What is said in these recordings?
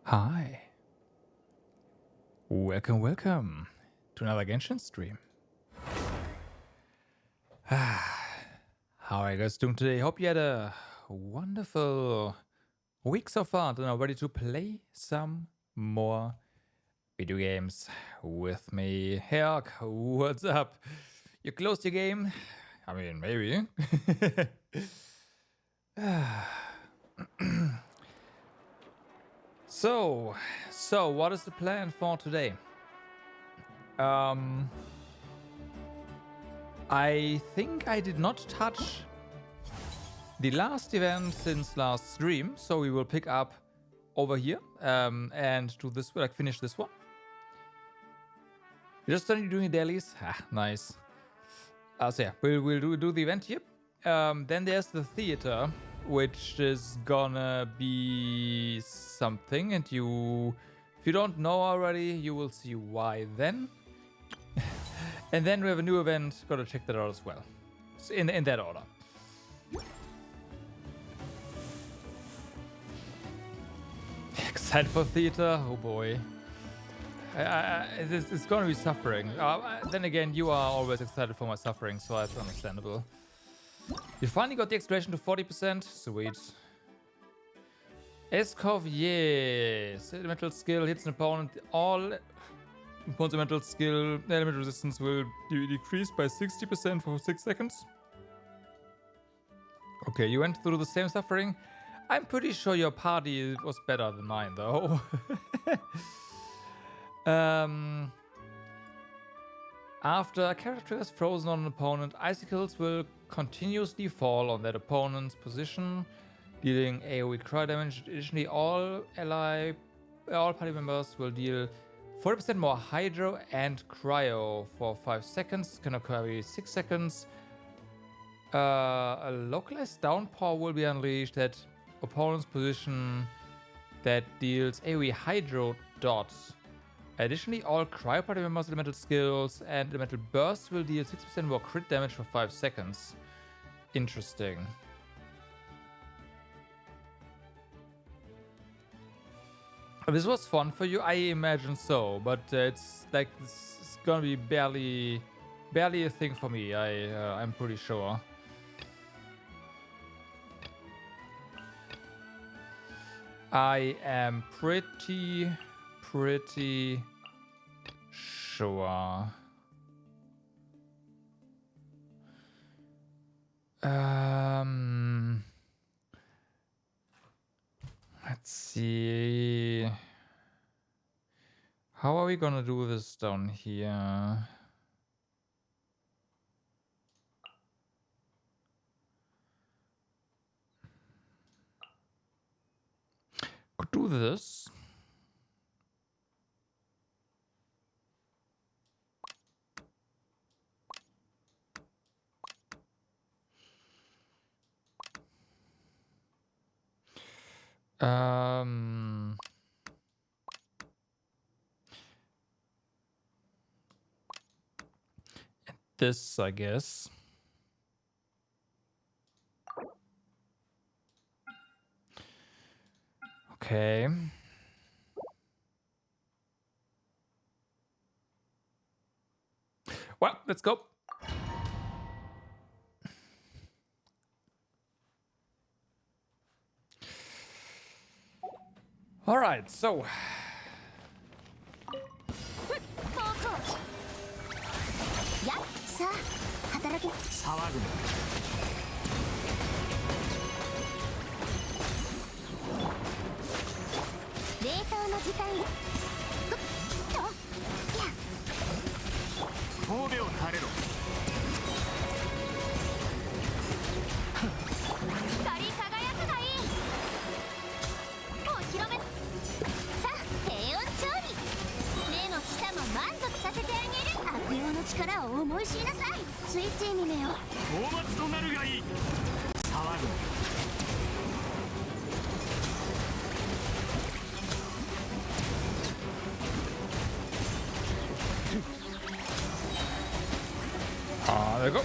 Hi. Welcome to another Genshin stream. How are you guys doing today? Hope you had a wonderful week so far and are ready to play some more video games with me. Hey, Ark, what's up? You closed your game? I mean, maybe. So, what is the plan for today? I think I did not touch the last event since last stream, so we will pick up over here and do this, like finish this one. You're just starting doing dailies? Nice. So yeah, we'll do the event here. Then there's the theater, which is gonna be something, and if you don't know already, you will see why then. And then we have a new event, gotta check that out as well. So in that order. Excited for theater? Oh boy. It's gonna be suffering. Then again, you are always excited for my suffering, so that's understandable. You finally got the exploration to 40%. Sweet. Escov, yes. Elemental skill hits an opponent. All opponent's elemental skill, element resistance will decrease by 60% for 6 seconds. Okay, you went through the same suffering. I'm pretty sure your party was better than mine, though. After a character is frozen on an opponent, icicles will continuously fall on that opponent's position, dealing AoE cryo damage. Additionally, all party members will deal 40% more hydro and cryo for 5 seconds. Can occur every 6 seconds. A localized downpour will be unleashed at opponent's position that deals AoE hydro dots. Additionally, all cryo party members' elemental skills and elemental bursts will deal 6% more crit damage for 5 seconds. Interesting. This was fun for you? I imagine so, but it's like it's gonna be barely a thing for me. I'm pretty sure. I am pretty sure. Let's see. How are we gonna do this down here? Could do this. This, I guess. Okay. Well, let's go. All right, so. There we go.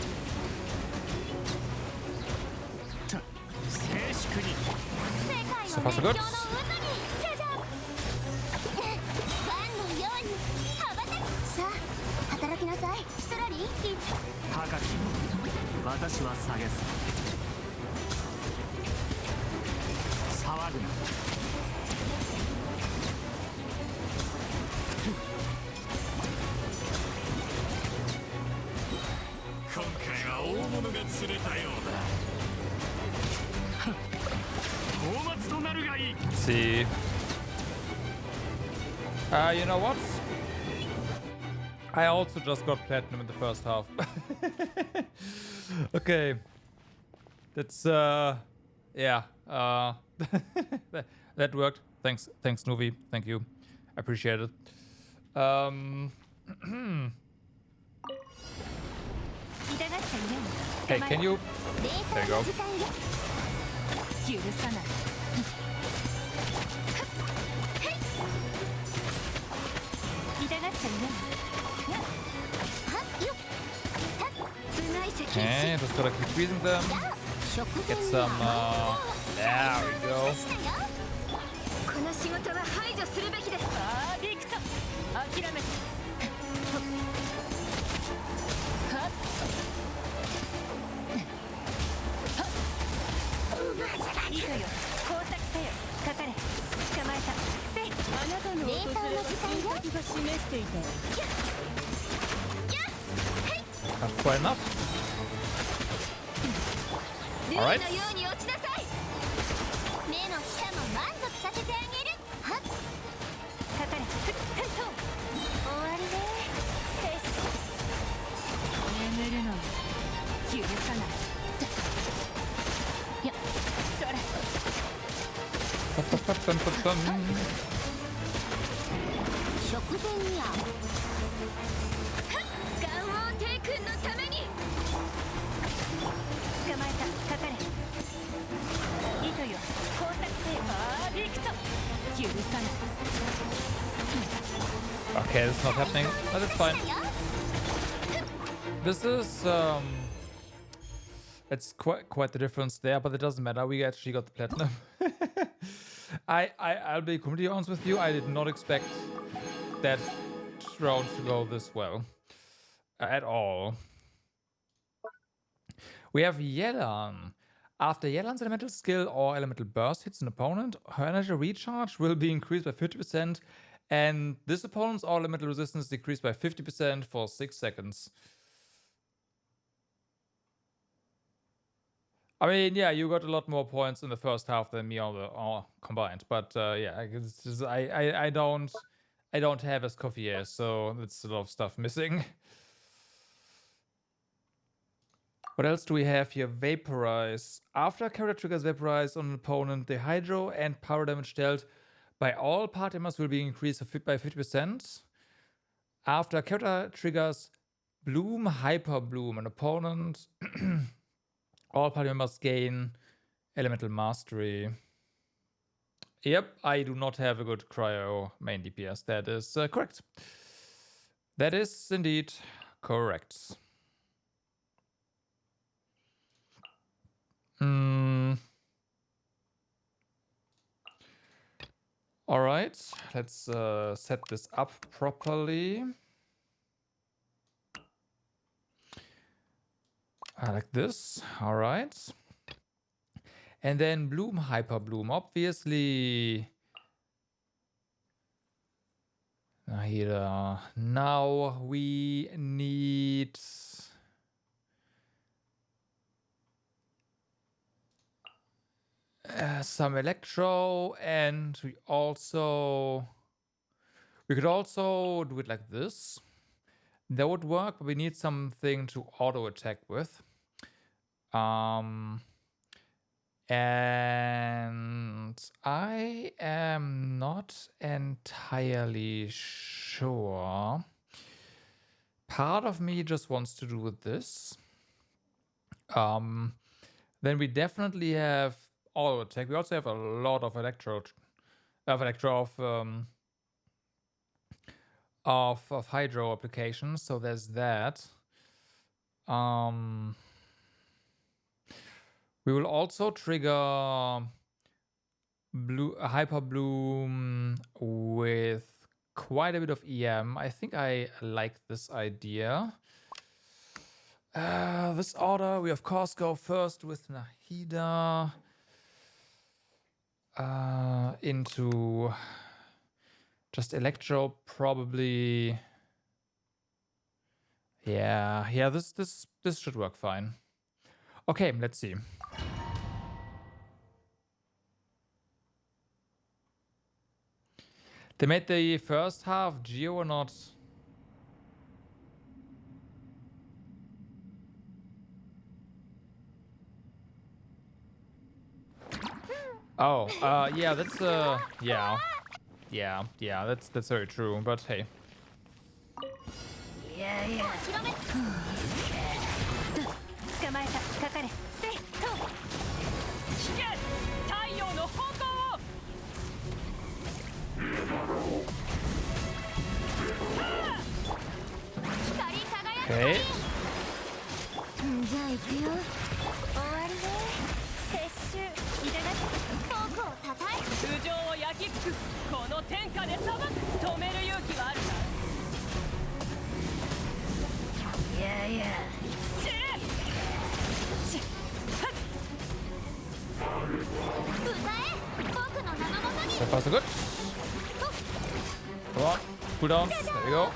So far so good. See. You know what? I also just got platinum in the first half. Okay. That's yeah. That worked. Thanks, Nuvi. Thank you. I appreciate it. Hey, can you? There you go. Okay, just gotta keep freezing them. Get some, there we go. That's quite enough. All right. Okay, this is not happening, but it's fine. This is it's quite the difference there, but it doesn't matter. We actually got the platinum. I'll be completely honest with you. I did not expect that round to go this well at all. We have Yelan. After Yelan's elemental skill or elemental burst hits an opponent, her energy recharge will be increased by 50%, and this opponent's all elemental resistance decreased by 50% for 6 seconds. I mean, yeah, you got a lot more points in the first half than me all combined, but yeah, I don't have as Coffee, so it's a lot of stuff missing. What else do we have here? Vaporize. After a character triggers Vaporize on an opponent, the hydro and power damage dealt by all party members will be increased by 50%. After a character triggers Bloom, Hyper Bloom, an opponent, all party members gain elemental mastery. Yep, I do not have a good cryo main DPS. That is correct. That is indeed correct. All right, let's set this up properly. Like this. All right. And then Bloom, Hyper Bloom. Obviously, here now we need some Electro, and we could also do it like this. That would work, but we need something to auto attack with. And I am not entirely sure. Part of me just wants to do this. Then we definitely have auto attack. We also have a lot of of hydro applications, so there's that. We will also trigger Hyper Bloom with quite a bit of EM. I think I like this idea. This order, we of course go first with Nahida into just Electro, probably. Yeah, this should work fine. Okay, let's see. They made the first half Geo or not? Oh, yeah, that's yeah, that's very true. But hey, okay. So far so good. Come on, cooldowns. There we go.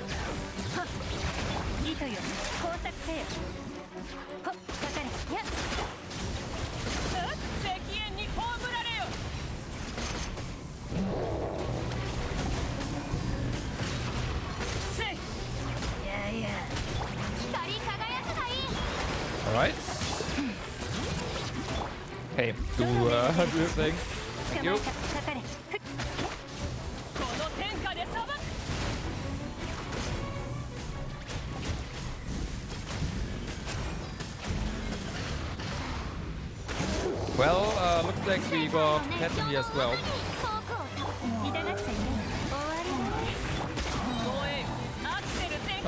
All right. Hey, do your thing. Thank you. Well, looks like we got Platinum here as well.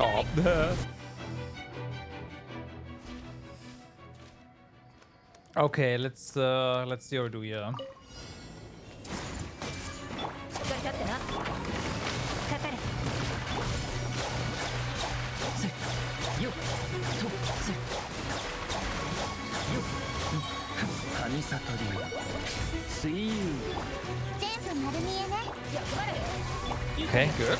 Oh. Okay, let's see how we do here. Okay, good.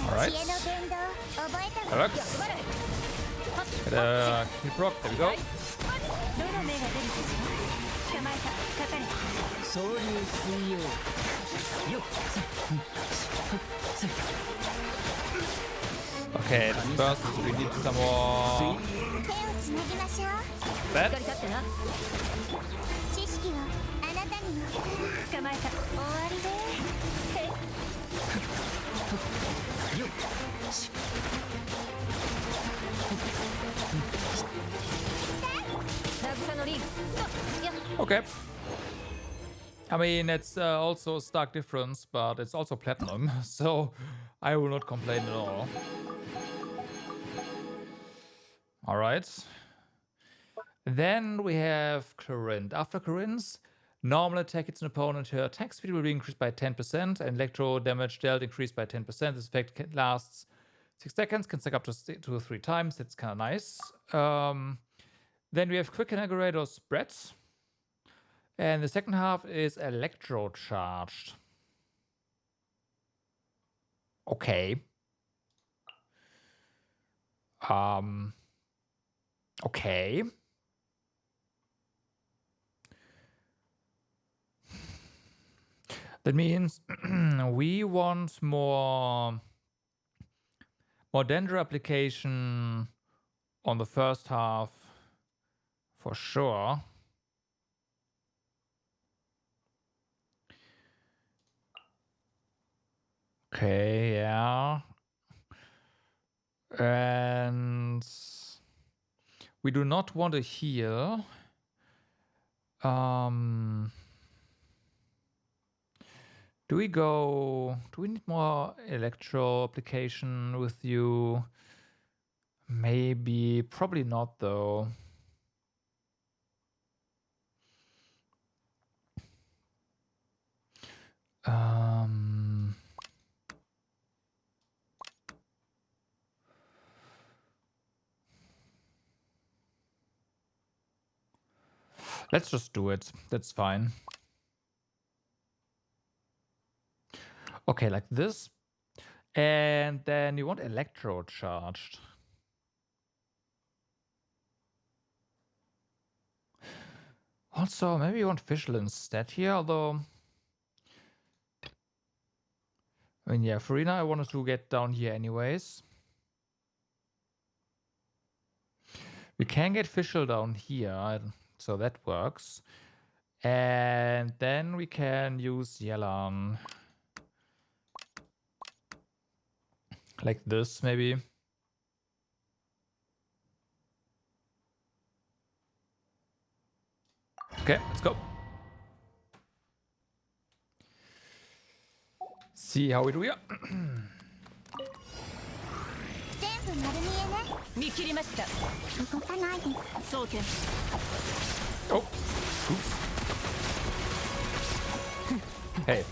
Alright. Alex. Get a keep rock, there we go. Okay, first we need some more that. Okay. I mean, it's also a stark difference, but it's also platinum, so I will not complain at all. All right. Then we have Corinth. After Corinth, normal attack hits an opponent, her attack speed will be increased by 10%, and electro damage dealt increased by 10%. This effect lasts 6 seconds, can stack up to 2 or 3 times. That's kind of nice. Then we have Quick Inaugurator Spread. And the second half is Electro Charged. Okay. Okay. That means we want more Dendro application on the first half for sure. Okay, yeah. And we do not want to heal. Do we need more electro application with you? Maybe, probably not though. Let's just do it. That's fine. Okay, like this. And then you want electro charged. Also, maybe you want Fischl instead here, although... I mean, yeah, Farina, I wanted to get down here anyways. We can get Fischl down here, so that works. And then we can use Yelan. Like this, maybe. Okay, let's go. See how we do here. Oh, oops. Hey.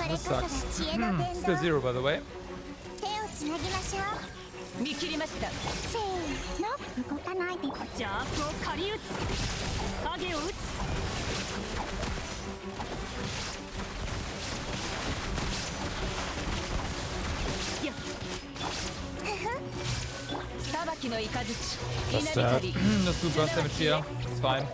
This sucks. Still 0, by the way. Let's do burst damage here. It's fine.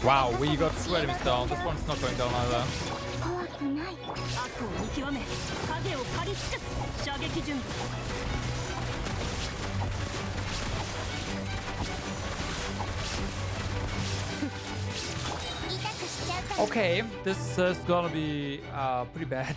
Wow, we got 2 enemies down. This one's not going down either. Okay, this is gonna be pretty bad.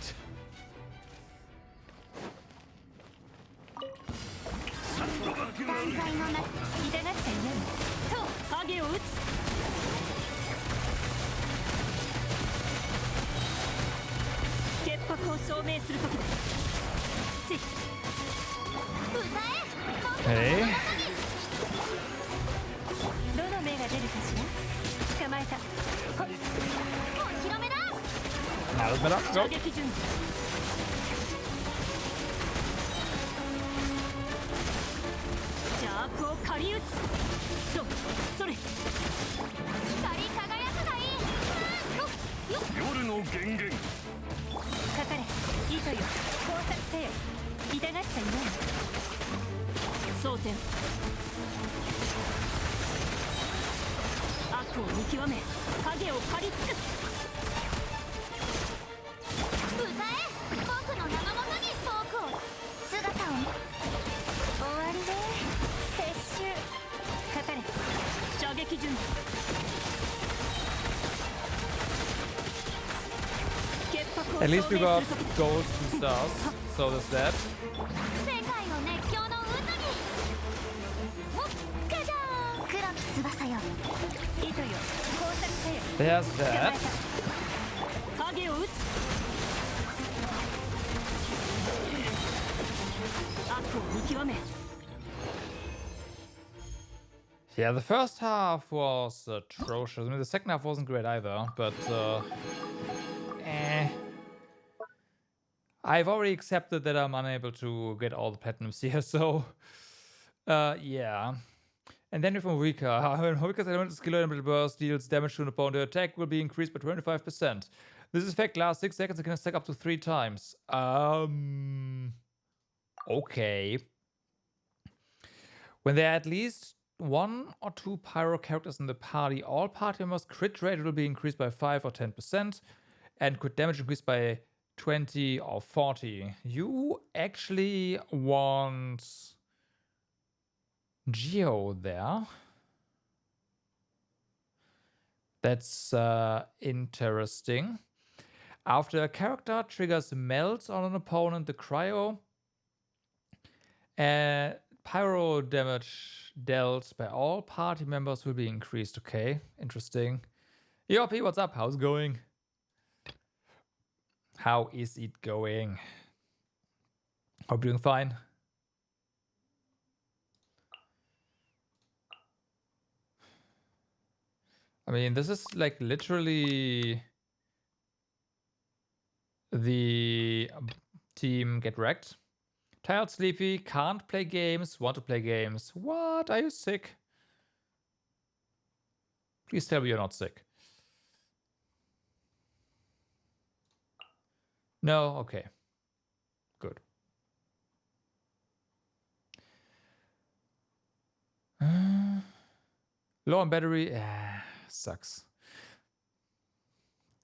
Hey. Now let's go. At least we got ghosts and stars, so there's that. There's that. Yeah, the first half was atrocious. I mean, the second half wasn't great either, but I've already accepted that I'm unable to get all the platinums here, so yeah. And then from Rika, when Rika's elemental skill elemental burst deals damage to an opponent, the attack will be increased by 25%. This effect lasts 6 seconds and can stack up to 3 times. Okay. When there are at least 1 or 2 pyro characters in the party, all party members' crit rate will be increased by 5 or 10%, and crit damage increased by 20 or 40. You actually want Geo there. That's interesting. After a character triggers melts on an opponent, the cryo pyro damage dealt by all party members will be increased. Okay, interesting. Yo, P, what's up? How's it going? How is it going? Hope you're doing fine. I mean, this is like literally the team get wrecked. Tired, sleepy, can't play games, want to play games. What? Are you sick? Please tell me you're not sick. No? Okay. Good. Low on battery. Sucks.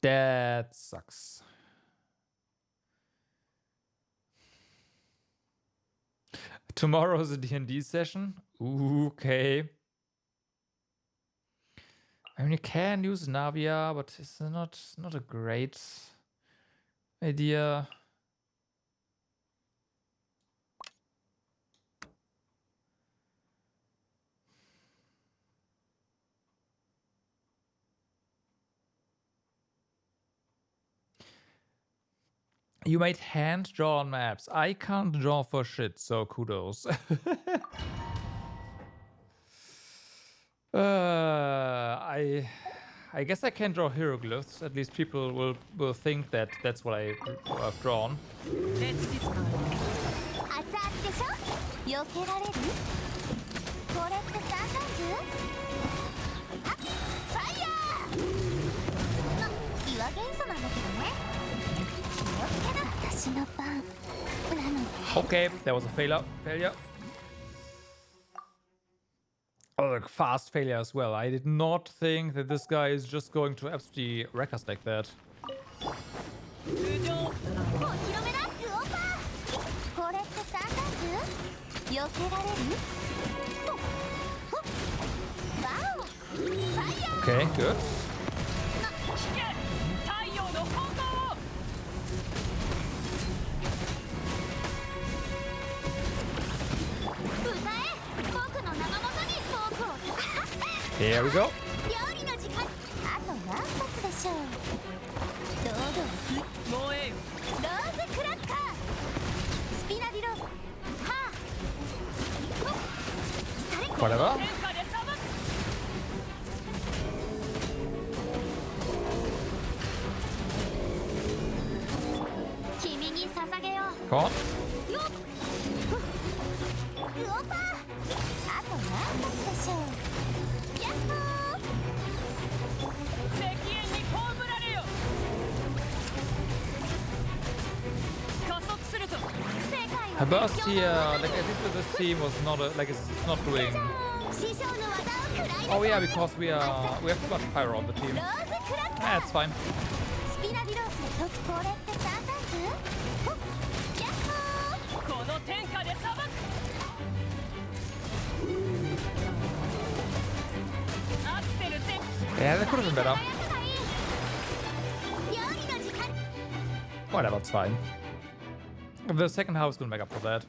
That sucks. Tomorrow is a D&D session. Okay. I mean, you can use Navia, but it's not a great idea. You made hand-drawn maps. I can't draw for shit, so kudos. I guess I can draw hieroglyphs. At least people will think that that's what I've drawn. Okay, there was a failure. Oh, a fast failure as well. I did not think that this guy is just going to absolutely wreck us like that. Okay, good. Here we go. Whatever. Come on. Her burst here, like I think that this team was not it's not doing. Oh yeah, because we have too much pyro on the team. It's fine. Yeah, that could have been better. Whatever, it's fine. The second house will make up for that.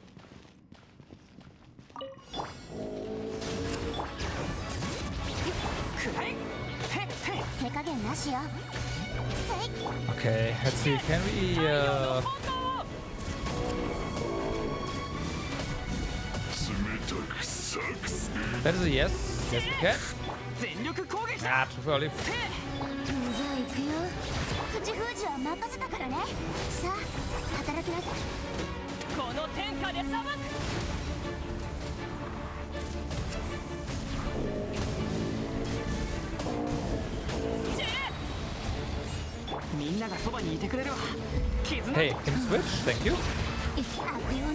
Okay, let's see. Can we? That is a yes. Yes, we can. Ah, too early. Hey, can you switch? Thank you.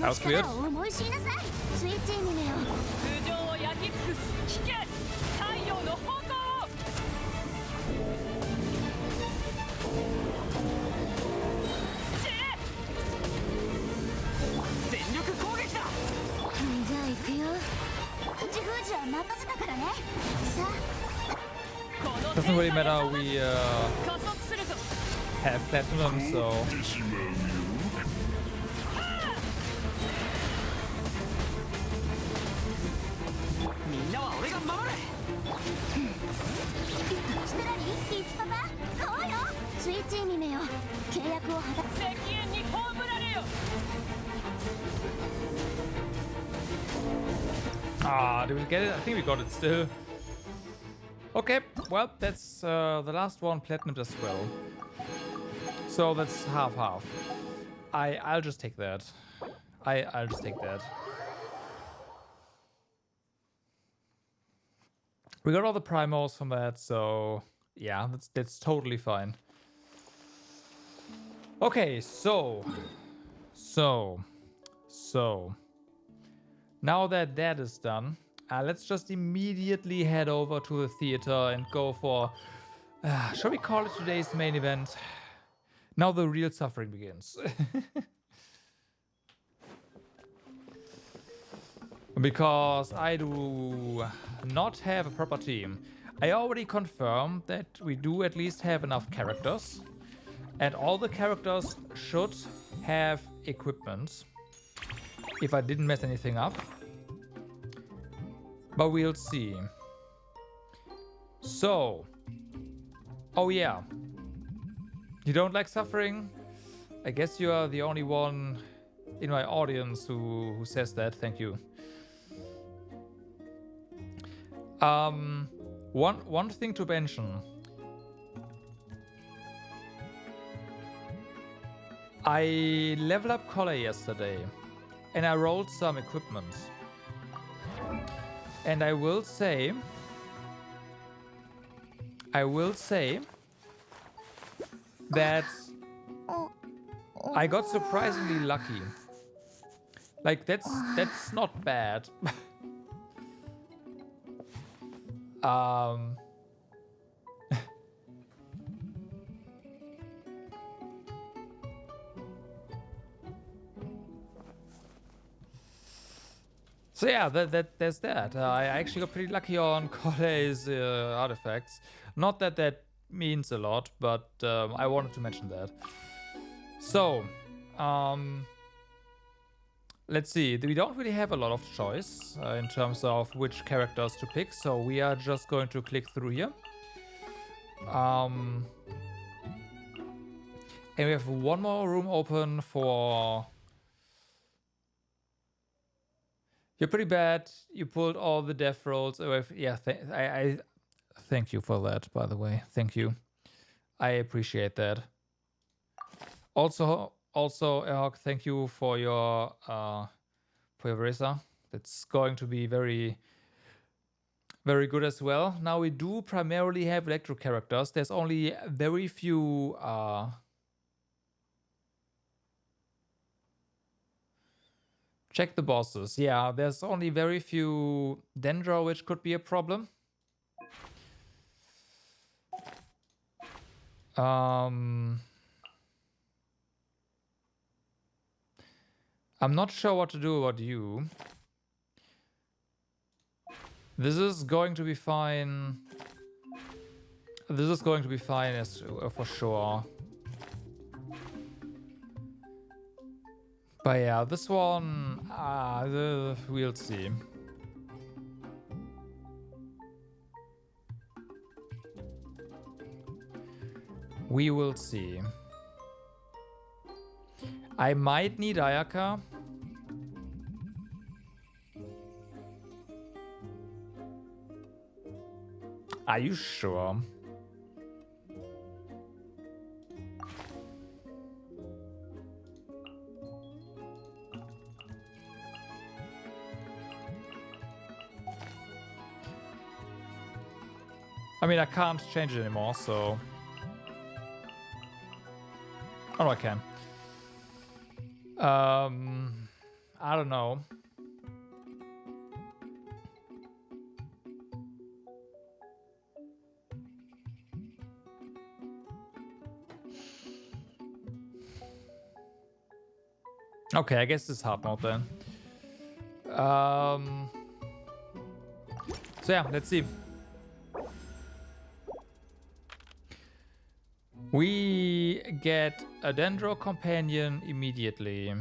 That was weird. Doesn't really matter, we have platinum, so did we get it? I think we got it still. Okay, well, that's the last one platinum as well. So that's half-half. I'll just take that. I'll just take that. We got all the primos from that, so yeah, that's totally fine. Okay, so now that that is done, let's just immediately head over to the theater and go for, shall we call it today's main event? Now the real suffering begins. Because I do not have a proper team. I already confirmed that we do at least have enough characters. And all the characters should have equipment. If I didn't mess anything up. But we'll see. So. Oh yeah. You don't like suffering? I guess you are the only one in my audience who says that. Thank you. One thing to mention. I leveled up Collar yesterday, and I rolled some equipment. And I will say that I got surprisingly lucky. Like that's not bad. So yeah, there's that. I actually got pretty lucky on Corley's artifacts. Not that that means a lot, but I wanted to mention that. So, let's see. We don't really have a lot of choice in terms of which characters to pick, so we are just going to click through here. And we have one more room open for... You're pretty bad. You pulled all the death rolls away. Yeah, I thank you for that, by the way. Thank you. I appreciate that. Also, Erhok, thank you for your Resin. That's going to be very, very good as well. Now we do primarily have electro characters. There's only very few check the bosses. Yeah, there's only very few Dendro, which could be a problem. I'm not sure what to do about you. This is going to be fine. This is going to be fine as for sure. But yeah, this one, we'll see. We will see. I might need Ayaka. Are you sure? I mean, I can't change it anymore, so... Oh, no, I can. I don't know. Okay, I guess it's hard mode then. So yeah, let's see. We get a Dendro companion immediately.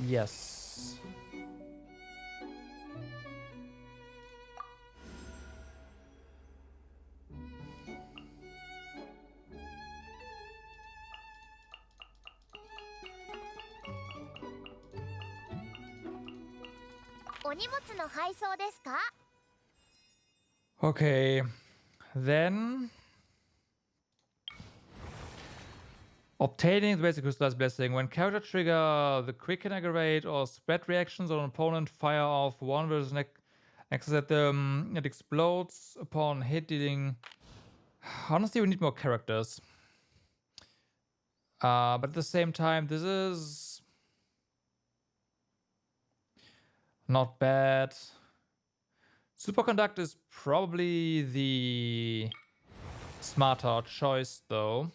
Yes. Okay, then obtaining the basic crystallized blessing. When character trigger the quick Inaugurate or spread reactions on an opponent, fire off one versus next at them. It explodes upon hit, dealing. Honestly, we need more characters. But at the same time, this is not bad. Superconduct is probably the smarter choice, though.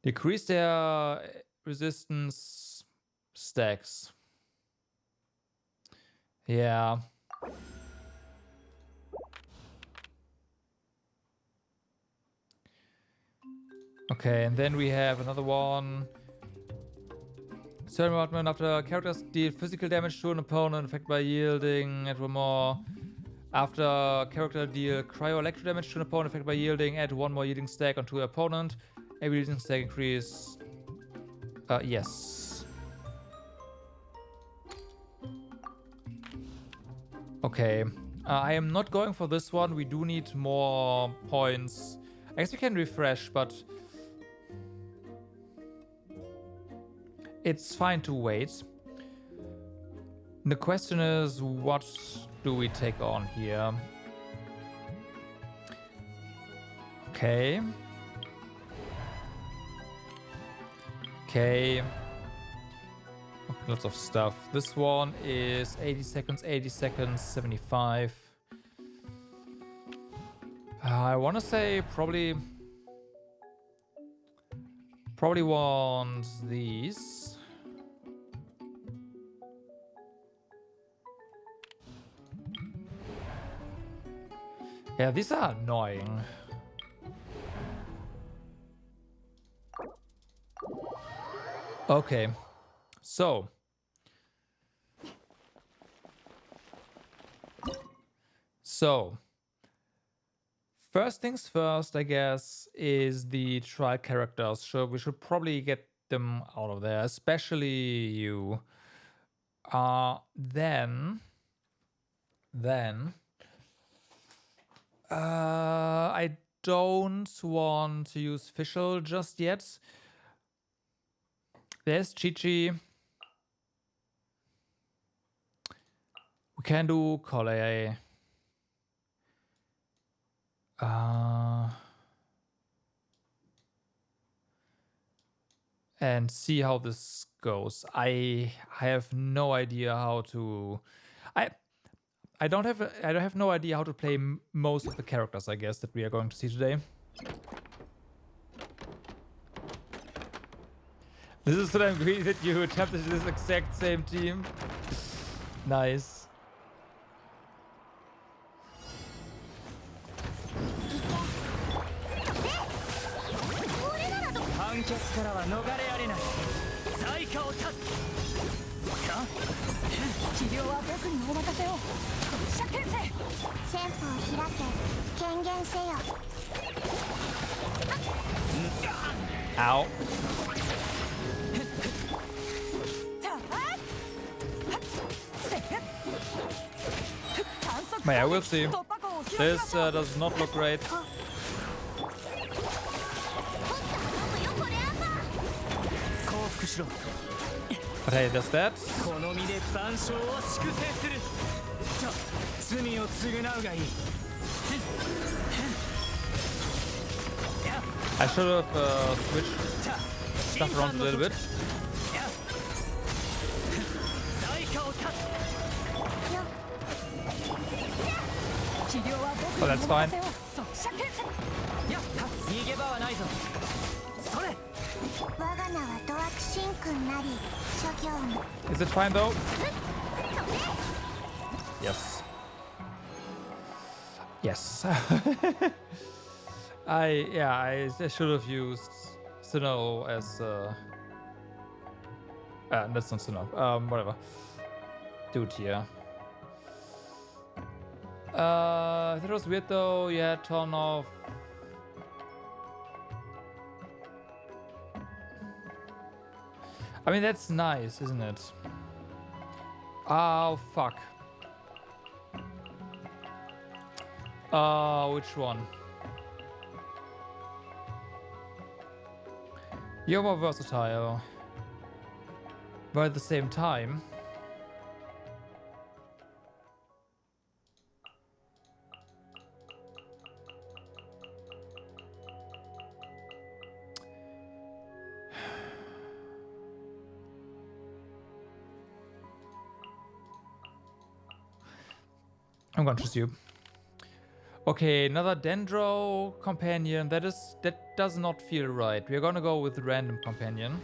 Decrease their resistance stacks. Yeah. Okay, and then we have another one. Certain allotment after characters deal physical damage to an opponent, affected by yielding, add one more. After character deal cryo-electro damage to an opponent, affected by yielding, add one more yielding stack onto the opponent. Every yielding stack increase. Yes. Okay. I am not going for this one. We do need more points. I guess we can refresh, but it's fine to wait. The question is, what do we take on here? Okay. Okay. Lots of stuff. This one is 80 seconds, 75. I want to say probably want these. Yeah, these are annoying. Okay, so first things first, I guess, is the trial characters. So we should probably get them out of there, especially you. Then I don't want to use Fischl just yet. There's Chi-Chi. We can do Kole. And see how this goes. I have no idea how to. I don't have no idea how to play most of the characters, I guess, that we are going to see today. This is what I'm greedy that you attempted this exact same team. Nice. Ow. Yeah, we'll see. This does not look great. But hey, does that? I should have switched stuff around a little bit. Oh, that's fine. Is it fine though? Yes. Yes. I should have used Sinnoh as that's not Sinnoh. Whatever. Dude here. That was weird though. Yeah, ton of. I mean, that's nice, isn't it? Oh, fuck. Which one? You're more versatile. But at the same time... I'm gonna choose you. Okay, another Dendro companion. That does not feel right. We're gonna go with random companion.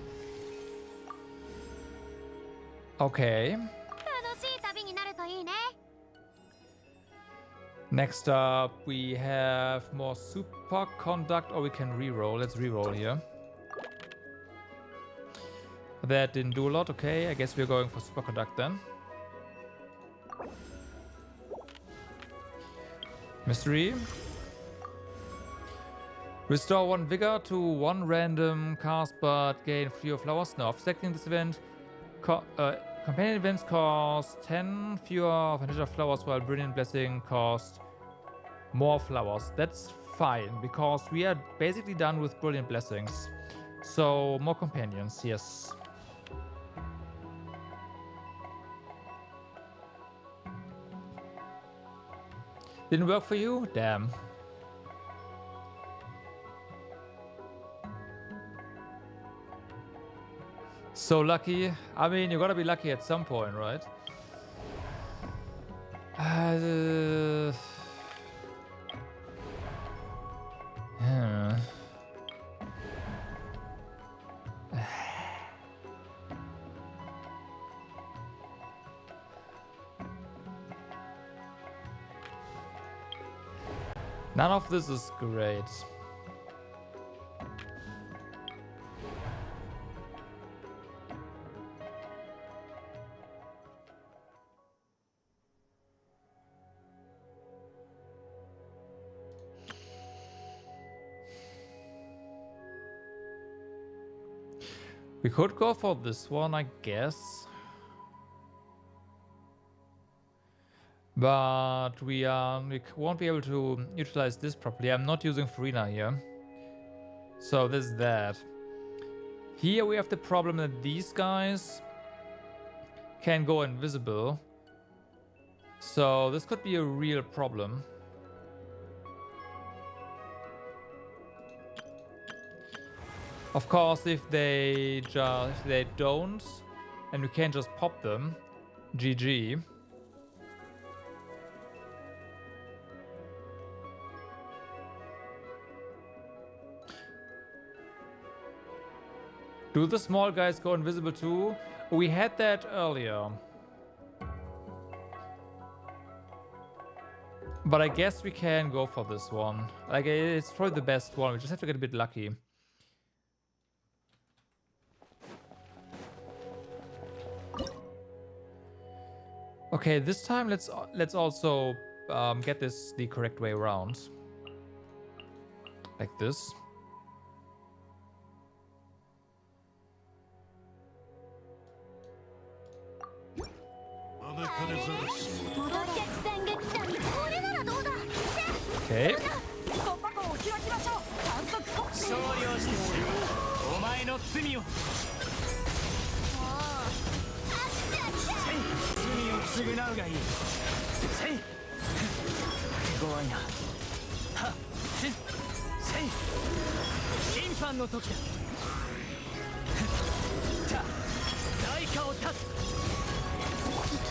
Okay. Next up, we have more super conduct, or we can reroll. Let's reroll here. That didn't do a lot. Okay, I guess we're going for super conduct then. Mystery. Restore 1 vigor to 1 random cast, but gain fewer flowers. No, after selecting this event, companion events cost 10 fewer vanilla flowers, while Brilliant Blessing cost more flowers. That's fine, because we are basically done with Brilliant Blessings. So, more companions, yes. Didn't work for you? Damn. So lucky. I mean, you gotta be lucky at some point, right? None of this is great. We could go for this one, I guess. But we won't be able to utilize this properly. I'm not using Farina here. So there's that. Here we have the problem that these guys can go invisible. So this could be a real problem. Of course, if they don't, and we can't just pop them, GG. Do the small guys go invisible too? We had that earlier. But I guess we can go for this one. Like, it's probably the best one. We just have to get a bit lucky. Okay, this time let's also get this the correct way around. Like this. Okay.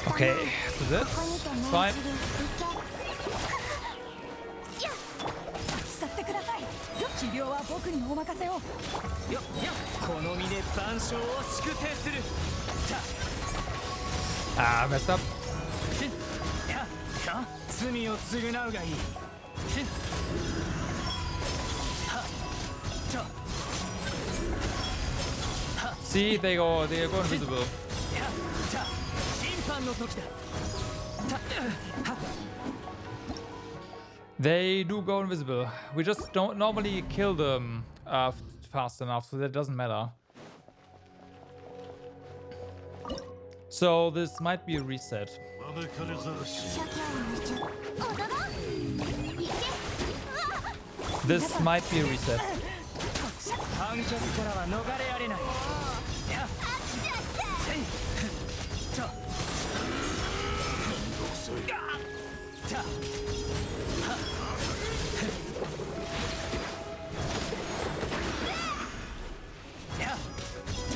Okay, so that's fine. Ah, messed up. See, they go invisible. They do go invisible. We just don't normally kill them fast enough, so that doesn't matter. So this might be a reset. This might be a reset.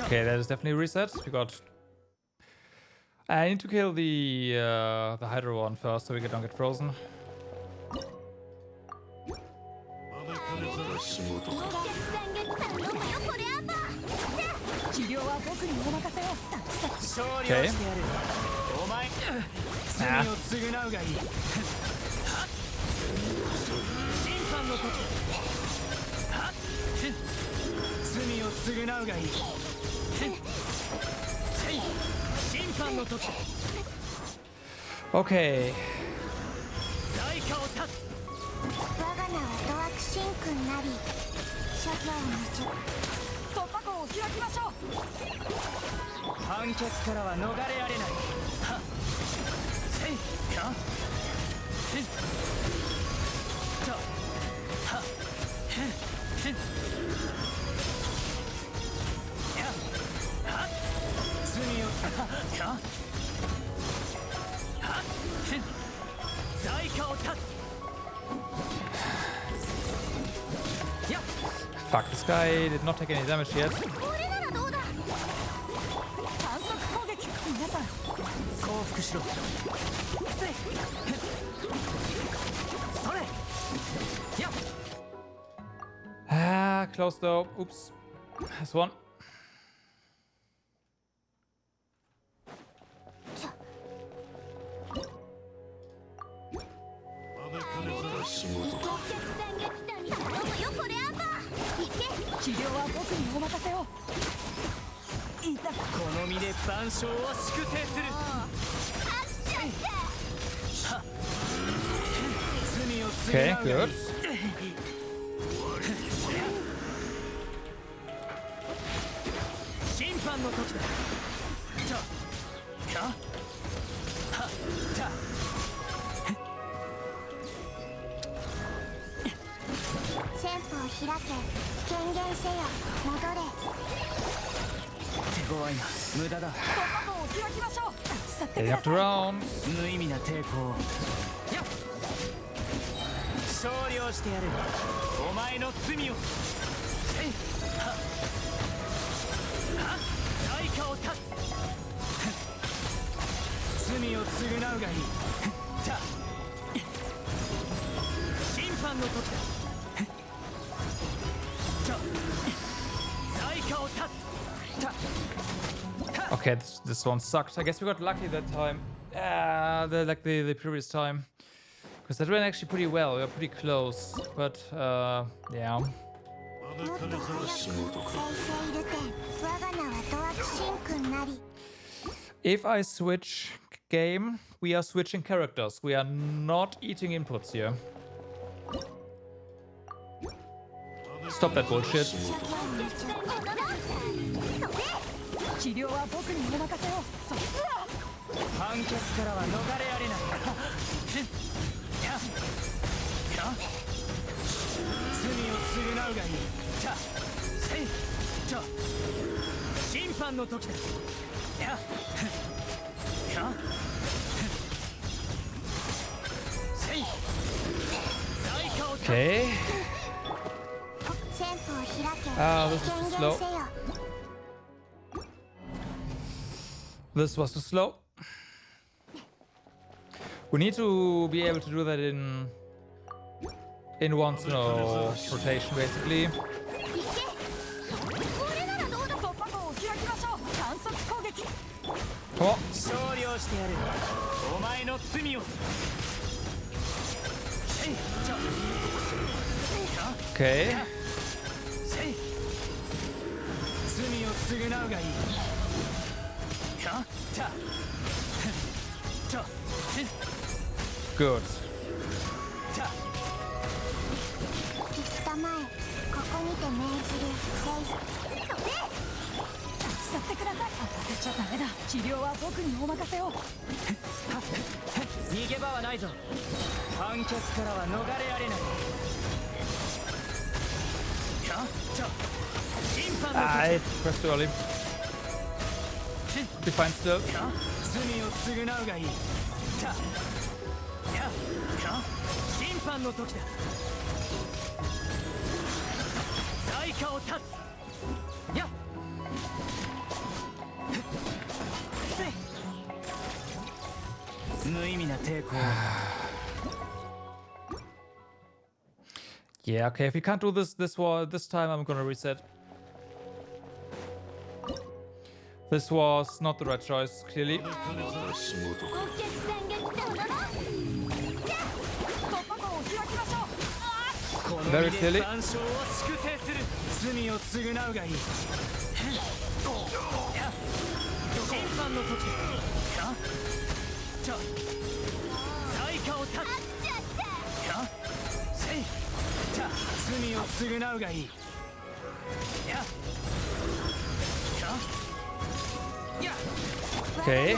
Okay, that is definitely a reset. We got. I need to kill the Hydra one first, so we don't get frozen. Okay. Ah. Okay. Fuck, this guy did not take any damage yet. Ah, close though. Oops. That's one. Okay, good. Getting up to round. Okay, this one sucked. I guess we got lucky that time. The previous time. Because that went actually pretty well. We were pretty close. But, yeah. If I switch game, we are switching characters. We are not eating inputs here. Stop that bullshit. Okay. This was too slow. This was too slow. We need to be able to do that in one snow rotation, basically. Come on. Okay. Good. I pressed too early. Be fine still. Yeah, okay, if we can't do this time, I'm gonna reset. This was not the right choice, clearly. Very clearly. Okay.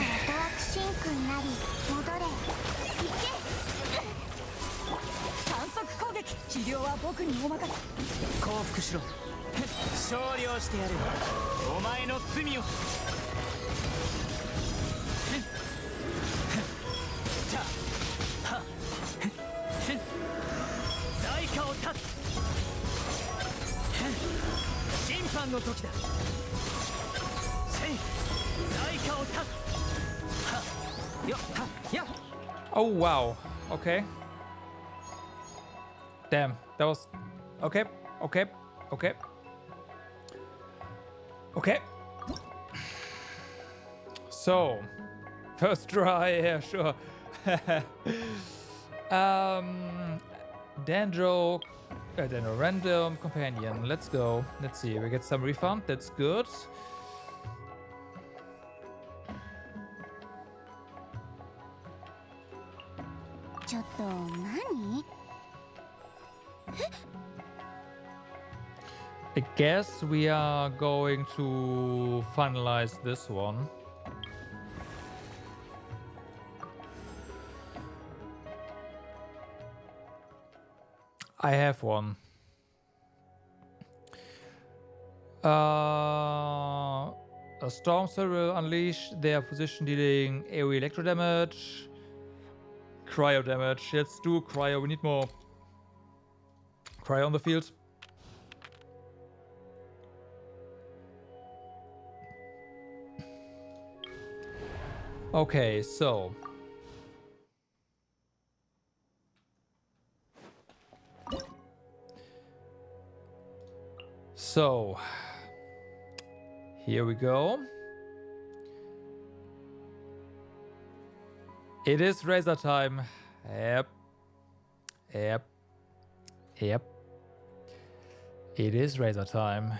Oh wow. Okay. Damn, that was okay. Okay. Okay. Okay. So, first try, yeah, sure. Dendro random companion. Let's go. Let's see. We get some refund. That's good. I guess we are going to finalize this one. I have one. A storm cell will unleash their position, dealing AoE electro damage, cryo damage. Let's do cryo. We need more cryo on the field. Okay, so here we go. It is razor time. Yep. It is razor time.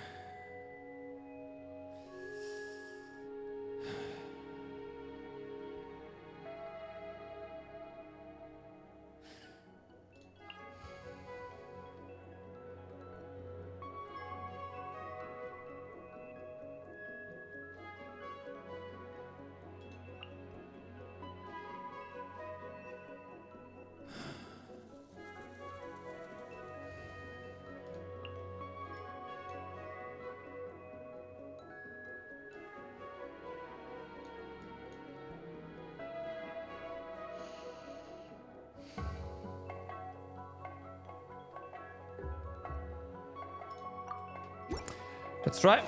Let's try.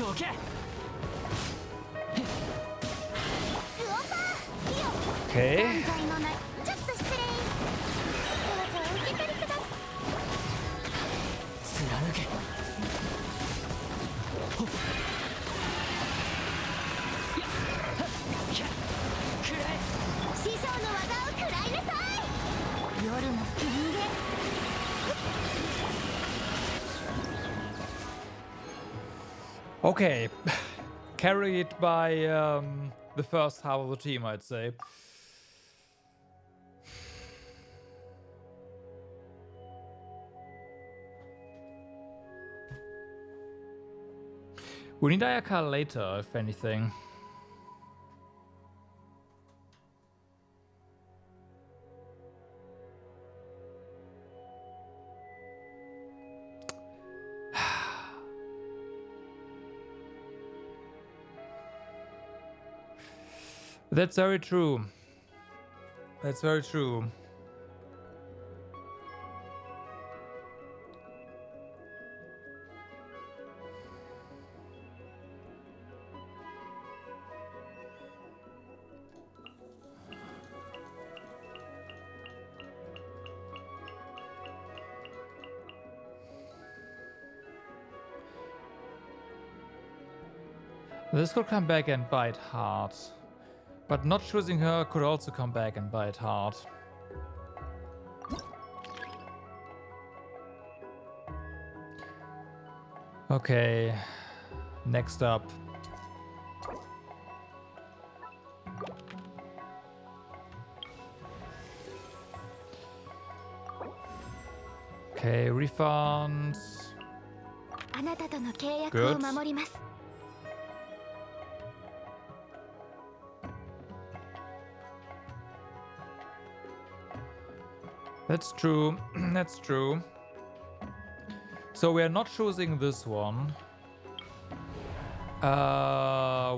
Okay. Okay, carried by the first half of the team, I'd say. We need Ayaka later, if anything. That's very true. That's very true. This could come back and bite hard. But not choosing her could also come back and bite hard. Okay, next up. Okay, refund. Good. That's true. That's true. So we are not choosing this one.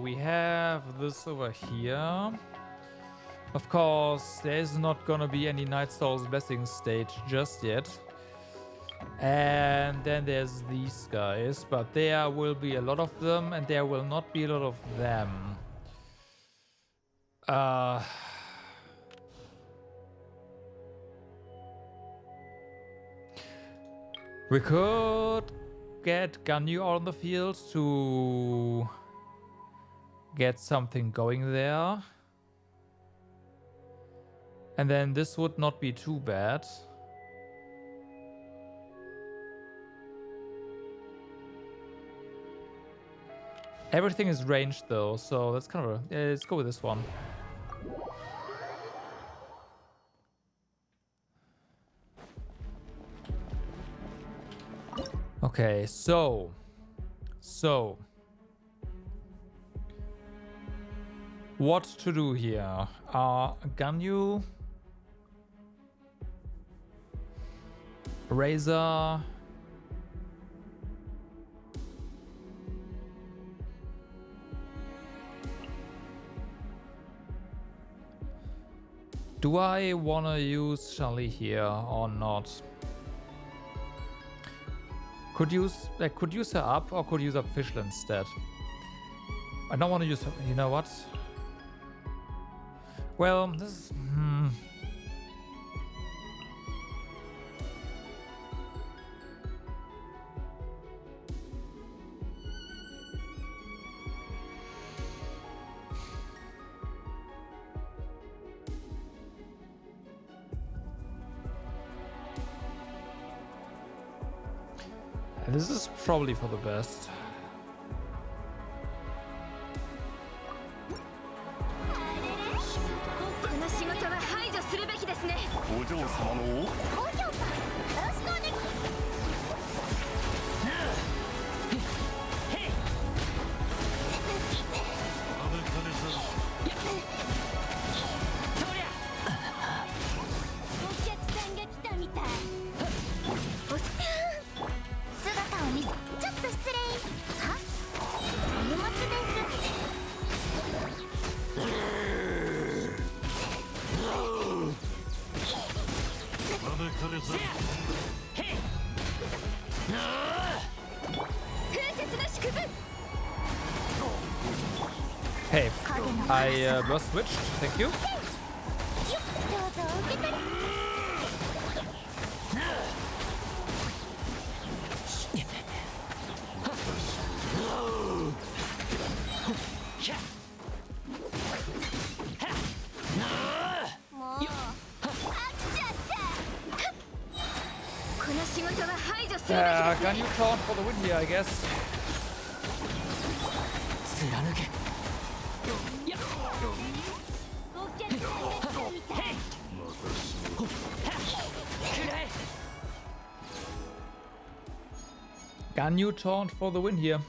We have this over here. Of course, there is not gonna be any Night Soul's Blessing stage just yet. And then there's these guys, but there will be a lot of them, and there will not be a lot of them. We could get Ganyu out on the field to get something going there. And then this would not be too bad. Everything is ranged though, so that's kind of let's go with this one. Okay, so what to do here? Ganyu, Razor, do I wanna use Charlie here or not? Could use her up, or could use up Fischl instead. I don't want to use her. You know what? Well, this is... This is probably for the best. Hey, I was switched. Thank you. Can you taunt for the win here, I guess? Can you taunt for the win here?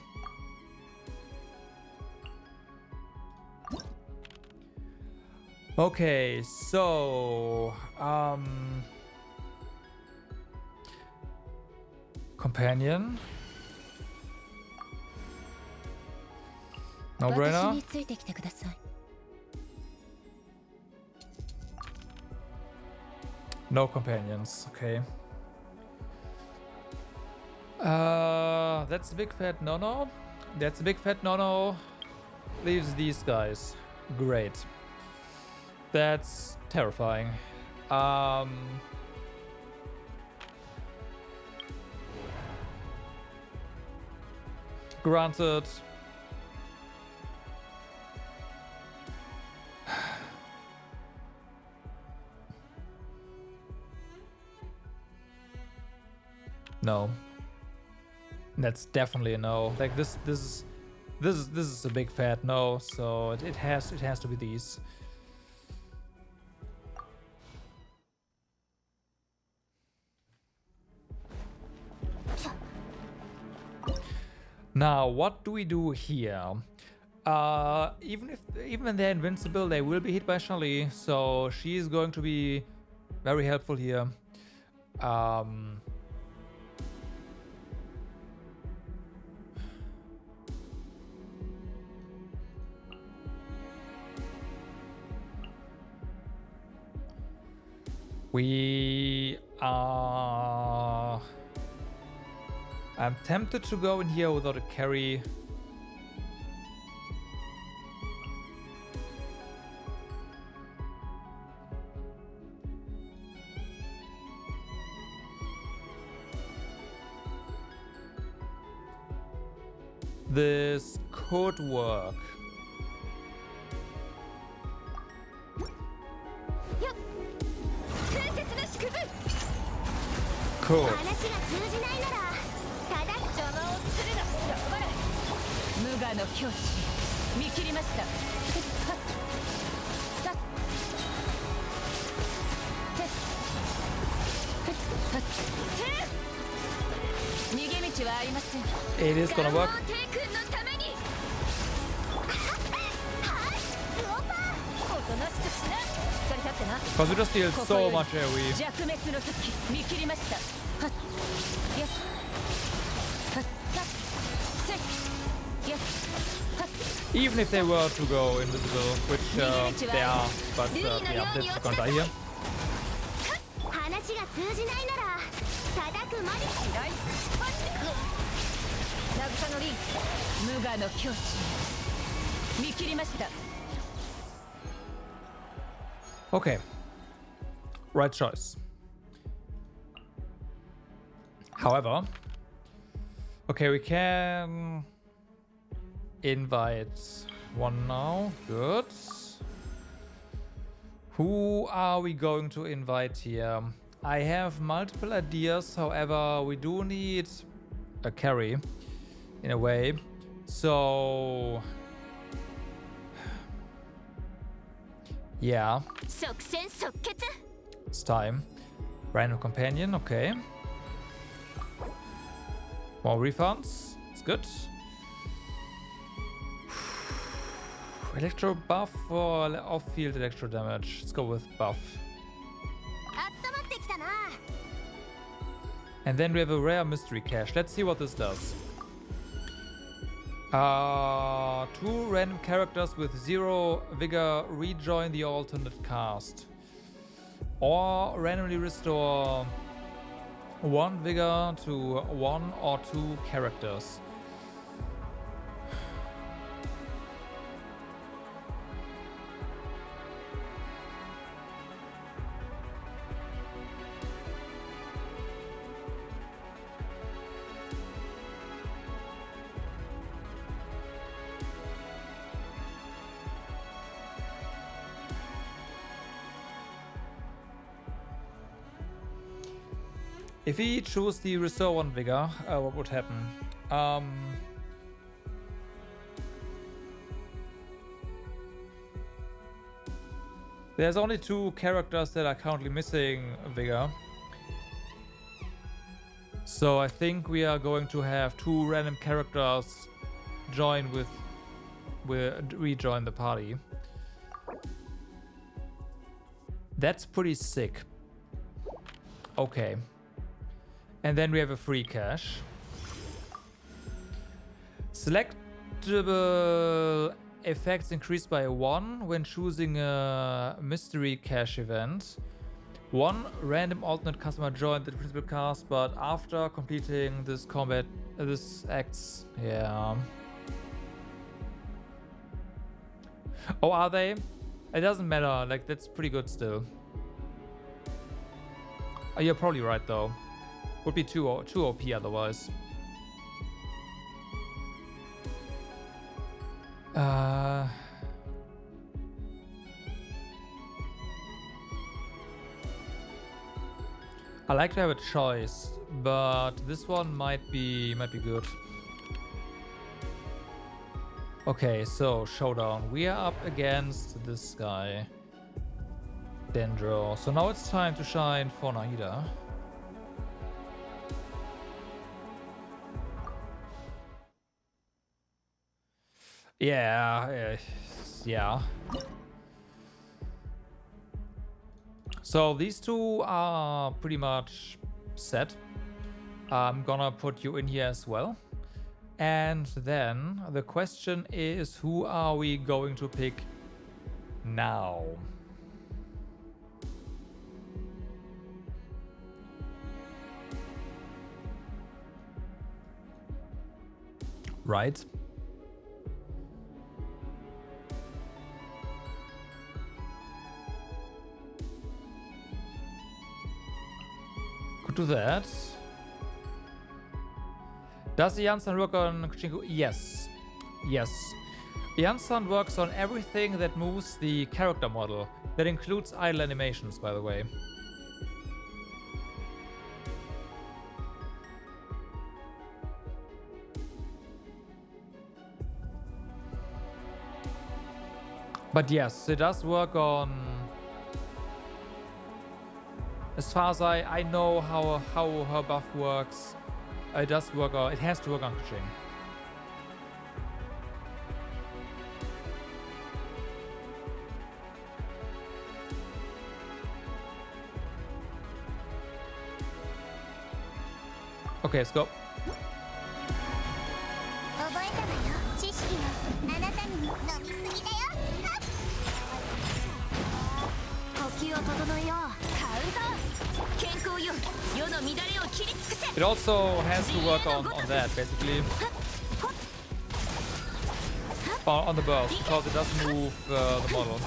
Okay, so companion. No brainer. No companions, okay. That's a big fat no-no. That's a big fat no-no. Leaves these guys. Great. That's terrifying. Granted. No. That's definitely a no. Like this is a big fat no, so it has to be these. Now, what do we do here? Even when they're invincible, they will be hit by Charlie, so she is going to be very helpful here. We are... I'm tempted to go in here without a carry. This could work. Cool. It is gonna work. Because we just deal so much AoE. Even if they were to go invisible, which they are, but yeah, they're just gonna die here. Okay, right choice. However, okay, we can invite one now. Good. Who are we going to invite here? I have multiple ideas, however, we do need a carry in a way. So yeah, it's time. Random companion, okay. More refunds, it's good. Electro buff or off-field electro damage? Let's go with buff. And then we have a rare mystery cache. Let's see what this does. 2 random characters with 0 vigor rejoin the alternate cast. Or randomly restore 1 vigor to 1 or 2 characters. If we choose the Restore 1 Vigor, what would happen? There's only 2 characters that are currently missing Vigor. So I think we are going to have 2 random characters rejoin the party. That's pretty sick. Okay. And then we have a free cache. Selectable effects increased by 1 when choosing a mystery cache event. 1 random alternate customer joined the principal cast, but after completing this combat, this acts. Yeah. Oh, are they? It doesn't matter. Like, that's pretty good still. Oh, you're probably right though. Would be too OP otherwise. I like to have a choice, but this one might be good. Okay, so showdown. We are up against this guy, Dendro. So now it's time to shine for Nahida. Yeah. So these 2 are pretty much set. I'm gonna put you in here as well. And then the question is, who are we going to pick now? Right? Could do that. Does the Janssen work on Chronicle? Yes. Yes. Janssen works on everything that moves the character model. That includes idle animations, by the way. But yes, it does work on... As far as I know how her buff works, it does work on... It has to work on Kuching. Okay, let's go. It also has to work on that, basically. On the burst, because it does move the model.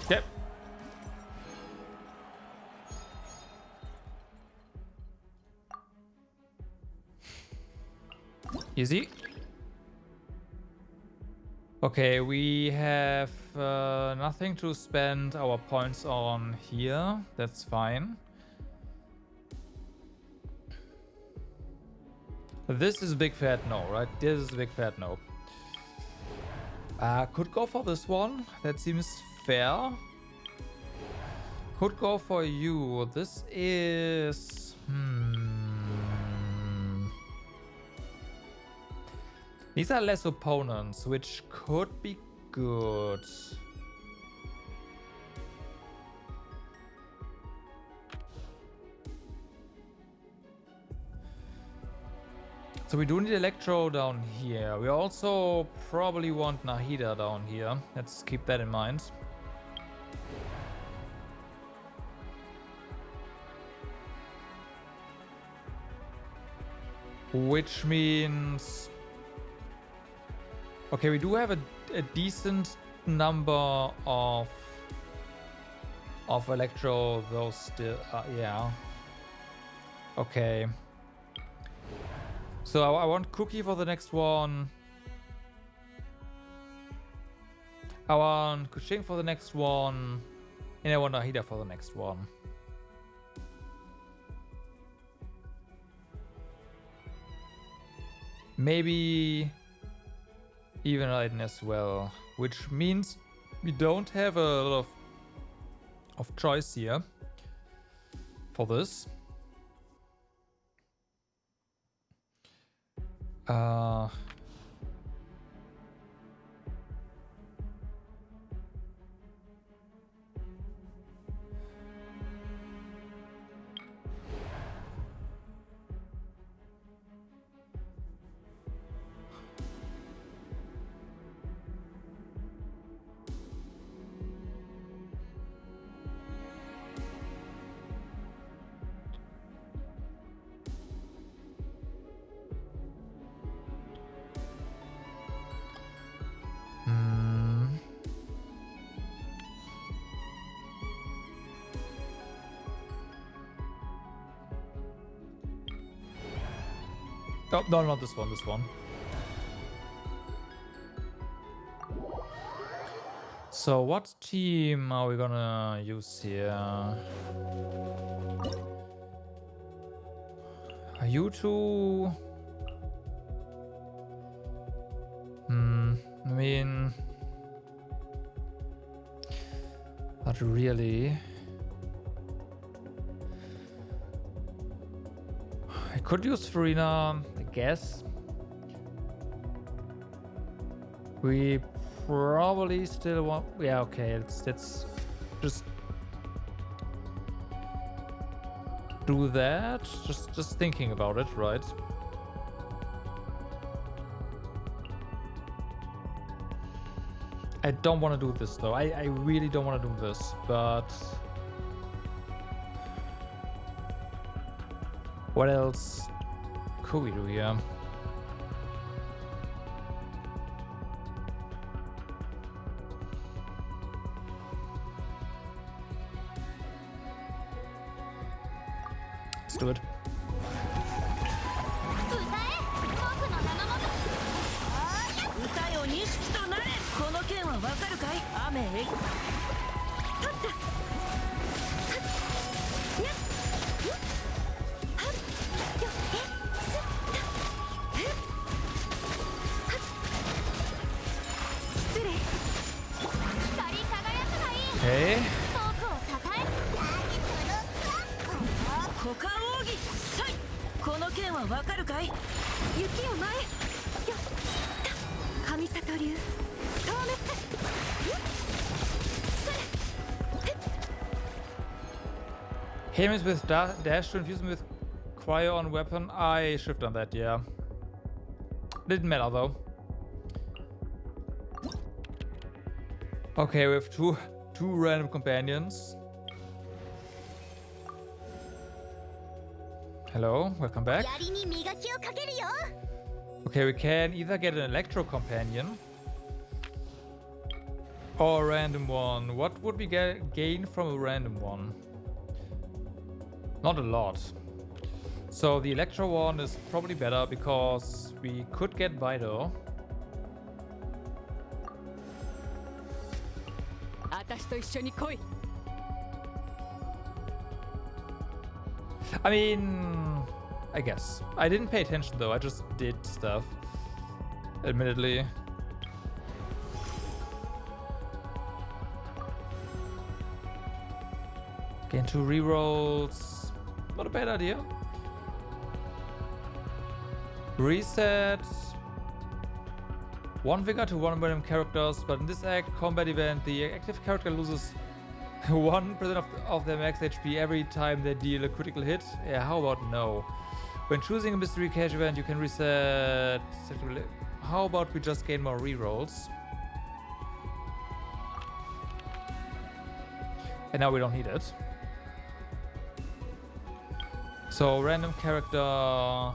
Yep. Easy. Okay, we have nothing to spend our points on here. That's fine. This is a big fat no, right? This is a big fat no. Could go for this one. That seems fair. Could go for you. This is... These are less opponents, which could be good. So we do need Electro down here. We also probably want Nahida down here. Let's keep that in mind. Which means... Okay, we do have a decent number of Electro, though still... yeah. Okay. So I want Cookie for the next one. I want Kuching for the next one. And I want Nahida for the next one. Maybe even Raiden as well. Which means we don't have a lot of choice here for this. Oh, no, not this one, this one. So what team are we gonna use here? Are you two? I mean... Not really. I could use Farina, I guess. We probably still want... Yeah, okay, let's just do that. Just thinking about it, right? I don't want to do this though. I really don't want to do this, but what else could we do here? Let's do it. Okay. Him is with dash to infuse him with cryo on weapon. I shift on that, yeah. Didn't matter though. Okay, we have two random companions. Hello, welcome back. Okay, we can either get an Electro companion or a random one. What would we gain from a random one? Not a lot. So the Electro one is probably better because we could get Vido. I mean, I guess. I didn't pay attention though, I just did stuff. Admittedly. Gain 2 rerolls. Not a bad idea. Reset. 1 vigor to 1 random characters, but in this combat event, the active character loses 1% of their max HP every time they deal a critical hit. Yeah, how about no? When choosing a mystery cache event, you can reset. How about we just gain more rerolls? And now we don't need it. So random character.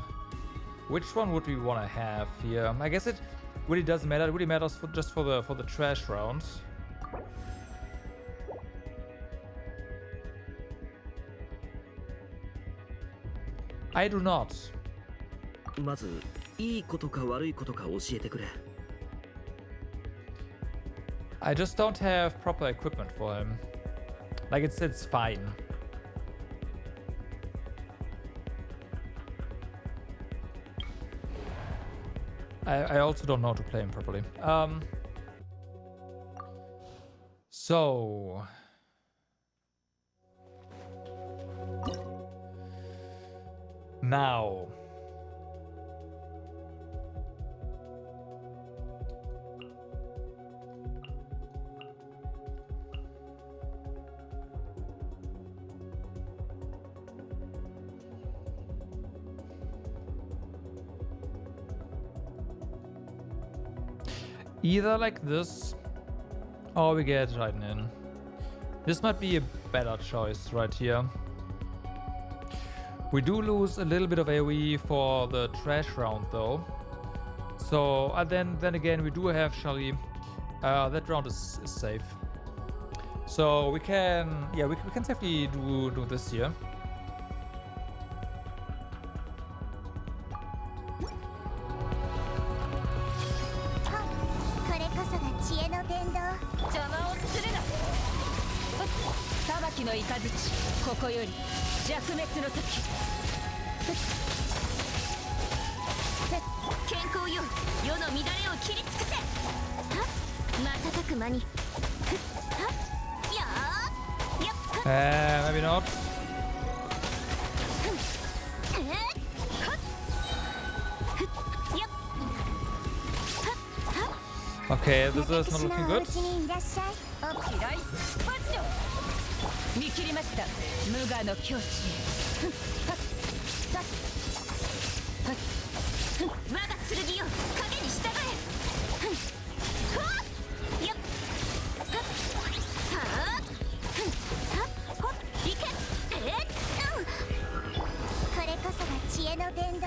Which one would we want to have here? I guess it really doesn't matter. It really matters just for the trash round. I do not. I just don't have proper equipment for him. Like it's fine. I also don't know how to play him properly. So now either like this or we get right in. This might be a better choice right here. We do lose a little bit of AoE for the trash round though. So then again we do have Shali. That round is safe. So we can safely do this here. Maybe not. Okay, this is not looking good.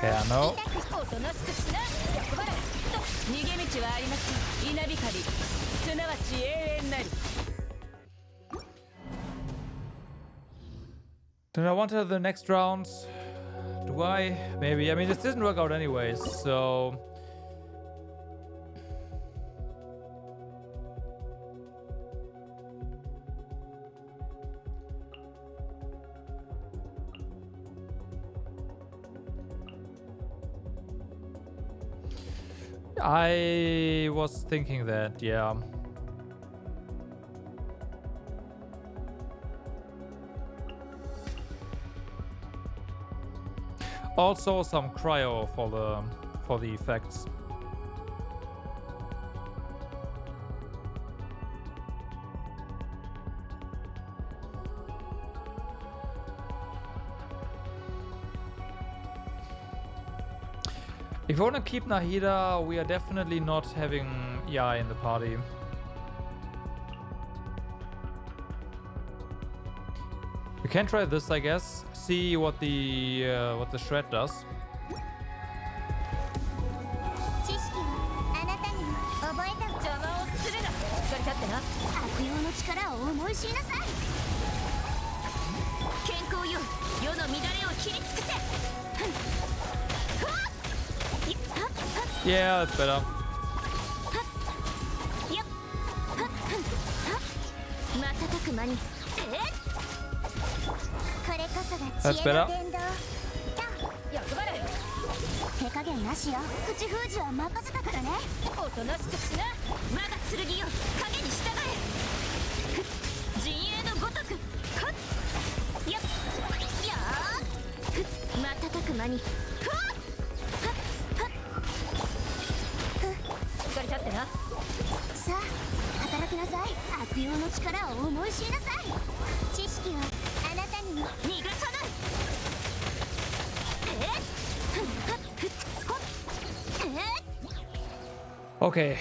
Yeah, no. Do I want to the next round? Do I? Maybe. I mean, this didn't work out anyways, so... I was thinking that, yeah. Also some cryo for the effects. If we want to keep Nahida, we are definitely not having Yai in the party. We can try this, I guess. See what the shred does. Yeah, that's better. That's better. Okay.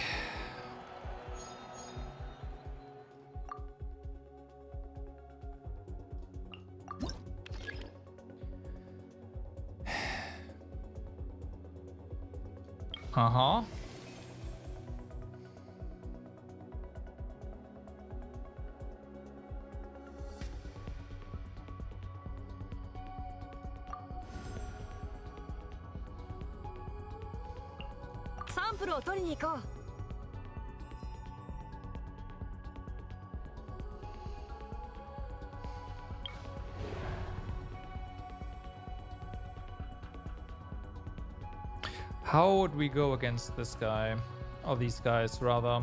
Uh-huh. Sample を取りに行こう。How would we go against this guy? Or these guys, rather.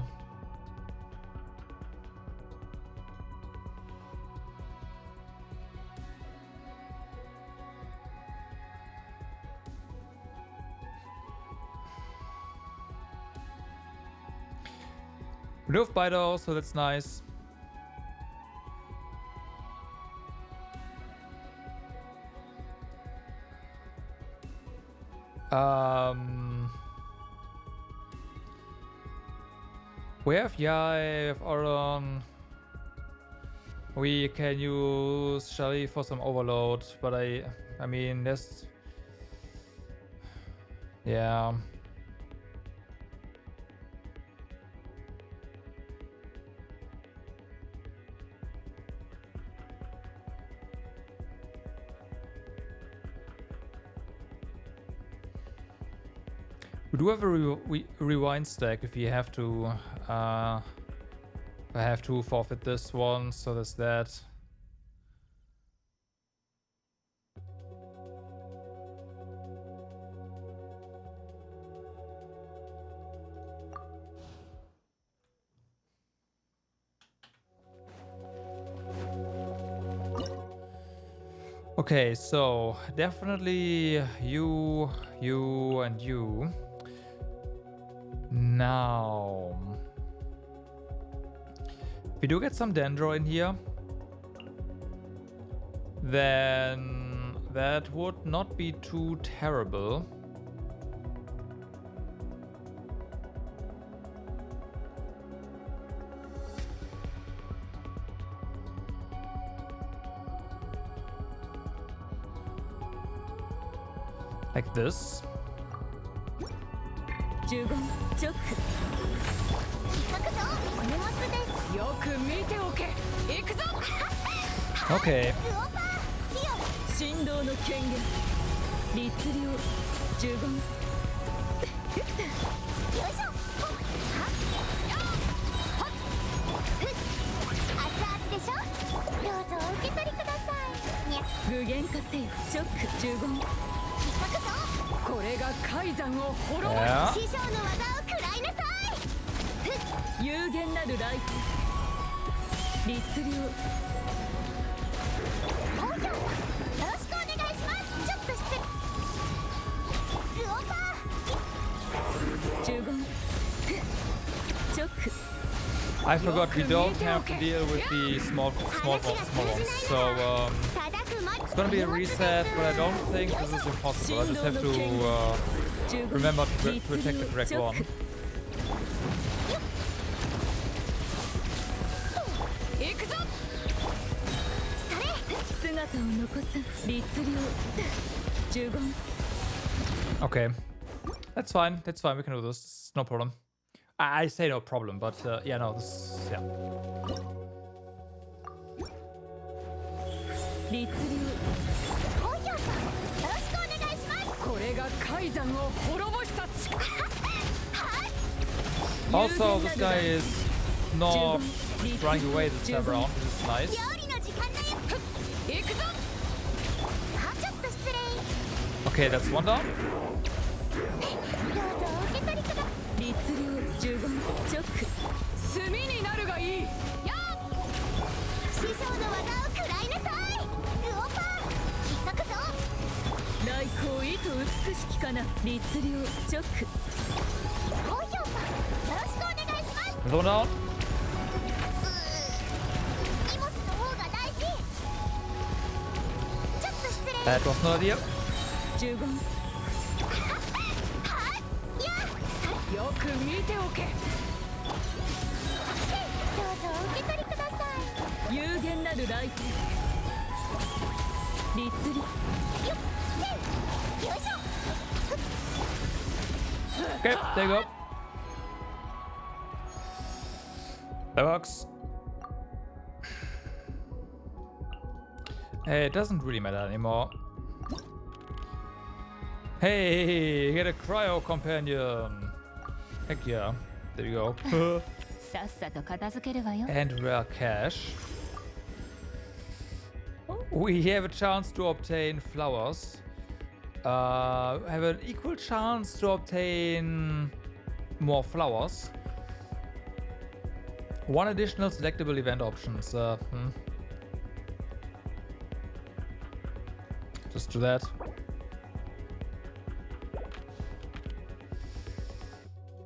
We do have Bido, so that's nice. We have Yai, we have Oron. We can use Shelly for some overload, but I mean, this. Yeah. We do have a rewind stack if you have to. I have to forfeit this one, so there's that. Okay, so definitely you, and you. Now, if we do get some Dendro in here, then that would not be too terrible. Like this. Okay. Yeah. I forgot we don't have to deal with the small ones, so it's gonna be a reset, but I don't think this is impossible. I just have to remember to attack the correct one. Okay, that's fine. That's fine. We can do this. It's no problem. I say no problem, but yeah, no, this, yeah. Also, this guy is not running away this time around, which is nice. Okay, that's one down. Go down. That was no idea. 見ておけ。どうぞお受け取りください。有限なる来店。律儀。よいしょ。 Okay, there you go. That works. Hey, it doesn't really matter anymore. Hey, get a cryo companion. Heck yeah. There you go. さっさと片付けるわよ。 And rare cash. We have a chance to obtain flowers. Have an equal chance to obtain more flowers. One additional selectable event options. Just do that.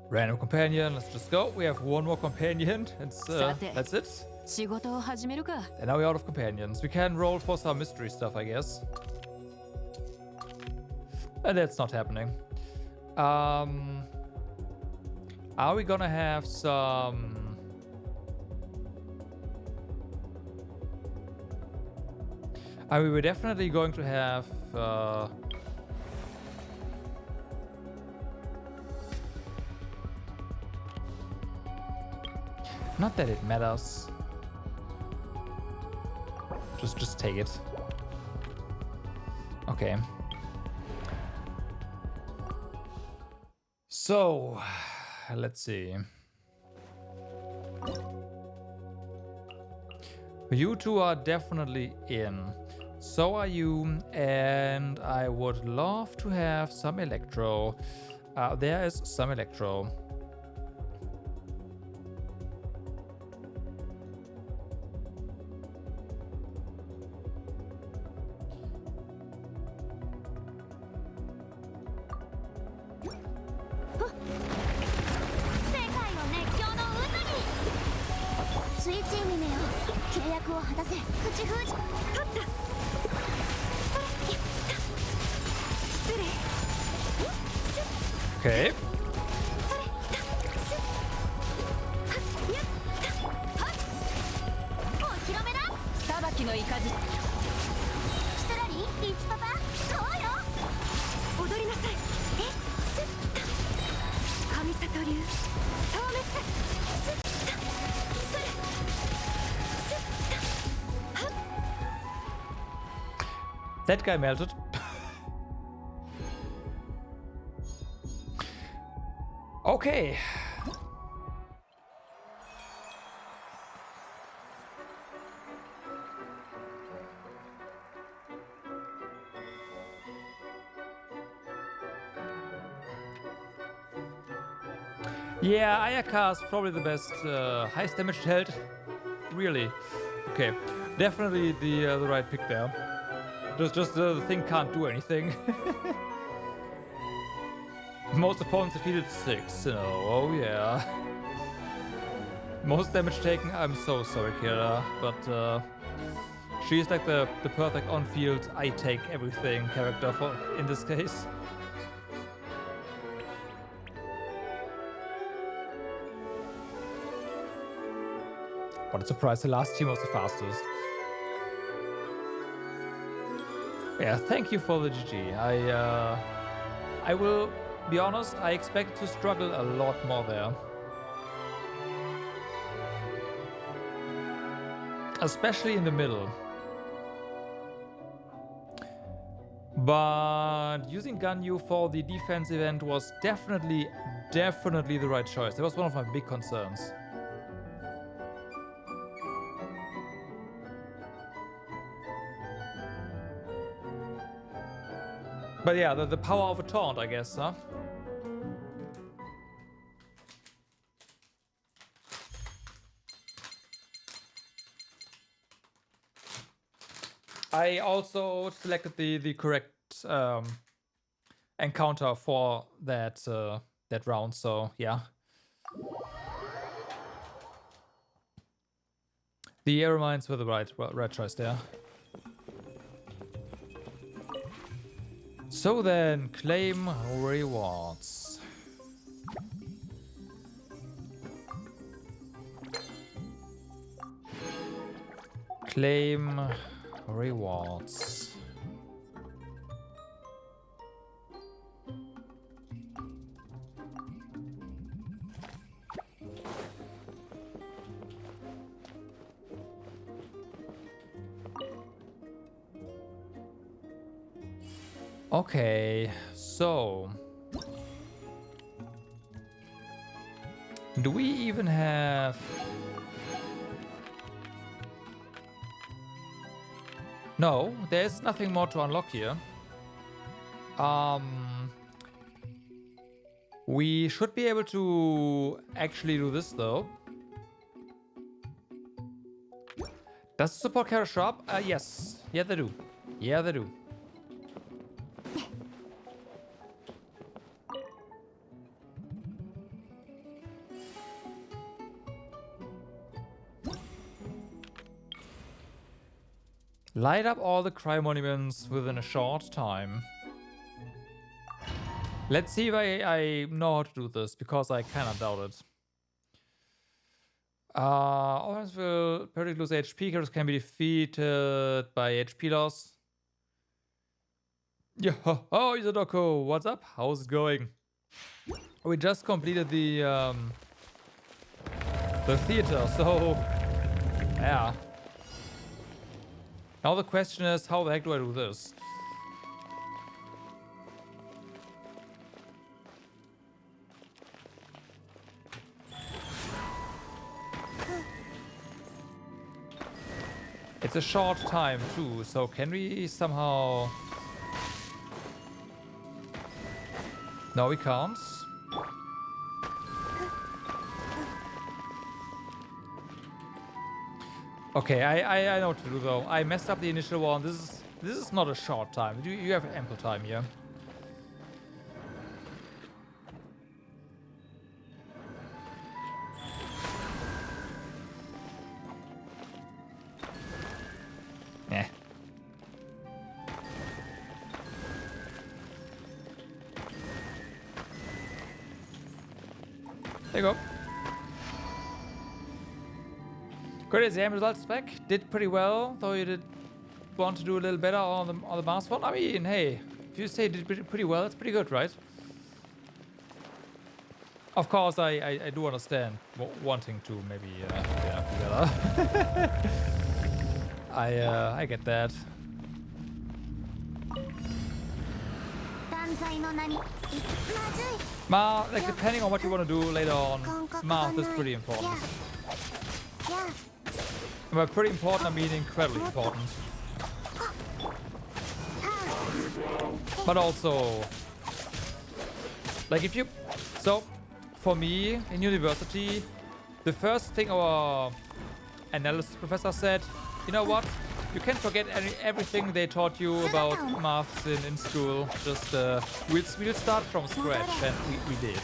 Random companion. Let's just go. We have one more companion. That's it. 仕事を始めるか。 And now we're out of companions. We can roll for some mystery stuff, I guess. And that's not happening. Are we gonna have some... we were definitely going to have... Not that it matters. Just take it. Okay. So, let's see. You two are definitely in. So are you, and I would love to have some electro. There is some electro. Okay. That guy melted. Okay. Yeah, Ayaka is probably the best highest damage held. Really. Okay. Definitely the right pick there. Just the thing can't do anything. Most opponents defeated 6. So, oh yeah. Most damage taken. I'm so sorry, Kira, but she's like the perfect on-field I take everything character for in this case. What a surprise! The last team was the fastest. Yeah, thank you for the GG. I will be honest, I expect to struggle a lot more there. Especially in the middle. But using Ganyu for the defense event was definitely the right choice. That was one of my big concerns. But yeah, the power of a taunt, I guess, huh? I also selected the correct encounter for that that round, so yeah. The air mines were the right choice there. So then, claim rewards. Claim rewards. Okay, so do we even have... No, there's nothing more to unlock here. We should be able to actually do this though. Does the support character show up? Yes. Yeah, they do. Yeah, they do. Light up all the cry monuments within a short time. Let's see if I know how to do this, because I kind of doubt it. Offense will periodically lose HP. Characters can be defeated by HP loss. Yo, oh, Izadoko, what's up? How's it going? We just completed the theater, so yeah. Now the question is, how the heck do I do this? It's a short time too, so can we somehow... No, we can't. Okay, I know what to do though. I messed up the initial one. This is not a short time. You have ample time here. Eh. There you go. Good exam results back. Did pretty well, though you did want to do a little better on the mask one. I mean, hey, if you say did pretty well, it's pretty good, right? Of course, I do understand wanting to maybe yeah, do better. I get that. Like depending on what you want to do later on, math is pretty important. By pretty important, I mean incredibly important. But also, like if you... So, for me, in university, the first thing our analysis professor said, you know what? You can forget everything they taught you about maths in school. Just, we'll start from scratch, and we did.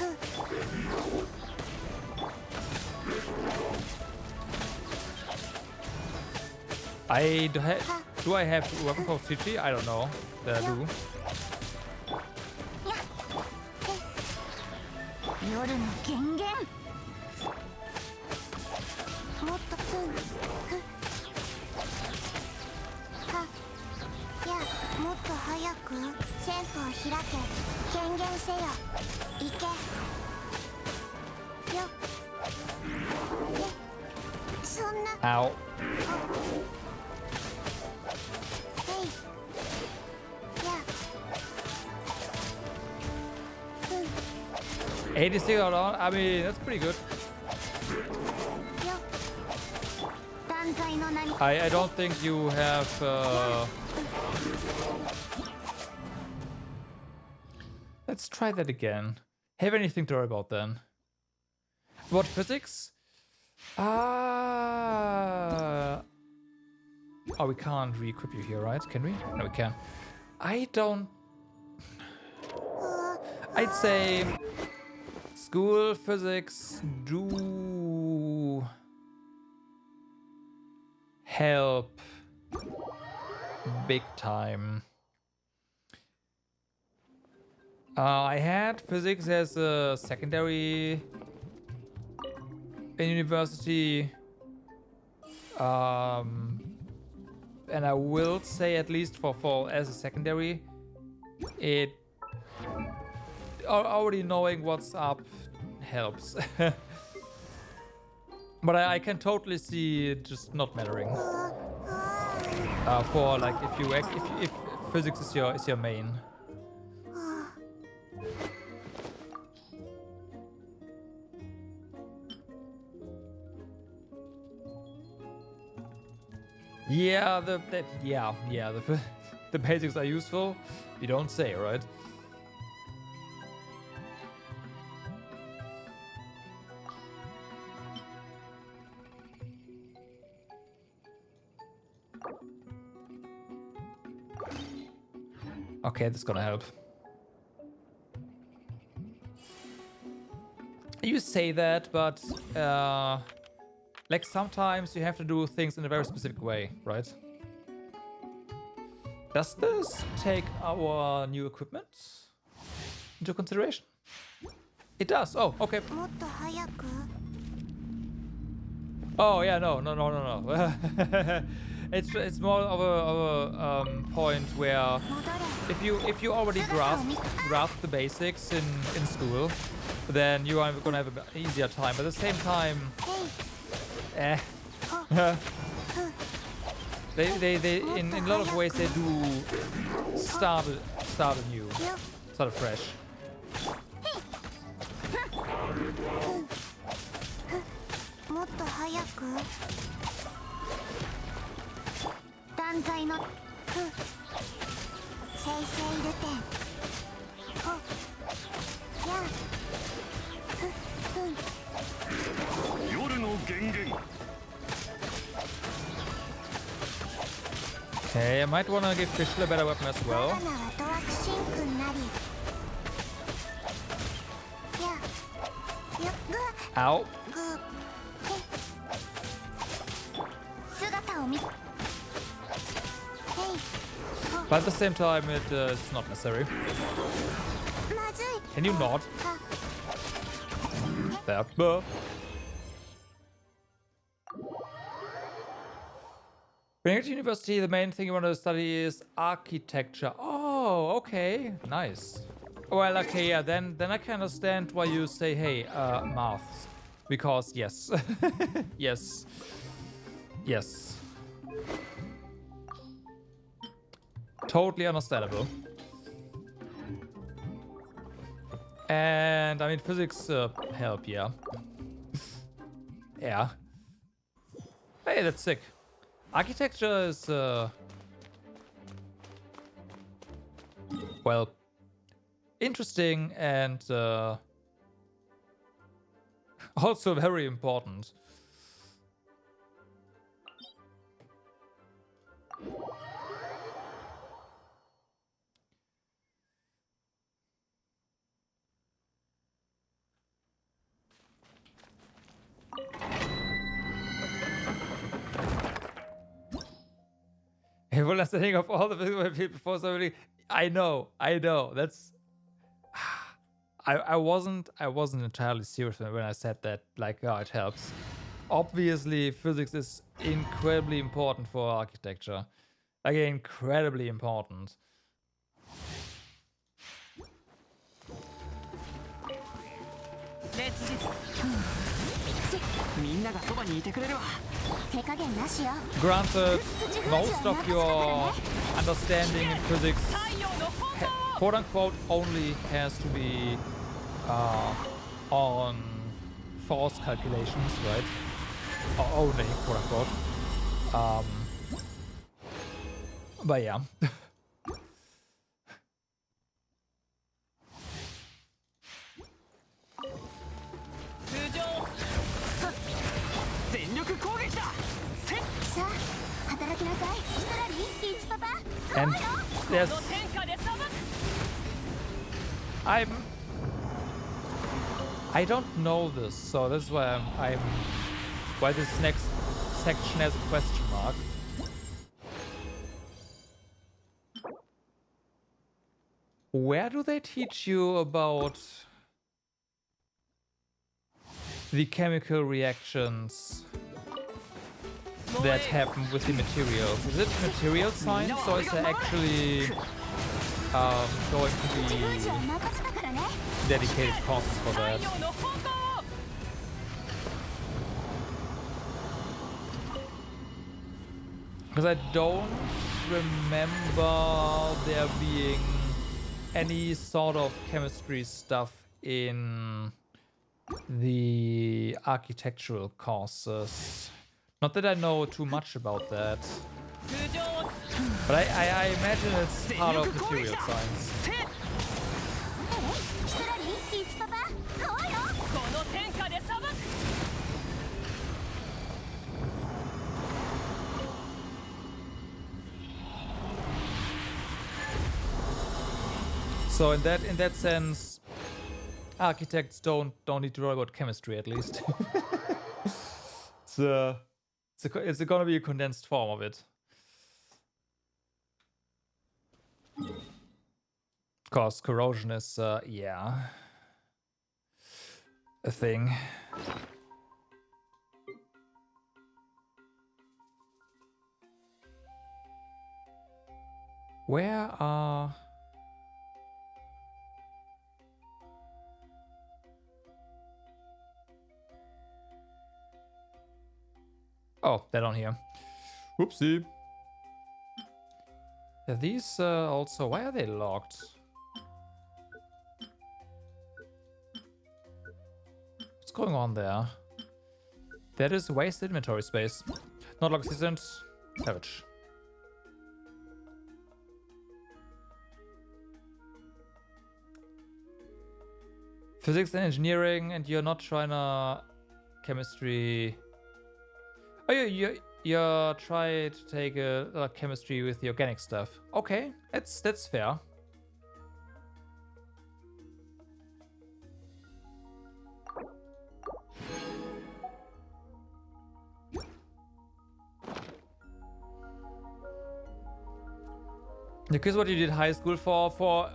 Do I have weapon for Chichi? I don't know. That I do. Ow. 86 out on. I mean, that's pretty good. I don't think you have... Let's try that again. Have anything to worry about then? What, physics? Oh, we can't re-equip you here, right? Can we? No, we can. I'd say school physics do help big time. I had physics as a secondary in university. and I will say, at least for as a secondary, it already knowing what's up helps. But I can totally see it just not mattering. For like if physics is your main. Yeah, the basics are useful. You don't say, right? Okay, that's gonna help. You say that, but like sometimes you have to do things in a very specific way, right? Does this take our new equipment into consideration? It does. Oh, okay. Oh yeah, no. It's more of a point where if you already grasp the basics in school, then you are gonna have an easier time. But at the same time, they in a lot of ways they do start anew, start fresh. Okay, I might want to give Fischl a better weapon as well. Ow. But at the same time, it's not necessary. Can you not? There. When you get to university, the main thing you want to study is architecture. Oh, okay. Nice. Well, okay, yeah, then I can understand why you say, hey, maths. Because, yes. Yes. Yes. Totally understandable. And, I mean, physics help, yeah. Yeah. Hey, that's sick. Architecture is, well, interesting and also very important. Well, that's the thing of all the people before somebody. I know. That's. I wasn't entirely serious when I said that. Like, oh, it helps. Obviously, physics is incredibly important for architecture. Again, incredibly important. Granted, most of your understanding in physics, quote unquote, only has to be on force calculations, right? Or only, quote unquote. But yeah. And there's... I don't know this, so that's why why this next section has a question mark. Where do they teach you about the chemical reactions that happen with the materials. Is it material science, or is there actually going to be dedicated courses for that? Because I don't remember there being any sort of chemistry stuff in the architectural courses. Not that I know too much about that. But I imagine it's part of material science. So in that sense, architects don't need to worry about chemistry, at least. It's gonna be a condensed form of it. Of course, corrosion is yeah, a thing. Where are... Oh, they're down here. Whoopsie. Are these also... Why are they locked? What's going on there? That is wasted inventory space. Not lock assistant. Savage. Physics and engineering, and you're not trying to... Chemistry... Oh, you're trying to take a chemistry with the organic stuff. Okay, that's fair. Because what you did high school for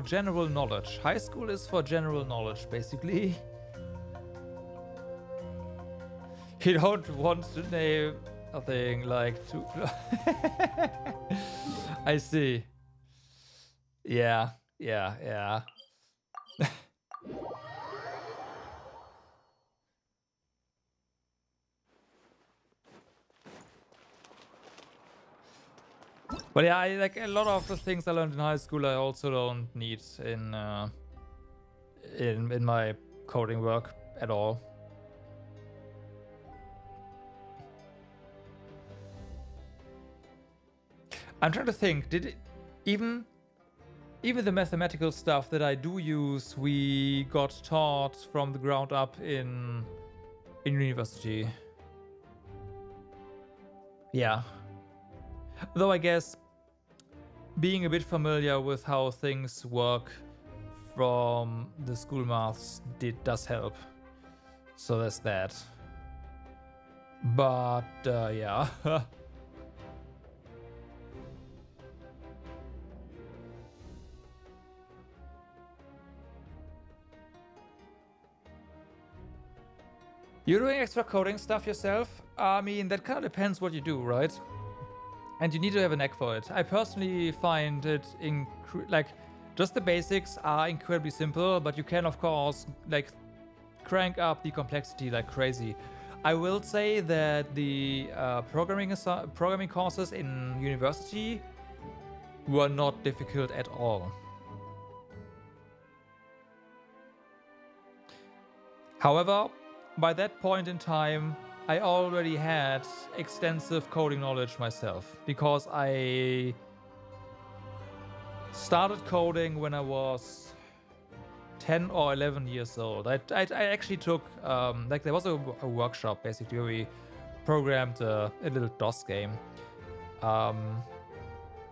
general knowledge. High school is for general knowledge, basically. You don't want to name a thing like to... I see. Yeah. But yeah, like a lot of the things I learned in high school I also don't need in my coding work at all. I'm trying to think, did it, even the mathematical stuff that I do use, we got taught from the ground up in university. Yeah. Though I guess being a bit familiar with how things work from the school maths does help. So there's that. But yeah. You're doing extra coding stuff yourself? I mean, that kind of depends what you do, right? And you need to have a knack for it. I personally find it like just the basics are incredibly simple, but you can of course like crank up the complexity like crazy. I will say that the programming courses in university were not difficult at all. However, by that point in time, I already had extensive coding knowledge myself because I started coding when I was 10 or 11 years old. I actually took, like there was a workshop basically where we programmed a little DOS game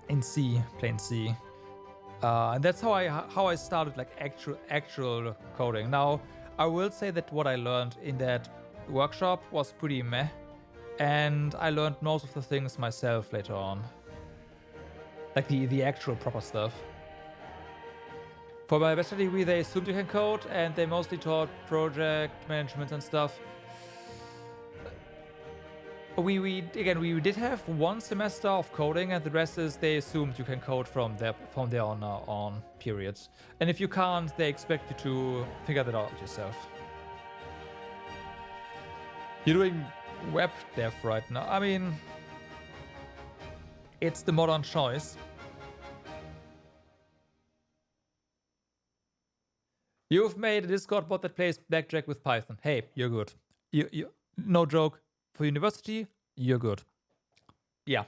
in C, plain C. And that's how I started like actual coding. Now, I will say that what I learned in that workshop was pretty meh, and I learned most of the things myself later on. Like the actual proper stuff. For my bachelor degree, they assumed you can code, and they mostly taught project management and stuff. we did have 1 semester of coding, and the rest is they assumed you can code from there on periods. And if you can't, they expect you to figure that out yourself. You're doing web dev right now. I mean, it's the modern choice. You've made a Discord bot that plays blackjack with Python. Hey, you're good. You no joke. For university, you're good. Yeah,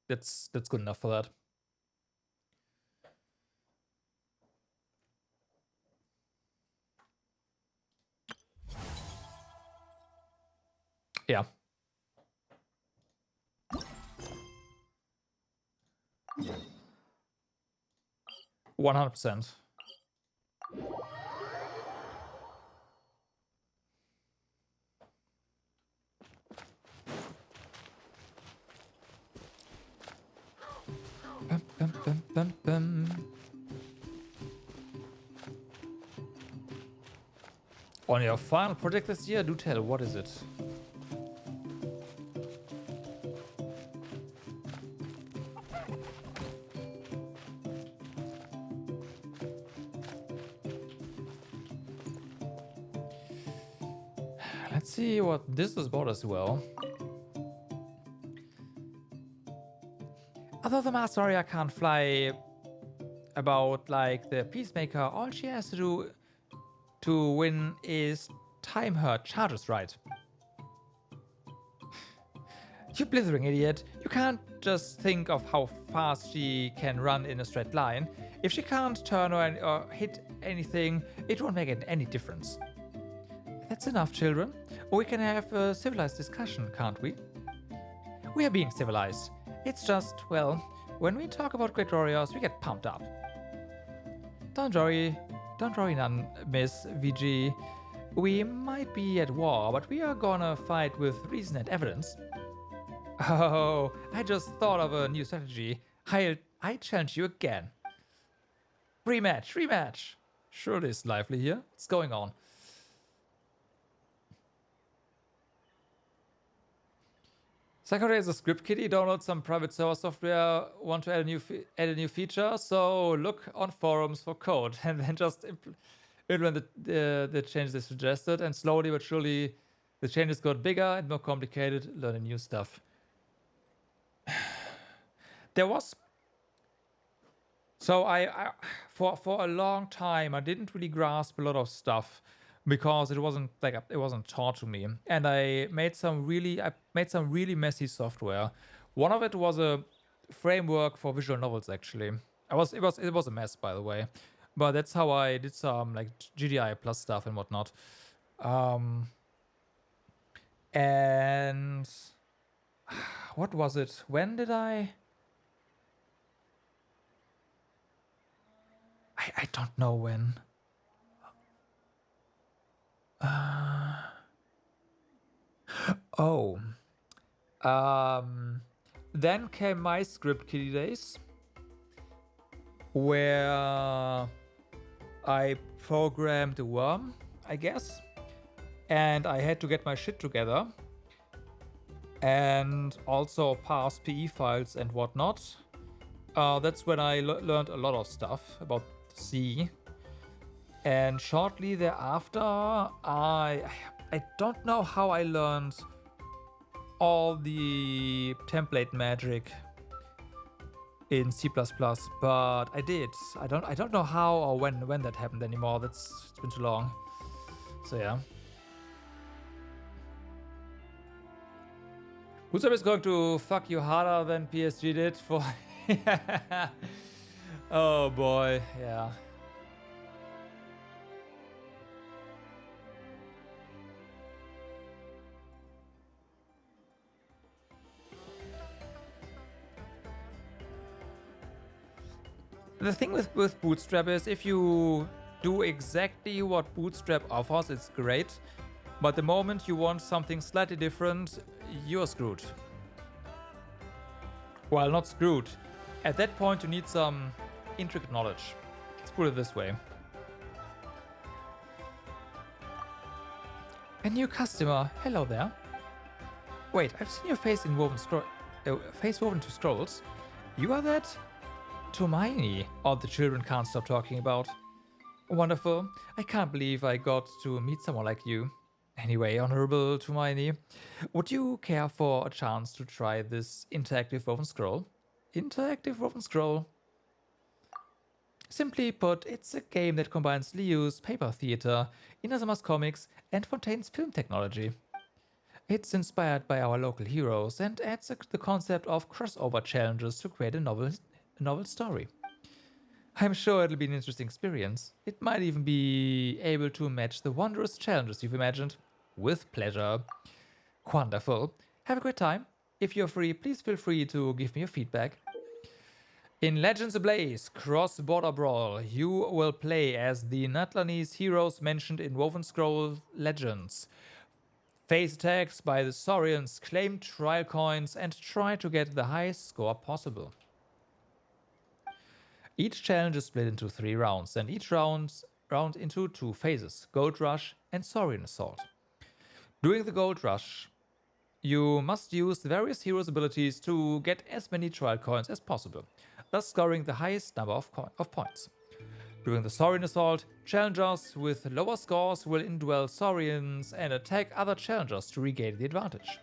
that's good enough for that. Yeah. Yeah. 100%. Bum, bum, bum, bum. On your final project this year, do tell, what is it? Let's see what this is about as well. Although the Master Warrior can't fly about like the Peacemaker, all she has to do to win is time her charges right. You blithering idiot. You can't just think of how fast she can run in a straight line. If she can't turn or hit anything, it won't make any difference. That's enough, children. Or we can have a civilized discussion, can't we? We are being civilized. It's just, well, when we talk about great warriors, we get pumped up. Don't worry none, Miss VG. We might be at war, but we are gonna fight with reason and evidence. Oh, I just thought of a new strategy. I challenge you again. Rematch. Sure it is lively here. What's going on? Sakura is a script kiddie. Download some private server software. Want to add a new feature? So look on forums for code, and then just implement the changes they suggested. And slowly but surely, the changes got bigger and more complicated. Learning new stuff. There was. So I for a long time I didn't really grasp a lot of stuff, because it wasn't taught to me, and I made some really messy software. One of it was a framework for visual novels. Actually, it was a mess, by the way, but that's how I did some like GDI plus stuff and whatnot. And what was it? When did I don't know when. Then came my script kiddie days, where I programmed a worm, I guess, and I had to get my shit together, and also parse PE files and whatnot. That's when I learned a lot of stuff about C. And shortly thereafter, I don't know how I learned all the template magic in C++, but I did. I don't know how or when that happened anymore. It's been too long. So yeah. Bootstrap is going to fuck you harder than PSG did for. Oh boy, yeah. The thing with Bootstrap is, if you do exactly what Bootstrap offers, it's great. But the moment you want something slightly different, you're screwed. Well, not screwed. At that point, you need some intricate knowledge. Let's put it this way. A new customer. Hello there. Wait, I've seen your face in face woven to scrolls. You are that Hermione all the children can't stop talking about. Wonderful. I can't believe I got to meet someone like you. Anyway, Honorable Hermione, would you care for a chance to try this interactive woven scroll? Interactive woven scroll? Simply put, it's a game that combines Liu's paper theater, Inazuma's comics, and Fontaine's film technology. It's inspired by our local heroes and adds the concept of crossover challenges to create a novel story. I'm sure it'll be an interesting experience. It might even be able to match the wondrous challenges you've imagined. With pleasure. Wonderful. Have a great time. If you're free, please feel free to give me your feedback. In Legends Ablaze, Cross-Border Brawl, you will play as the Natlanese heroes mentioned in Woven Scroll Legends. Face attacks by the Saurians, claim trial coins, and try to get the highest score possible. Each challenge is split into 3 rounds, and each round into 2 phases, Gold Rush and Saurian Assault. During the Gold Rush, you must use the various heroes' abilities to get as many trial coins as possible, thus scoring the highest number of points. During the Saurian Assault, challengers with lower scores will indwell Saurians and attack other challengers to regain the advantage.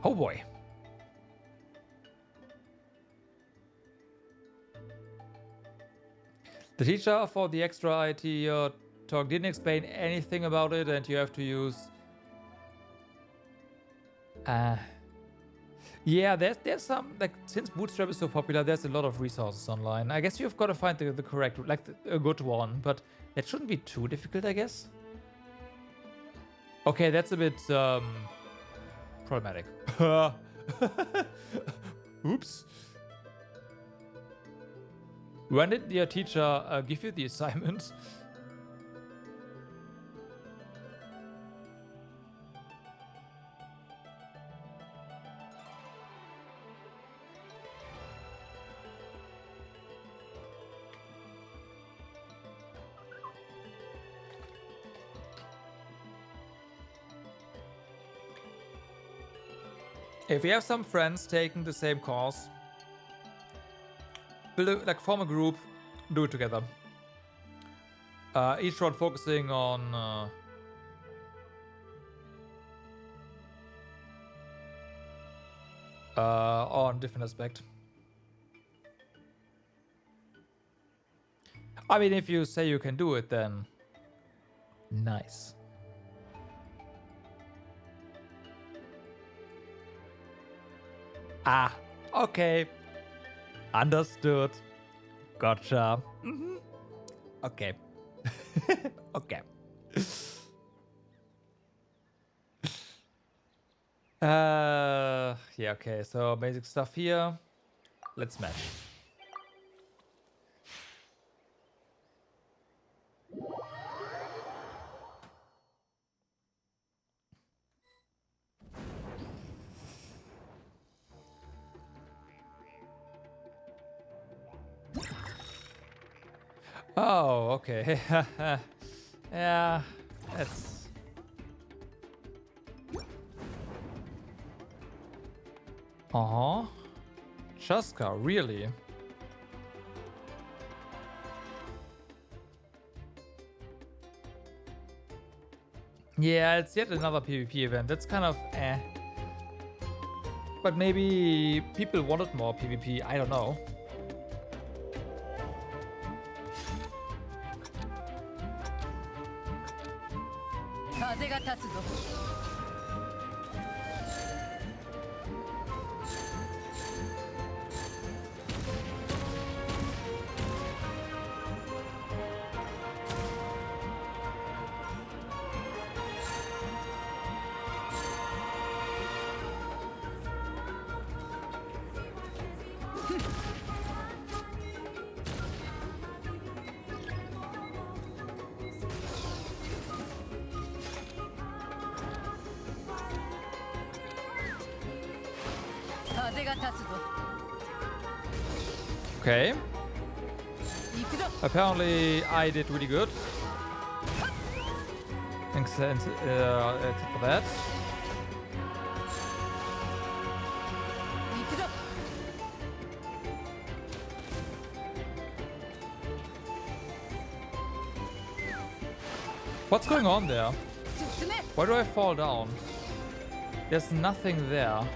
Oh boy. The teacher for the extra IT talk didn't explain anything about it, and you have to use... Yeah, there's some, like, since Bootstrap is so popular, there's a lot of resources online. I guess you've got to find the correct, like, a good one, but that shouldn't be too difficult, I guess. Okay, that's a bit, problematic. Oops. When did your teacher give you the assignment? If you have some friends taking the same course, form a group, do it together. Each one focusing on different aspect. I mean, if you say you can do it, then nice. Ah, okay. Understood. Gotcha. Mm-hmm. Okay. Okay. Yeah, okay. So basic stuff here. Let's match. Oh, okay. Yeah, that's... Uh-huh. Chaska, really? Yeah, it's yet another PvP event. That's kind of eh. But maybe people wanted more PvP, I don't know. Okay. Apparently I did really good. Thanks, except for that. What's going on there? Why do I fall down? There's nothing there.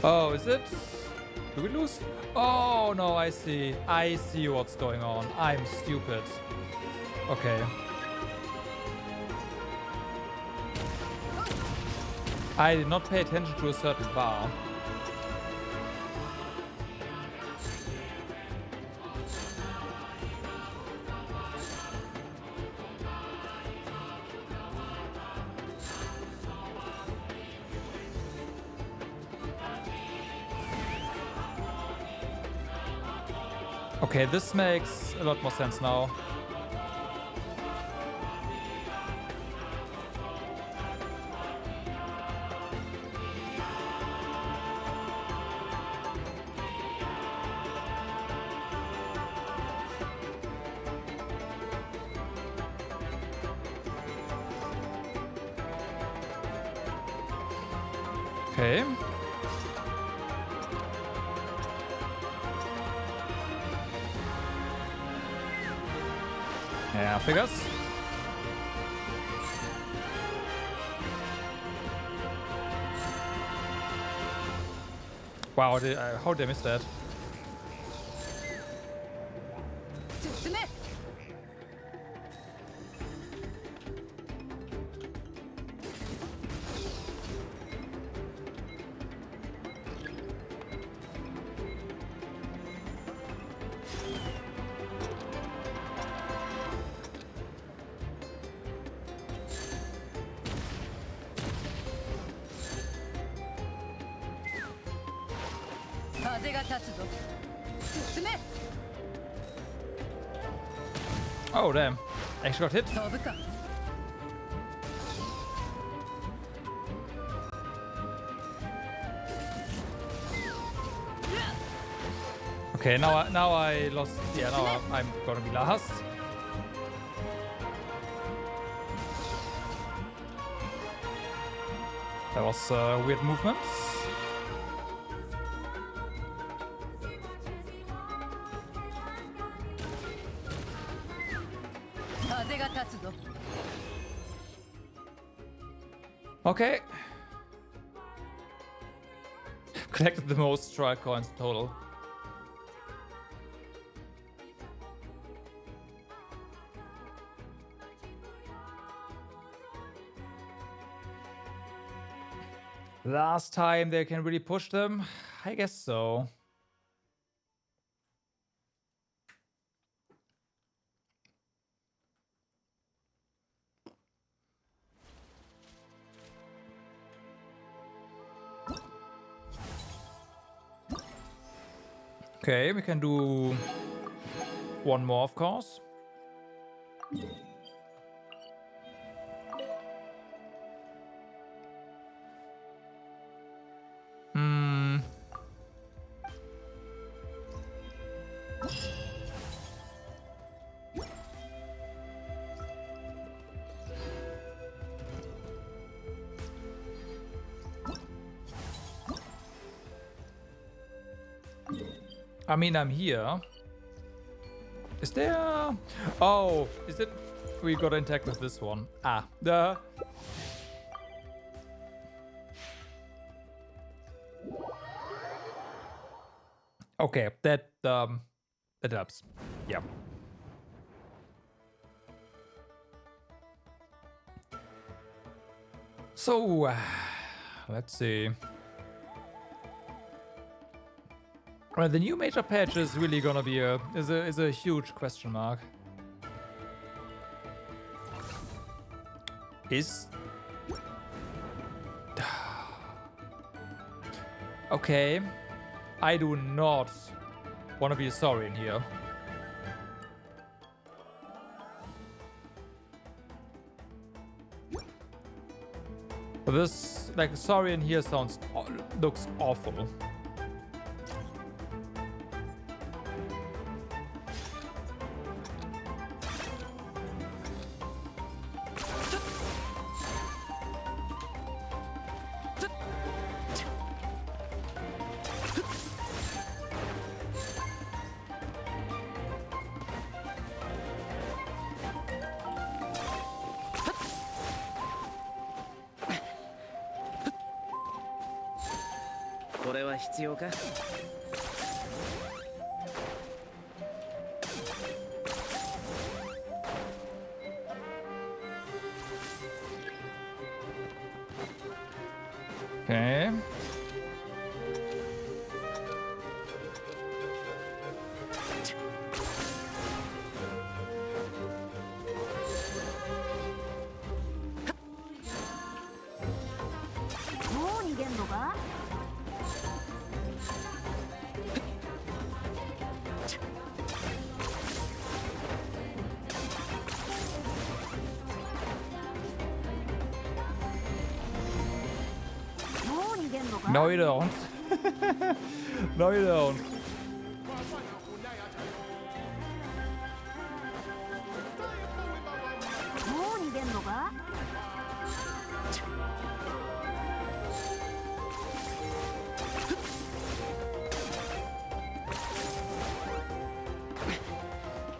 Oh, is it? Do we lose? Oh, no, I see. I see what's going on. I'm stupid. Okay. I did not pay attention to a certain bar. Okay, this makes a lot more sense now. Okay. Yeah, figures. Wow, how did I miss that? Oh, damn. Actually got hit. Okay, now I lost. Yeah, now I'm gonna be last. That was weird movements. Okay. Collected the most strike coins total. Last time they can really push them? I guess so. Okay, we can do one more, of course. I mean, I'm here. Is there... Oh, is it... We gotta interact with this one. Ah, the... Okay, that helps. Yeah. So, let's see. Well, the new major patch is really gonna be is a huge question mark. Is okay. I do not wanna be a Saurian here. But this, like, Saurian here looks awful. Okay. No, you don't. No, you don't.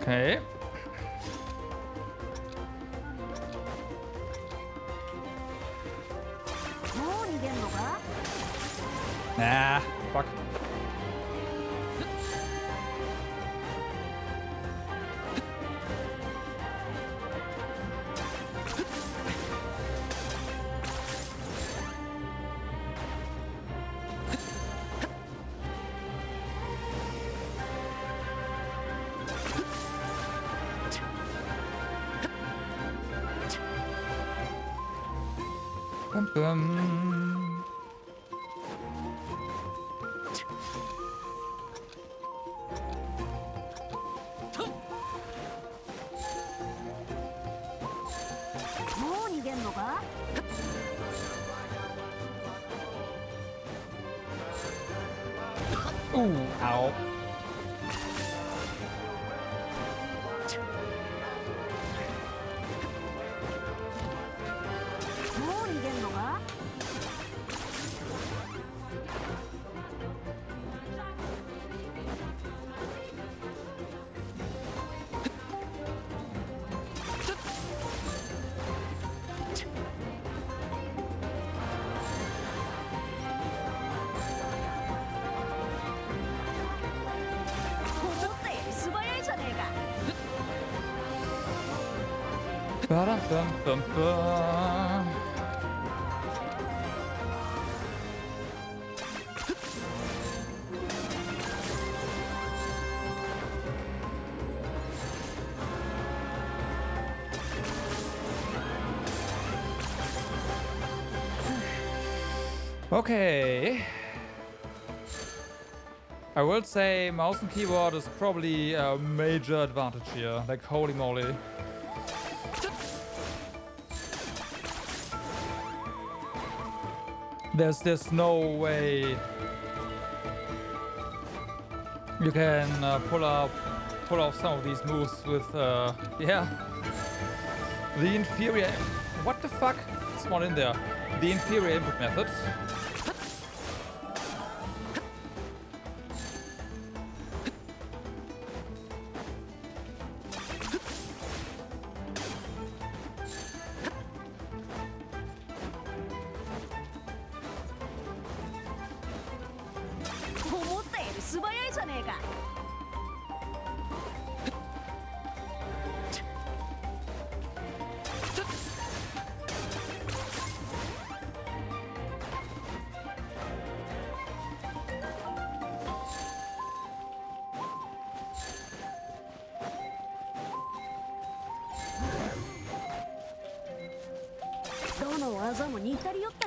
Okay. Nah, fuck. Bum, bum. Ooh, ow. Ba-da-bum-bum-bum. Okay. I will say mouse and keyboard is probably a major advantage here. Like, holy moly. There's no way you can pull off some of these moves with yeah, the inferior. What the fuck? There's one in there. The inferior input method.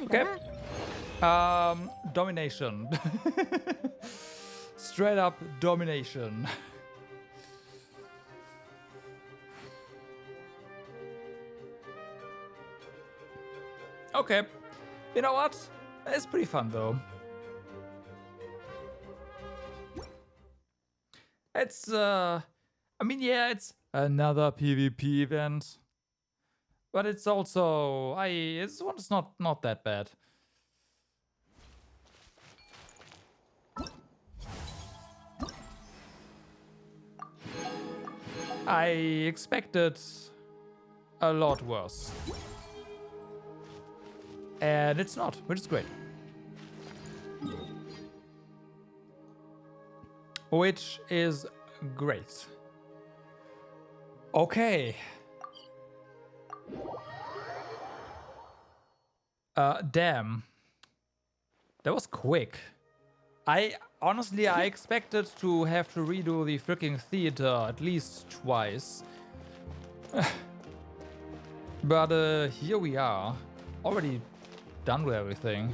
Okay. Domination. Straight up domination. Okay. You know what? It's pretty fun though. It's I mean, yeah, it's another PvP event. But it's also this one's not that bad. I expected a lot worse. And it's not, which is great. Which is great. Okay. Damn. That was quick. Honestly, I expected to have to redo the freaking theater at least twice. But here we are. Already done with everything.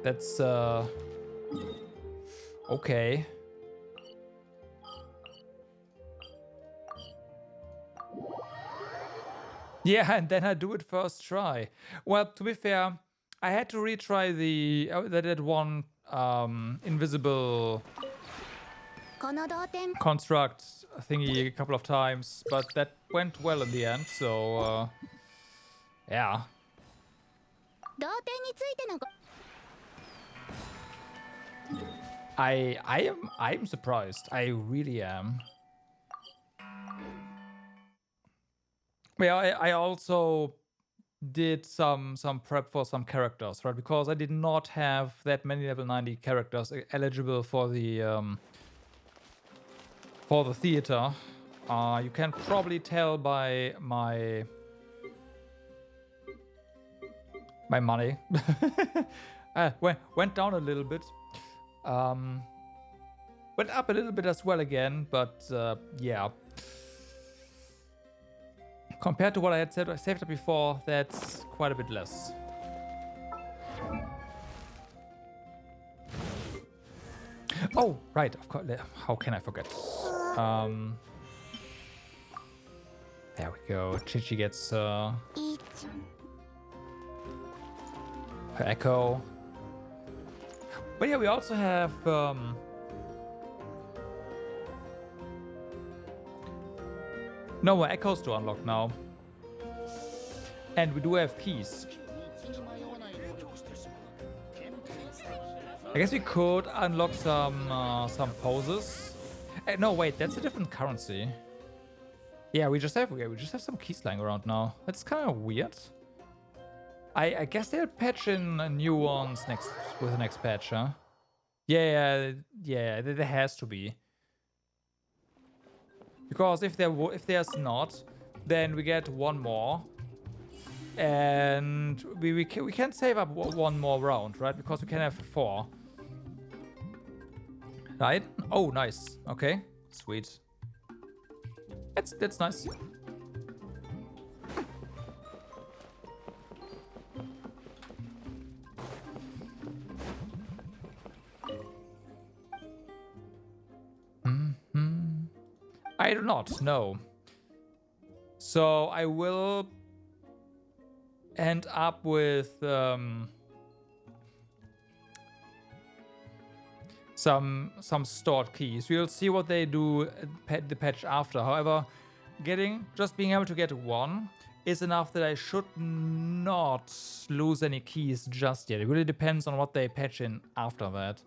That's okay. Yeah, and then I do it first try. Well, to be fair, I had to retry that one invisible construct thingy a couple of times, but that went well in the end, so yeah. I am surprised. I really am. Yeah, I also did some prep for some characters, right? Because I did not have that many level 90 characters eligible for the theater. You can probably tell by my money. Went down a little bit. Went up a little bit as well again, but yeah. Compared to what I had saved up before, that's quite a bit less. Oh, right, of course. How can I forget? There we go. Chichi gets her echo. But yeah, we also have no more echoes to unlock now. And we do have keys. I guess we could unlock some poses. No, wait, that's a different currency. Yeah, we just have some keys lying around now. That's kind of weird. I guess they'll patch in new ones with the next patch, huh? Yeah, there has to be. Because if there's not, then we get one more, and we can save up one more round, right? Because we can have 4. Right? Oh, nice. Okay, sweet. That's nice. I do not know. So I will end up with some stored keys. We'll see what they do the patch after. However, just being able to get 1 is enough that I should not lose any keys just yet. It really depends on what they patch in after that.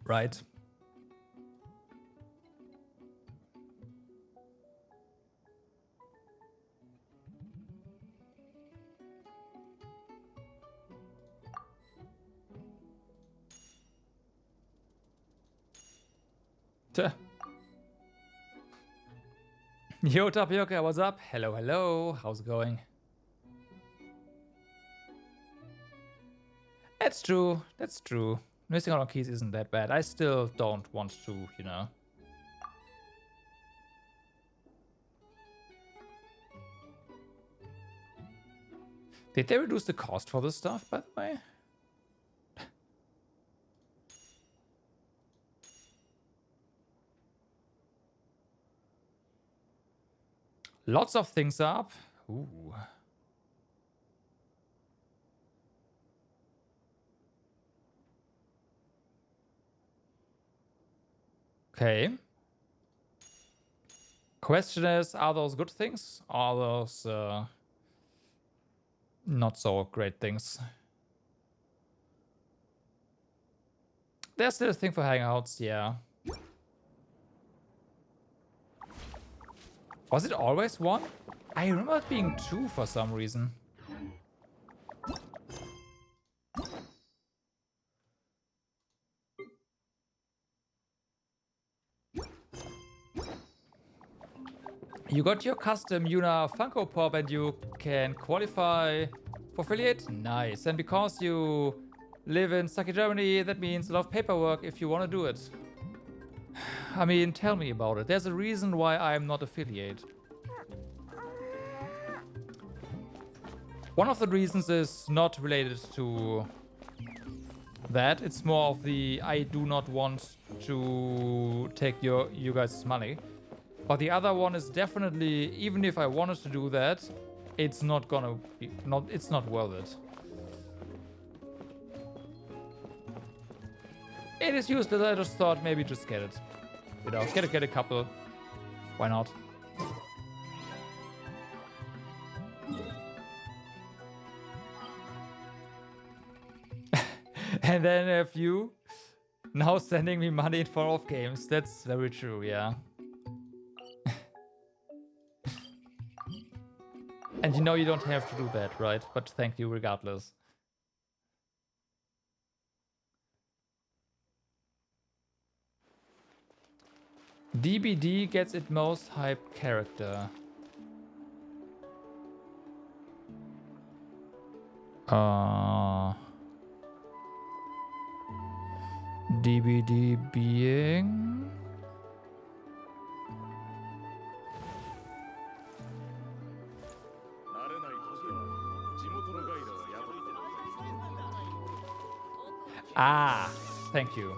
Right. Yo, Tapioca, what's up? Hello, hello. How's it going? That's true. That's true. Missing out on keys isn't that bad. I still don't want to, you know. Did they reduce the cost for this stuff, by the way? Lots of things up. Ooh. Okay. Question is, are those good things? Or are those not so great things? There's still a thing for hangouts, yeah. Was it always one? I remember it being two for some reason. You got your custom Yuna Funko Pop and you can qualify for affiliate? Nice. And because you live in Stucky, Germany, that means a lot of paperwork if you want to do it. I mean, tell me about it. There's a reason why I'm not affiliate. One of the reasons is not related to that. It's more of the I do not want to take you guys' money. But the other one is definitely, even if I wanted to do that, it's not gonna be, it's not worth it. It is useless. I just thought maybe just get it. You know, get a couple. Why not? And then a few now sending me money for off games. That's very true, yeah. And you know you don't have to do that, right? But thank you regardless. DBD gets its most hyped character. DBD being... Ah, thank you.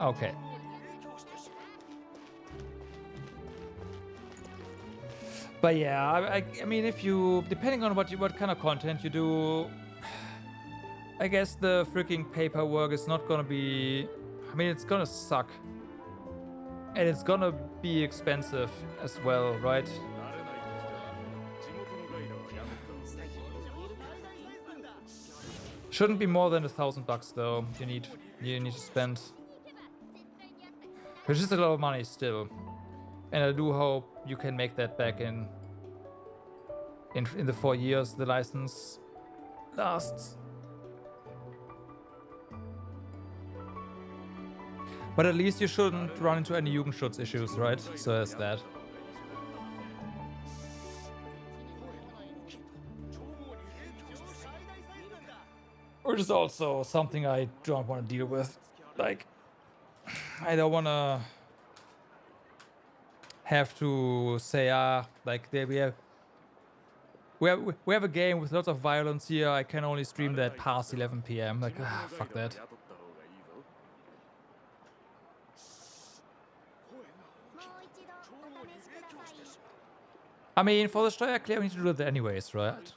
Okay. But yeah, I mean, if you, depending on what kind of content you do, I guess the freaking paperwork is not gonna be, I mean, it's gonna suck. And it's gonna be expensive as well, right? Shouldn't be more than $1,000 though. You need to spend, which is a lot of money still. And I do hope you can make that back in the 4 years the license lasts. But at least you shouldn't run into any Jugendschutz issues, right? So there's that. Which is also something I don't want to deal with. Like, I don't want to have to say, like, we have a game with lots of violence here. I can only stream that past 11 p.m. Like, fuck that. I mean, for the Steuererklärung, you need to do that anyways, right?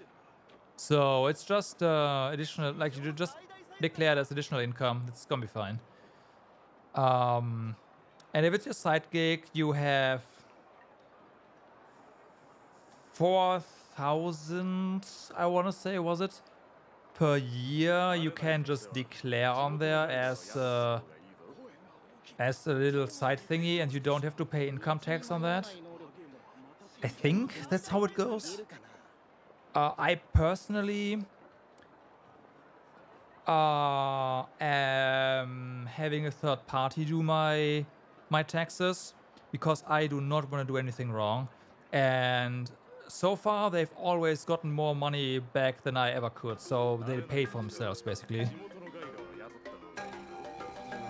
So it's just additional, like you just declare it as additional income. It's gonna be fine. And if it's your side gig, you have 4,000, I want to say, was it, per year? You can just declare on there as a little side thingy, and you don't have to pay income tax on that. I think that's how it goes. I personally am having a third party do my taxes because I do not want to do anything wrong. And so far, they've always gotten more money back than I ever could. So they pay for themselves, basically.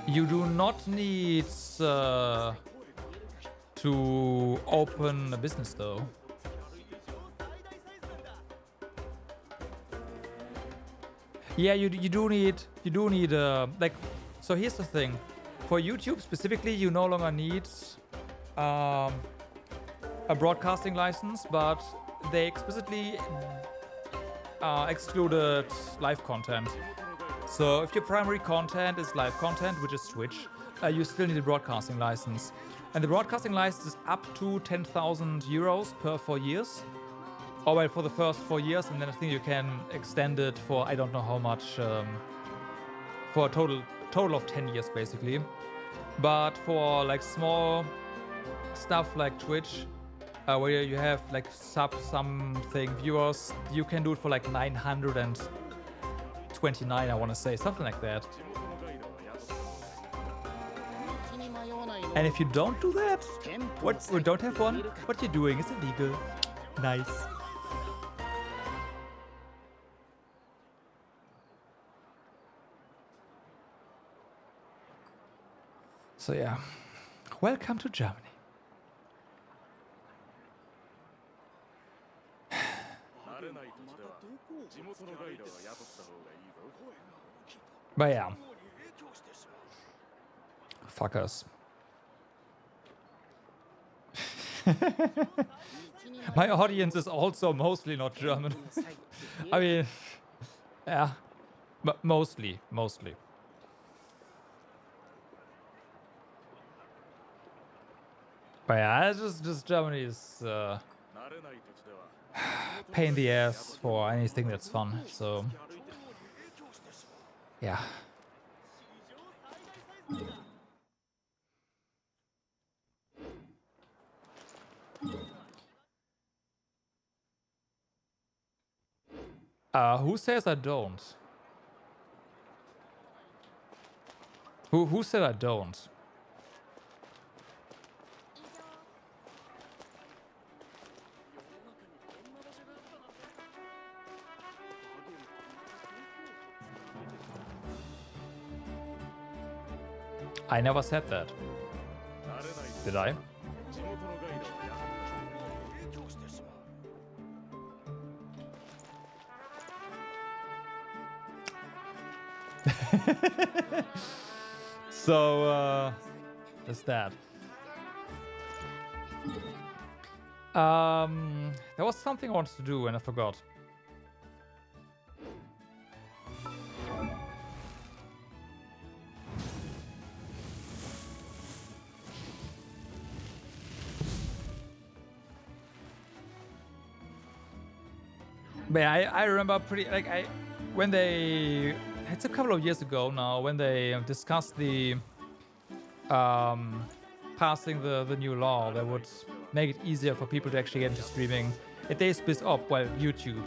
You do not need to open a business, though. Yeah, you do need like, so here's the thing. For YouTube specifically, you no longer need a broadcasting license, but they explicitly excluded live content. So if your primary content is live content, which is Twitch, you still need a broadcasting license. And the broadcasting license is up to 10,000 euros per 4 years. Or well, for the first 4 years, and then I think you can extend it for I don't know how much, for a total of 10 years basically. But for like small stuff like Twitch, where you have like something viewers, you can do it for like 929, I want to say, something like that. And if you don't do that, or don't have one, what you're doing is illegal. Nice. So yeah, welcome to Germany. But yeah, fuckers. My audience is also mostly not German. I mean, yeah, mostly. But yeah, it's just Germany is pain in the ass for anything that's fun. So yeah. Who says I don't? Who said I don't? I never said that. Did I? So, that's that. There was something I wanted to do and I forgot. But yeah, I remember when they, it's a couple of years ago now, when they discussed the passing the new law that would make it easier for people to actually get into streaming. YouTube.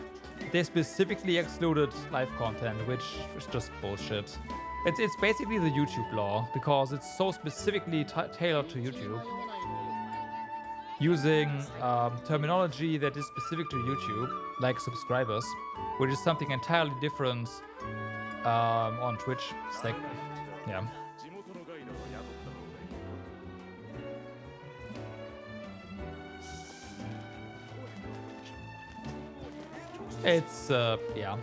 They specifically excluded live content, which is just bullshit. It's basically the YouTube law because it's so specifically tailored to YouTube, using terminology that is specific to YouTube, like subscribers, which is something entirely different on Twitch. It's like, yeah. It's yeah.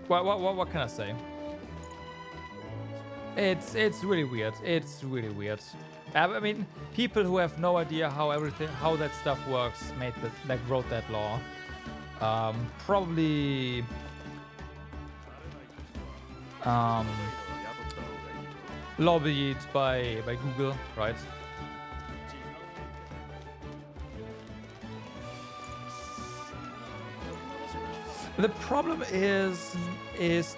What can I say? It's really weird. It's really weird. I mean, people who have no idea how that stuff works, wrote that law. Probably lobbied by Google, right? The problem is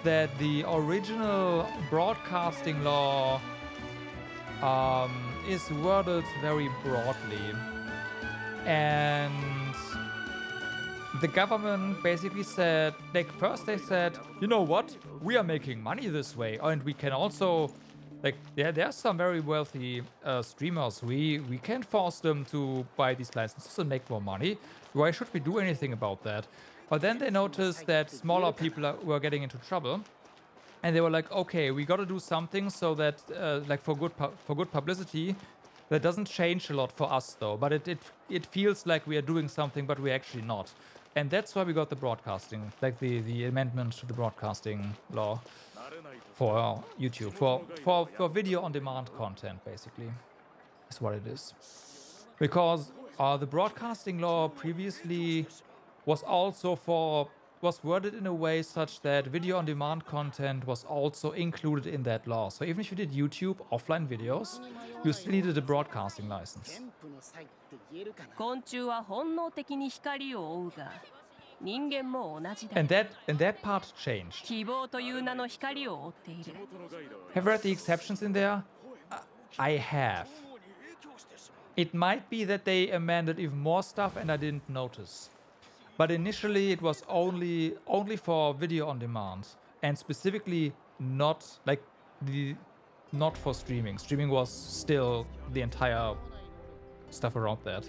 that the original broadcasting law is worded very broadly, and the government basically said, like, first they said, you know what, we are making money this way, and we can also, like, there are some very wealthy streamers, we can force them to buy these licenses and make more money. Why should we do anything about that? But then they noticed that smaller people were getting into trouble, and they were like, okay, we got to do something so that, like, for good publicity, that doesn't change a lot for us though. But it feels like we are doing something, but we're actually not. And that's why we got the broadcasting, like the amendment to the broadcasting law for YouTube, for video on demand content, basically, is what it is. Because the broadcasting law previously was worded in a way such that video on demand content was also included in that law. So even if you did YouTube offline videos, you still needed a broadcasting license. And that part changed. Have you read the exceptions in there? I have. It might be that they amended even more stuff and I didn't notice. But initially it was only for video on demand, and specifically not for streaming. Streaming was still the entire stuff around that.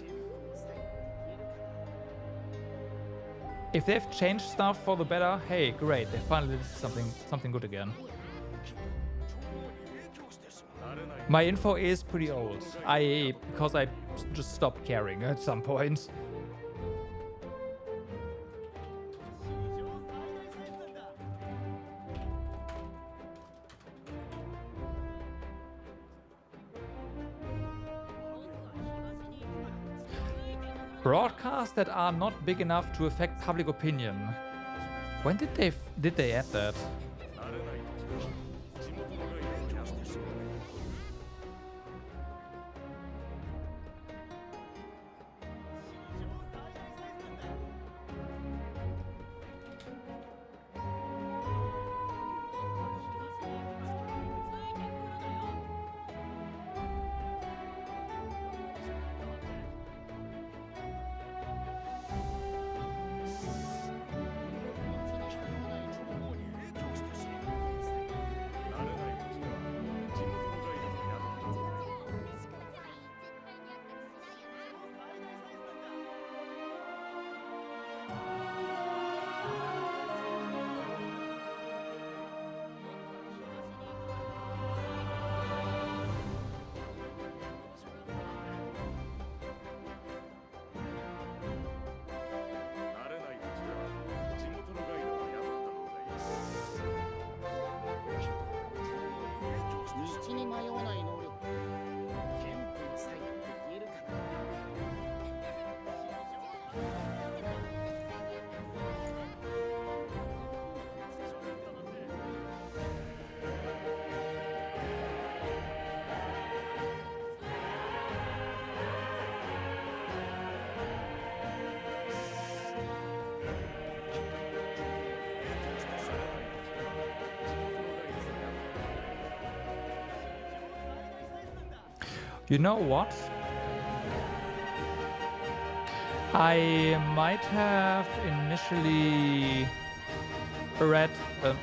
If they've changed stuff for the better, hey, great, they finally did something good again. My info is pretty old, because I just stopped caring at some point. Broadcasts that are not big enough to affect public opinion. When did they add that? You know what? I might have initially read an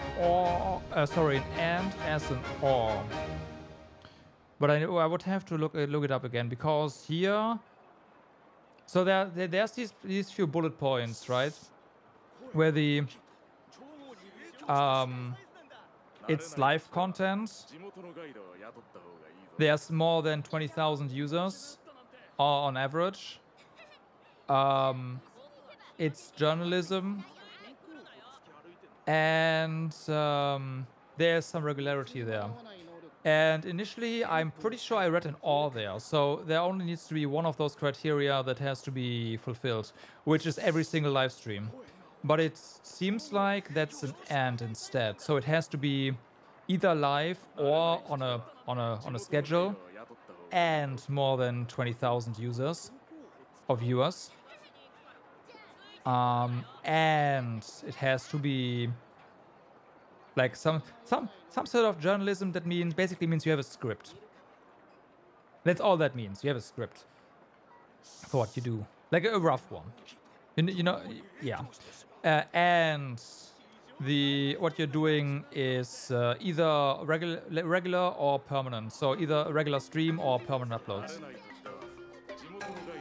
and as an or, but I would have to look it up again, because here, so there's these few bullet points, right, where the it's live content. There's more than 20,000 users on average. It's journalism, and there's some regularity there. And initially, I'm pretty sure I read an or there. So there only needs to be one of those criteria that has to be fulfilled, which is every single live stream. But it seems like that's an and instead. So it has to be either live or on a schedule, and more than 20,000 users or viewers. And it has to be like some sort of journalism that basically means you have a script. That's all that means. You have a script for what you do, like a rough one. You know, yeah. And what you're doing is either regular or permanent. So either a regular stream or permanent uploads.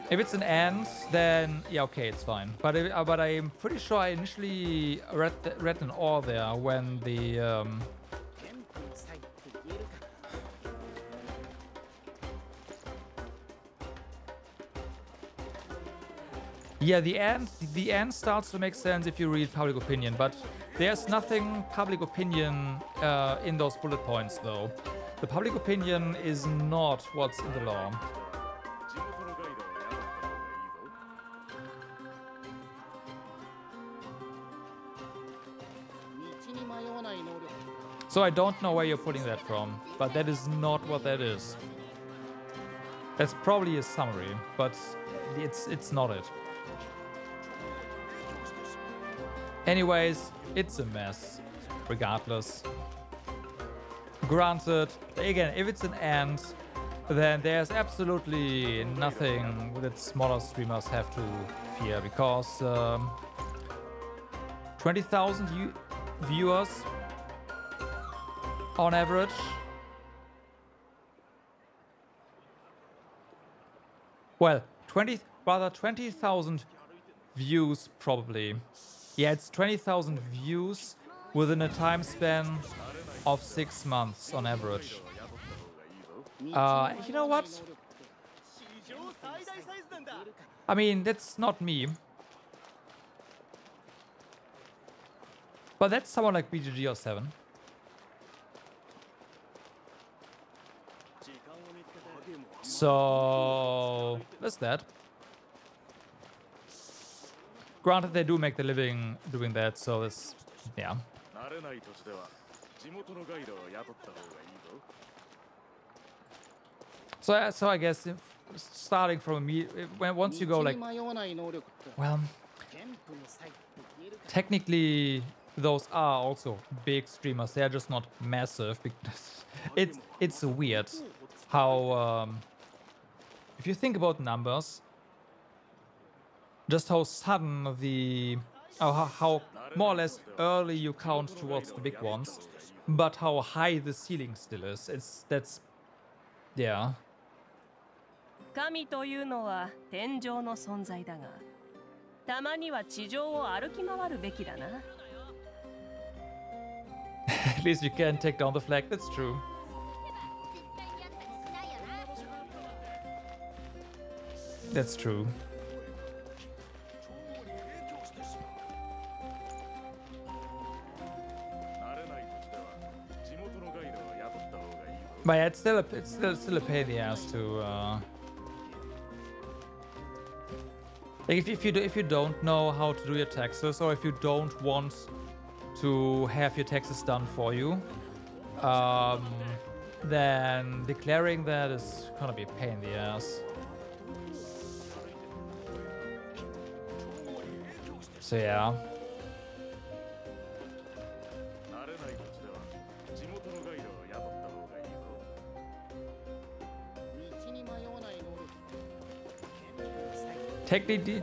If it's an and, then yeah, okay, it's fine. But I'm pretty sure I initially read an or there when the Yeah, the end starts to make sense if you read public opinion, but there's nothing public opinion in those bullet points, though. The public opinion is not what's in the law. So I don't know where you're putting that from, but that is not what that is. That's probably a summary, but it's not it. Anyways, it's a mess, regardless. Granted, again, if it's an and, then there's absolutely nothing that smaller streamers have to fear, because 20,000 viewers on average. Well, 20,000 views probably. Yeah, it's 20,000 views within a time span of 6 months on average. You know what? I mean, that's not me. But that's someone like BGG or 7. So that's that. Granted, they do make the living doing that, so it's, yeah. So I guess if starting from me, once you go like, well, technically those are also big streamers. They are just not massive. Because it's weird how if you think about numbers, just how sudden the how more or less early you count towards the big ones, but how high the ceiling still is. That's yeah. 神というのは天上の存在だが、たまには地上を歩き回るべきだな。At least you can take down the flag. That's true. That's true. But yeah, it's still a pain in the ass to like if you don't know how to do your taxes, or if you don't want to have your taxes done for you, then declaring that is gonna be a pain in the ass. So yeah.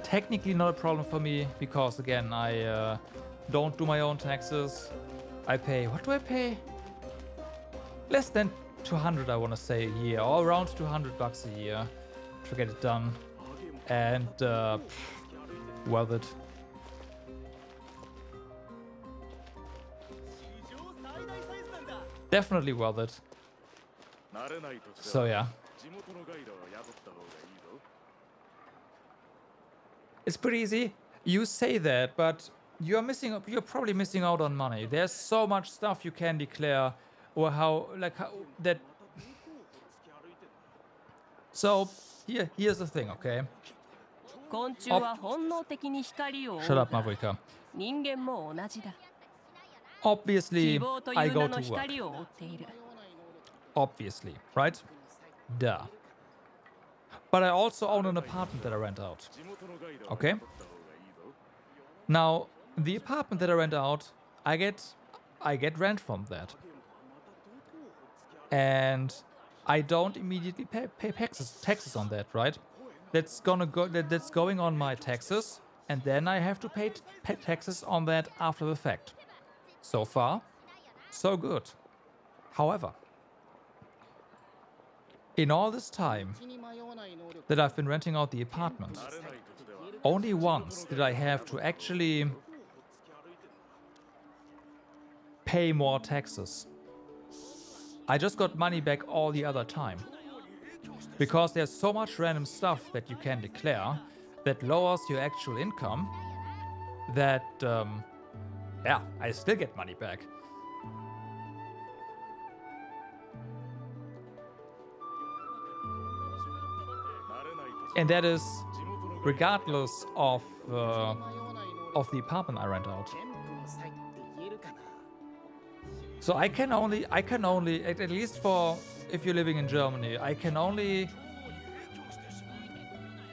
Technically not a problem for me, because again, I don't do my own taxes. I pay, what do I pay? Less than 200, I want to say, a year, or around 200 bucks a year to get it done. And worth it. Definitely worth it. So yeah. It's pretty easy. You say that, but you're probably missing out on money. There's so much stuff you can declare, or how that. So here's the thing, okay? Shut up, Mavrika. Obviously, I go to work. Obviously, right? Duh. But I also own an apartment that I rent out. Okay? Now, the apartment that I rent out, I get rent from that. And I don't immediately pay taxes on that, right? That's going on my taxes, and then I have to pay taxes on that after the fact. So far, so good. However, in all this time that I've been renting out the apartment, only once did I have to actually pay more taxes. I just got money back all the other time. Because there's so much random stuff that you can declare, that lowers your actual income, that, yeah, I still get money back. And that is regardless of the apartment I rent out. So I can only, at least for if you're living in Germany, I can only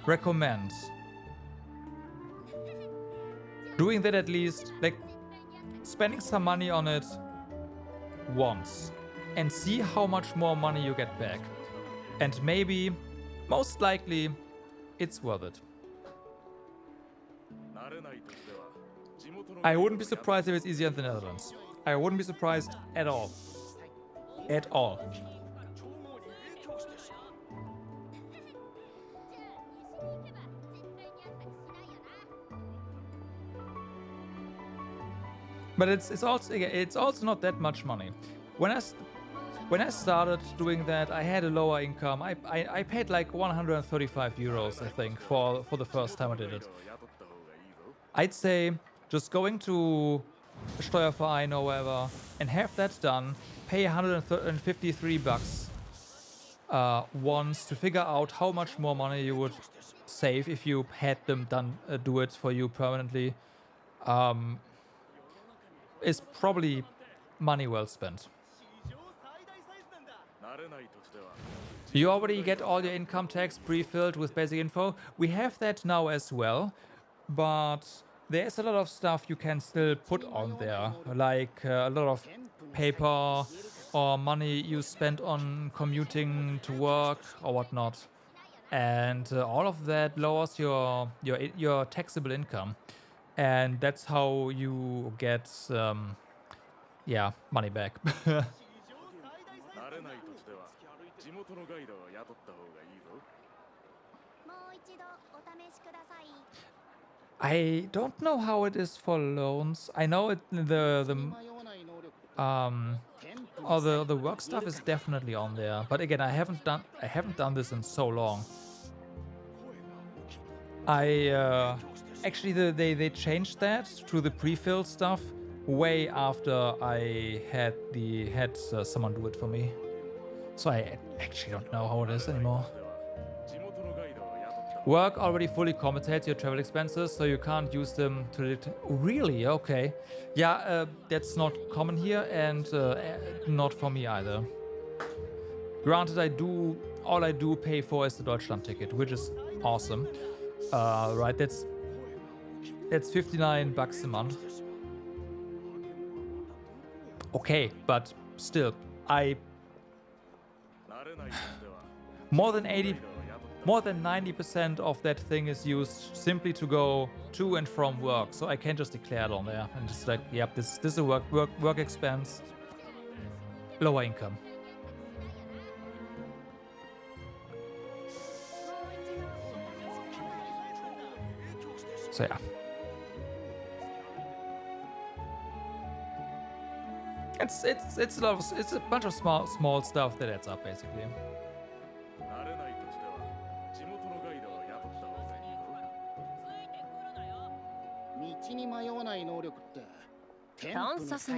recommend doing that, at least, like spending some money on it once and see how much more money you get back. And maybe, most likely, it's worth it. I wouldn't be surprised if it's easier in the Netherlands. I wouldn't be surprised at all. At all. But it's also not that much money. When I started doing that, I had a lower income. I paid like 135 euros, I think, for the first time I did it. I'd say just going to a Steuerverein or wherever and have that done, pay 153 bucks once to figure out how much more money you would save if you had them do it for you permanently, is probably money well spent. You already get all your income tax pre-filled with basic info. We have that now as well, but there's a lot of stuff you can still put on there, like a lot of paper or money you spend on commuting to work or whatnot, and all of that lowers your taxable income, and that's how you get money back. I don't know how it is for loans. I know the work stuff is definitely on there, but again, I haven't done this in so long. Actually they changed that to the pre-filled stuff way after I had someone do it for me. So I actually don't know how it is anymore. Work already fully compensates your travel expenses, so you can't use them to... Really? Okay. Yeah, that's not common here, and not for me either. Granted, all I do pay for is the Deutschland ticket, which is awesome. Right, that's 59 bucks a month. Okay, but still, more than 90% of that thing is used simply to go to and from work, so I can just declare it on there and just like, yep, this is a work expense, lower income. So yeah, it's a bunch of small stuff that adds up basically.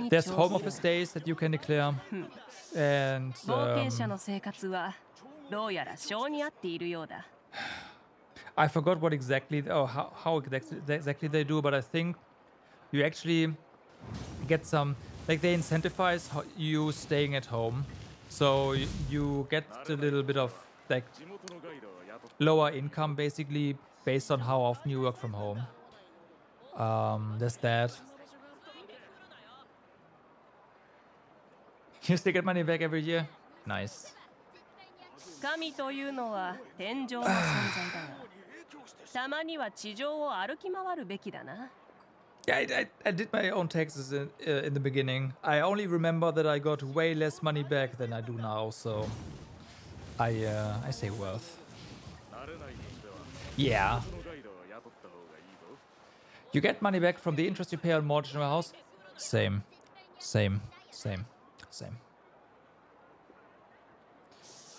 There's home office days that you can declare, and I forgot what exactly, how exactly they do, but I think you actually get some, like they incentivize you staying at home, so you get a little bit of like lower income basically based on how often you work from home. There's that. You still get money back every year? Nice. Yeah, I did my own taxes in the beginning. I only remember that I got way less money back than I do now, so I say worth. Yeah. You get money back from the interest you pay on mortgage in your house? Same.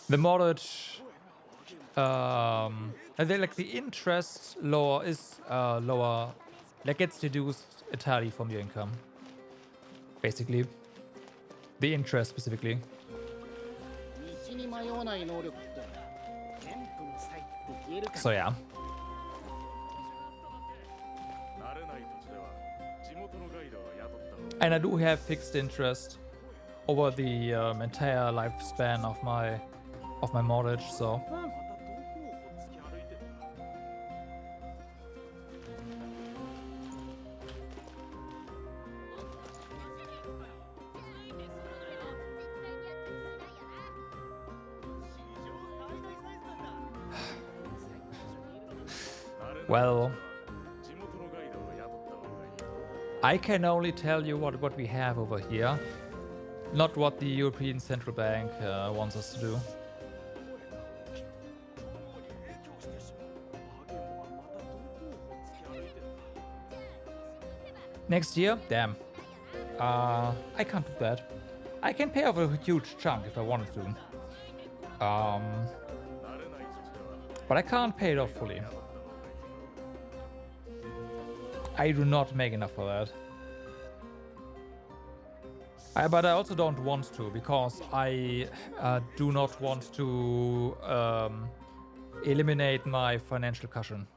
The mortgage and then like the interest lower is lower, like gets deduced entirely from your income. Basically, the interest specifically. So yeah. And I do have fixed interest over the entire lifespan of my mortgage, so. Well, I can only tell you what we have over here, not what the European Central Bank wants us to do. Next year? Damn. I can't do that. I can pay off a huge chunk if I wanted to. But I can't pay it off fully. I do not make enough for that. But I also don't want to, because I do not want to eliminate my financial cushion.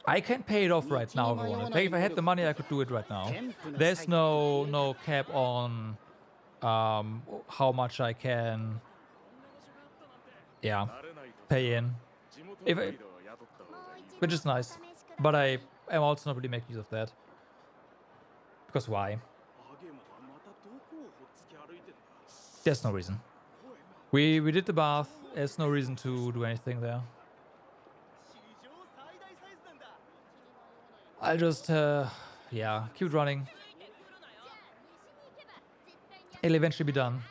I can pay it off right now if I wanted. Like, if I had the money, I could do it right now. There's no cap on how much I can, yeah, pay in. Which is nice, but I am also not really making use of that. Because why? There's no reason. We did the bath. There's no reason to do anything there. I'll just, yeah, keep running. It'll eventually be done.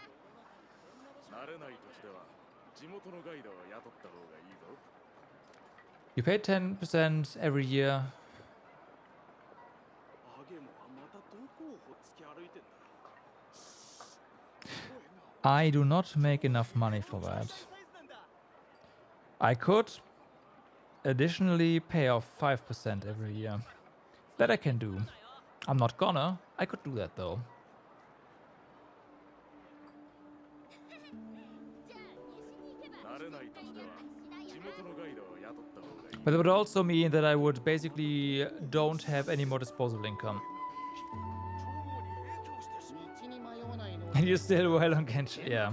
You pay 10% every year. I do not make enough money for that. I could additionally pay off 5% every year. That I can do. I'm not gonna. I could do that though. But it would also mean that I would basically don't have any more disposable income. And you're still well on Genshin, yeah.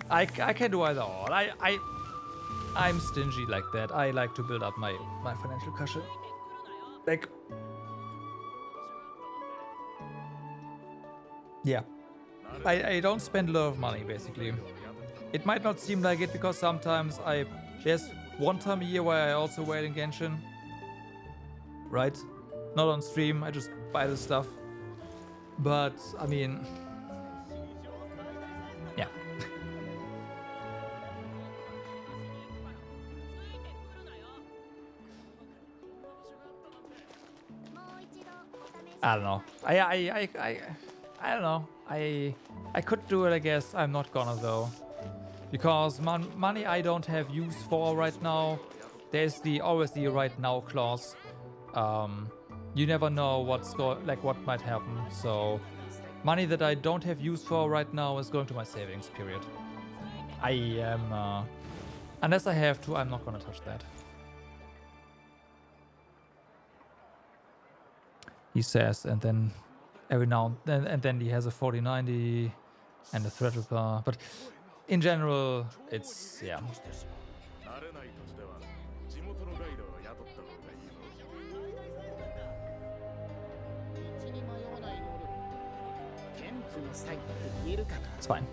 I can do either or. I'm stingy like that. I like to build up my financial cushion. Like, yeah. I don't spend a lot of money basically. It might not seem like it because sometimes there's one time a year where I also wait in Genshin. Right? Not on stream, I just buy the stuff. But, I mean, yeah. I don't know. I don't know. I could do it, I guess. I'm not gonna though. Because money I don't have use for right now. There's always the right now clause. You never know what might happen. So money that I don't have use for right now is going to my savings, period. I am unless I have to, I'm not gonna touch that. He says, and then every now and then he has a 4090 and a Threadripper, but in general, it's, yeah. It's fine.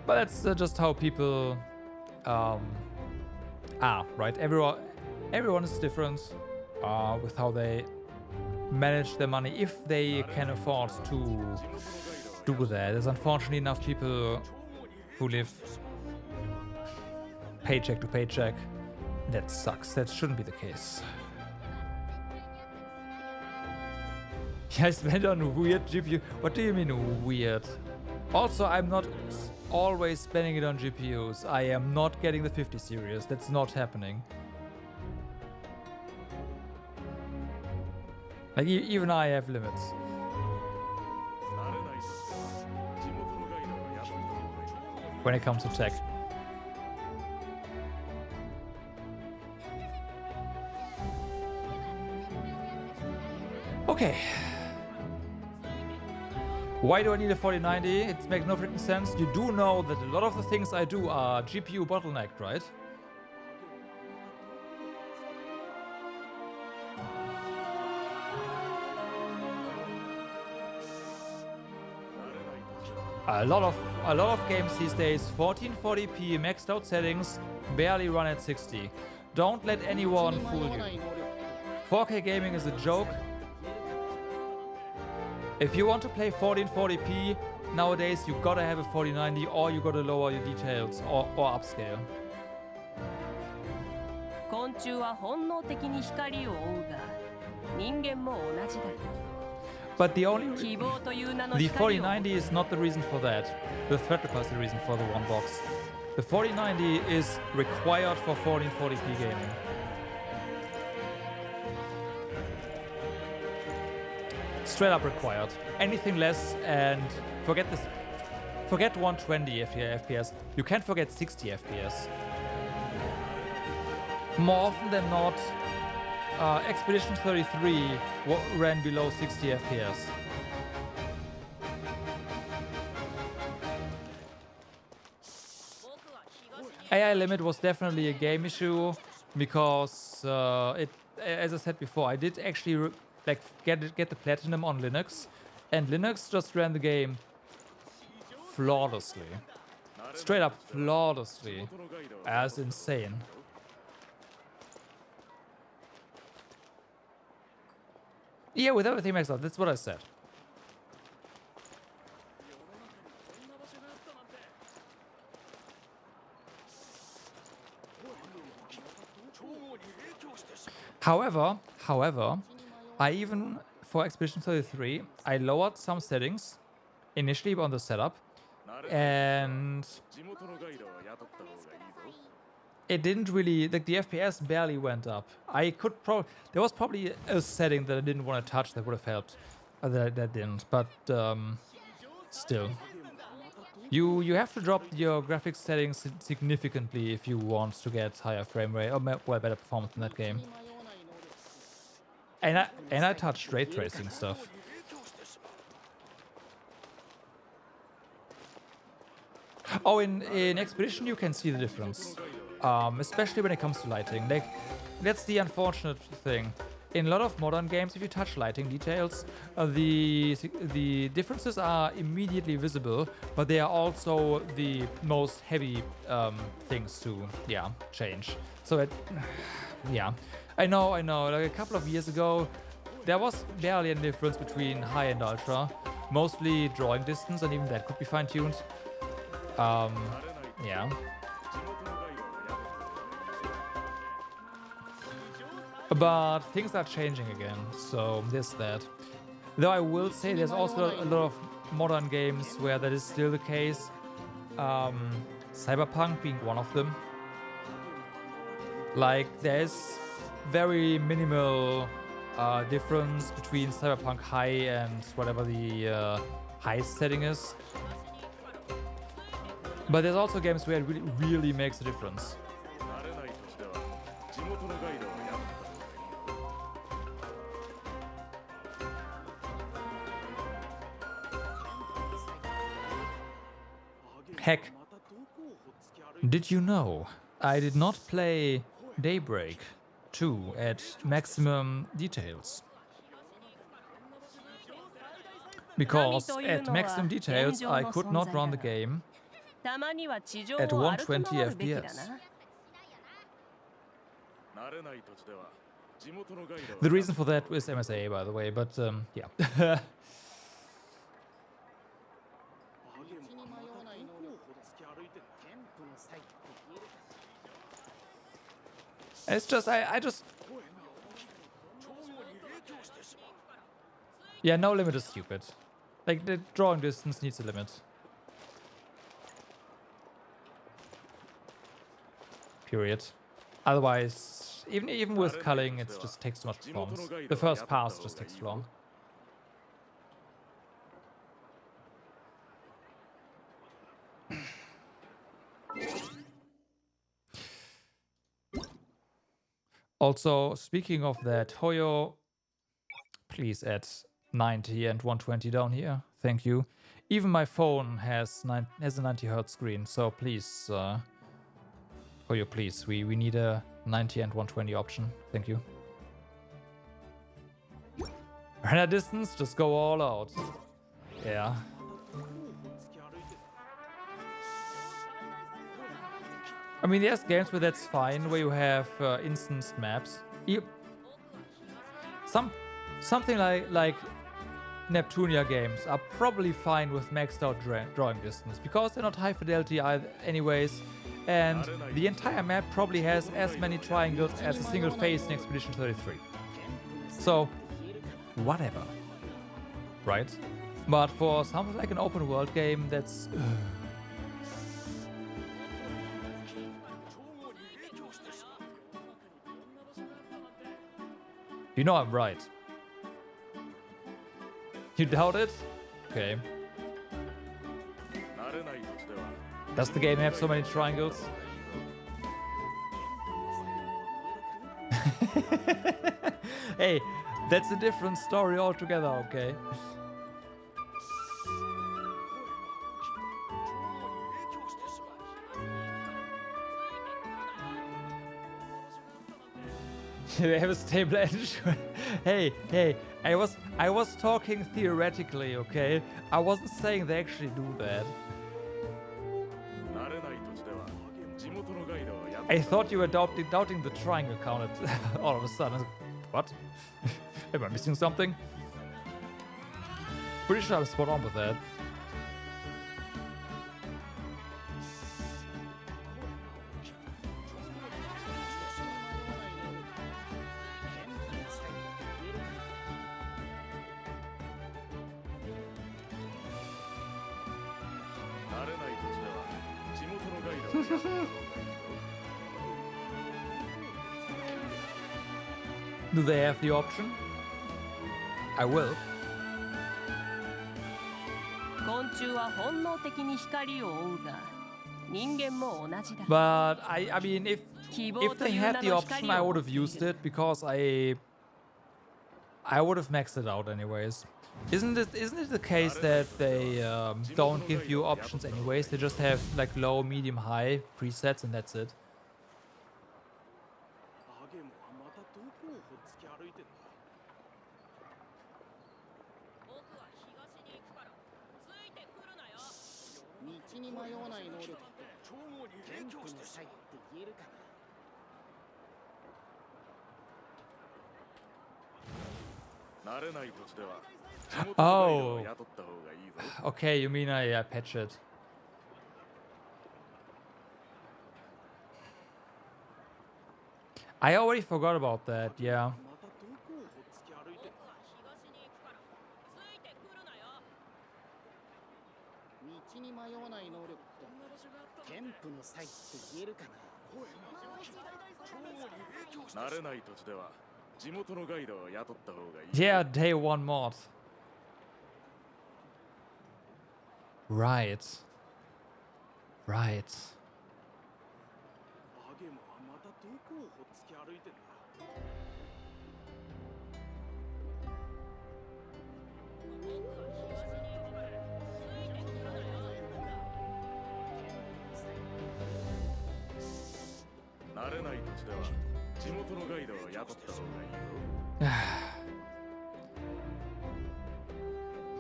But that's just how people are, right? Everyone is different with how they manage their money, if they can afford to do that. There's unfortunately enough people who live paycheck to paycheck. That sucks. That shouldn't be the case. Yeah, I spent on weird GPU. What do you mean weird? Also, I'm not always spending it on GPUs. I am not getting the 50 series. That's not happening. Like, even I have limits. When it comes to tech. Okay. Why do I need a 4090? It makes no freaking sense. You do know that a lot of the things I do are GPU bottlenecked, right? A lot of games these days, 1440p maxed out settings, barely run at 60. Don't let anyone fool you. 4K gaming is a joke. If you want to play 1440p nowadays, you gotta have a 4090 or you gotta lower your details or upscale. 昆虫は本能的に光を追うが、人間も同じだ。 But the 4090 is not the reason for that. The Threadripper is the reason for the one box. The 4090 is required for 1440p gaming. Straight up required. Anything less and forget this. Forget 120 FPS. You can't forget 60 FPS. More often than not, Expedition 33 ran below 60 FPS. AI limit was definitely a game issue because as I said before, I did actually get the platinum on Linux, and Linux just ran the game flawlessly, straight up flawlessly, as insane. Yeah, with everything maxed out, that's what I said. However, I even, for Expedition 33, I lowered some settings initially on the setup, and it didn't really, like, the FPS barely went up. There was probably a setting that I didn't want to touch that would have helped. That didn't, but still. You have to drop your graphics settings significantly if you want to get higher frame rate, or well, better performance in that game. And I touched ray tracing stuff. Oh, in Expedition you can see the difference. Especially when it comes to lighting. Like, that's the unfortunate thing. In a lot of modern games, if you touch lighting details, the differences are immediately visible, but they are also the most heavy things to change. So yeah, I know. Like a couple of years ago, there was barely any difference between high and ultra. Mostly drawing distance, and even that could be fine-tuned. Yeah. But things are changing again, so there's that. Though I will say there's also a lot of modern games where that is still the case. Cyberpunk being one of them. Like, there's very minimal difference between Cyberpunk High and whatever the highest setting is. But there's also games where it really makes a difference. Heck, did you know I did not play Daybreak 2 at maximum details? Because at maximum details I could not run the game at 120 FPS. The reason for that is MSA, by the way, but yeah. It's just, I just... Yeah, no limit is stupid. Like, the drawing distance needs a limit. Period. Otherwise, even with culling, it just takes too much performance. The first pass just takes too long. Also, speaking of that, Hoyo, please add 90 and 120 down here. Thank you. Even my phone has a 90 Hz screen, so please, Hoyo, please, we need a 90 and 120 option. Thank you. Render distance, just go all out. Yeah. I mean, there's games where that's fine, where you have instanced maps. Something like Neptunia games are probably fine with maxed out drawing distance, because they're not high fidelity anyways, and the entire map probably has as many triangles as a single phase in Expedition 33. So, whatever. Right? But for something like an open world game, that's... You know I'm right. You doubt it? Okay. Does the game have so many triangles? Hey, that's a different story altogether, okay? They have a stable edge. Hey, I was talking theoretically, okay? I wasn't saying they actually do that. I thought you were doubting the triangle count all of a sudden. What? Am I missing something? Pretty sure I'm spot on with that. Do they have the option? I will. But I mean, if they had the option, I would have used it, because I would have maxed it out anyways. Isn't it the case that they don't give you options anyways? They just have like low, medium, high presets and that's it. Oh. Okay, you mean I patch it. I already forgot about that, yeah. Yeah, day one mod. Right. Right.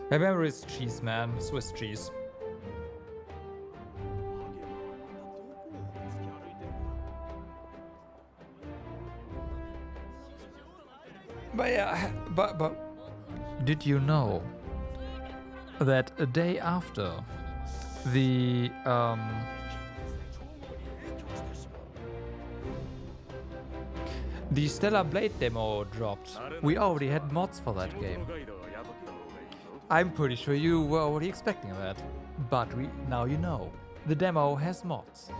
My memory is cheese, man. Swiss cheese. But yeah, but did you know that a day after the Stellar Blade demo dropped, we already had mods for that game. I'm pretty sure you were already expecting that. But now you know. The demo has mods.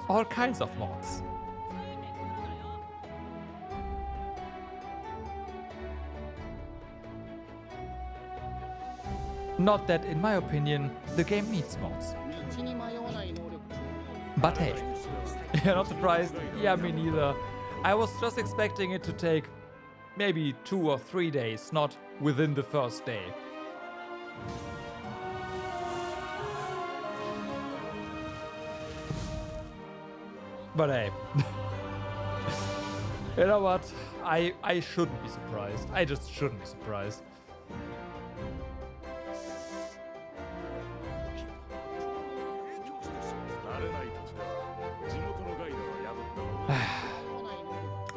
All kinds of mods. Not that, in my opinion, the game needs mods. But hey, you're not surprised? Yeah, me neither. I was just expecting it to take maybe 2 or 3 days, not within the first day. But hey, you know what? I shouldn't be surprised. I just shouldn't be surprised.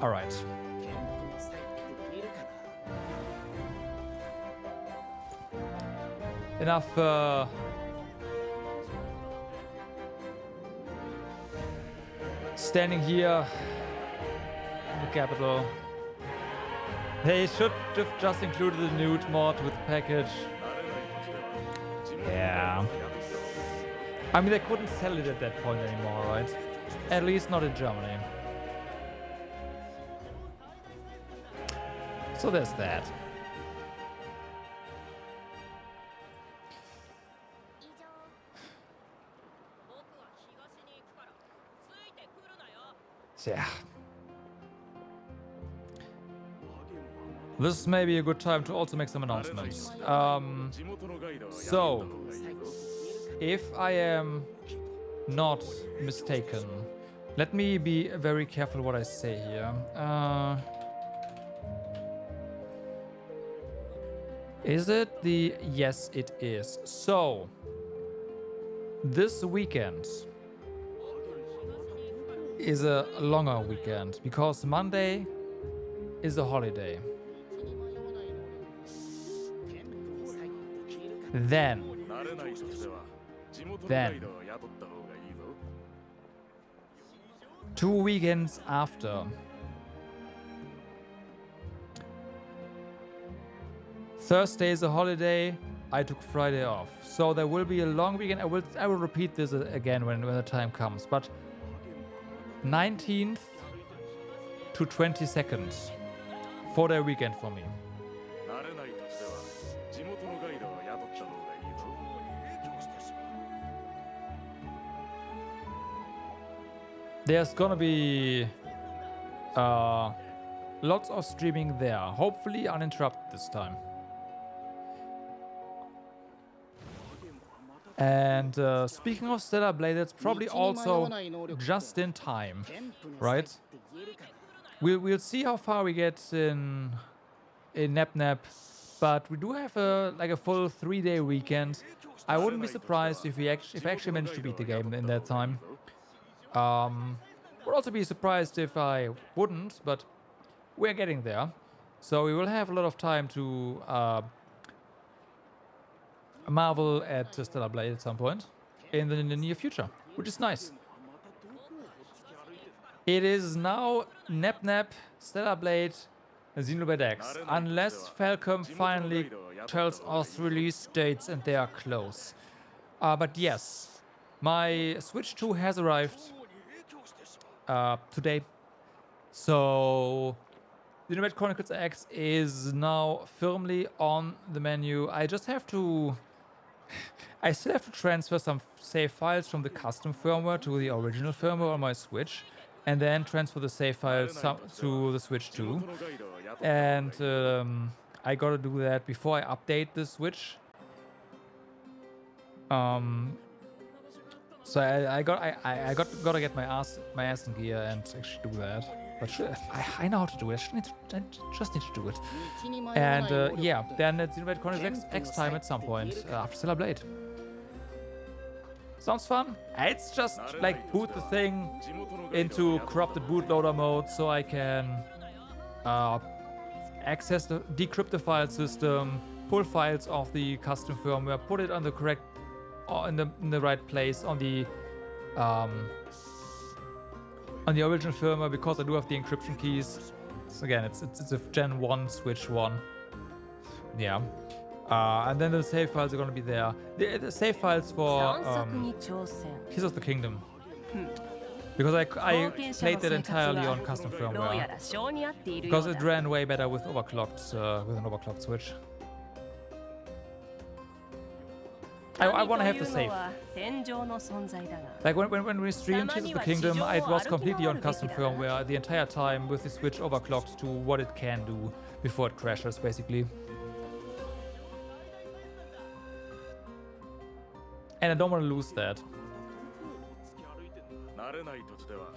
All right. Enough standing here in the capital. They should have just included the nude mod with the package. Yeah. I mean, they couldn't sell it at that point anymore, right? At least not in Germany. So there's that. Yeah. This may be a good time to also make some announcements. So, if I am not mistaken, let me be very careful what I say here. Is it the... Yes, it is. So, this weekend is a longer weekend because Monday is a holiday. Then 2 weekends after, Thursday is a holiday. I took Friday off, so there will be a long weekend. I will repeat this again when the time comes. But 19th to 22nd, 4-day weekend for me. There's gonna be lots of streaming there, hopefully uninterrupted this time. And speaking of Stellar Blade, it's probably also just in time, right? We'll see how far we get in Nap, but we do have a full 3-day weekend. I wouldn't be surprised if I actually managed to beat the game in that time. Would also be surprised if I wouldn't, but we're getting there. So we will have a lot of time to marvel at Stellar Blade at some point in the near future, which is nice. It is now Nap, Stellar Blade, Xenoblade X, unless Falcom finally tells us release dates and they are close. But yes, my Switch 2 has arrived today. So Xenoblade Chronicles X is now firmly on the menu. I just have to... I still have to transfer some save files from the custom firmware to the original firmware on my Switch, and then transfer the save files to the Switch 2. And I gotta do that before I update the Switch. So I gotta get my ass in gear and actually do that. But I know how to do it. I just need to do it. And yeah, then it's Xenoblade Chronicles X time at some point after Stellar Blade. Sounds fun. It's just like boot the thing into corrupted bootloader mode so I can access the decrypt the file system, pull files off the custom firmware, put it on the correct in the right place on the original firmware, because I do have the encryption keys. So again, it's a Gen 1 Switch 1. Yeah. And then the save files are gonna be there. The save files for 探索に挑戦 Keys of the Kingdom. Because I 冒険者 played の that 生活 entirely は on custom どうや firmware. ら性に合っているよう Because だ it ran way better with an overclocked switch. I want to have the 神という save. のは天上の存在だが Like when we streamed Tears of the Kingdom, it was completely on custom firmware the entire time with the switch overclocked to what it can do before it crashes, basically. And I don't want to lose that. 慣れない土地では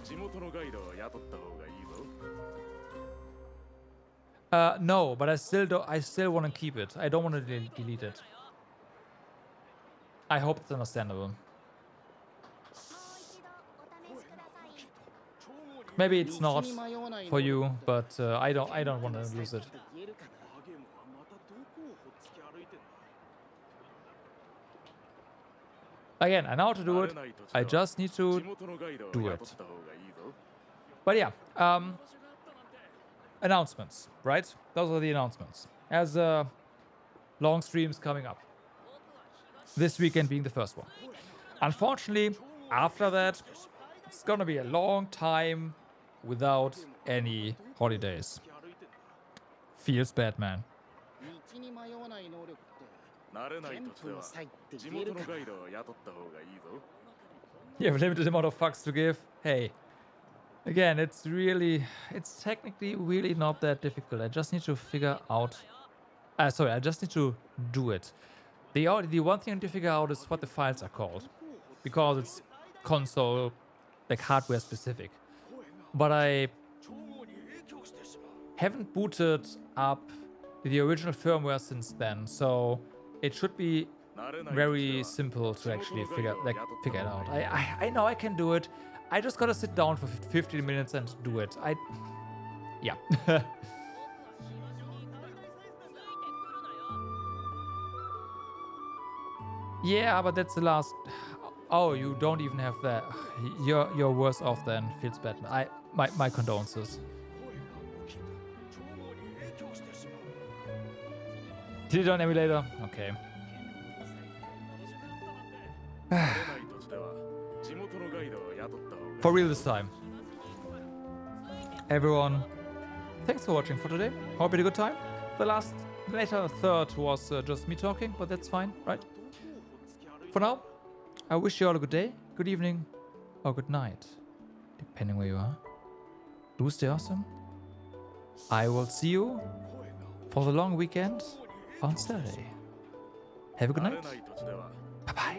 地元のガイドを雇った方がいいぞ。No, but I still want to keep it. I don't want to delete it. I hope it's understandable. Maybe it's not for you, but I don't want to lose it. Again, I know how to do it. I just need to do it. But yeah, announcements, right? Those are the announcements. As long streams coming up. This weekend being the first one. Unfortunately, after that, it's gonna be a long time without any holidays. Feels bad, man. 慣れない土地では地元のガイドを雇った方がいいぞ。 You have a limited amount of fucks to give. Hey. Again, it's technically really not that difficult. I just need to figure out... sorry, I just need to do it. The one thing I need to figure out is what the files are called. Because it's console, like hardware specific. But I haven't booted up the original firmware since then, so it should be very simple to actually figure it out. I know I can do it. I just gotta sit down for 15 minutes and do it. Yeah. Yeah, but that's the last. Oh, you don't even have that. You're worse off than feels bad. My condolences. Did it on emulator? Okay. For real this time. Everyone, thanks for watching for today. Hope you had a good time. The later third was just me talking, but that's fine, right? For now, I wish you all a good day, good evening, or good night, depending where you are. Do stay awesome. I will see you for the long weekend on Saturday. Have a good night. Bye-bye.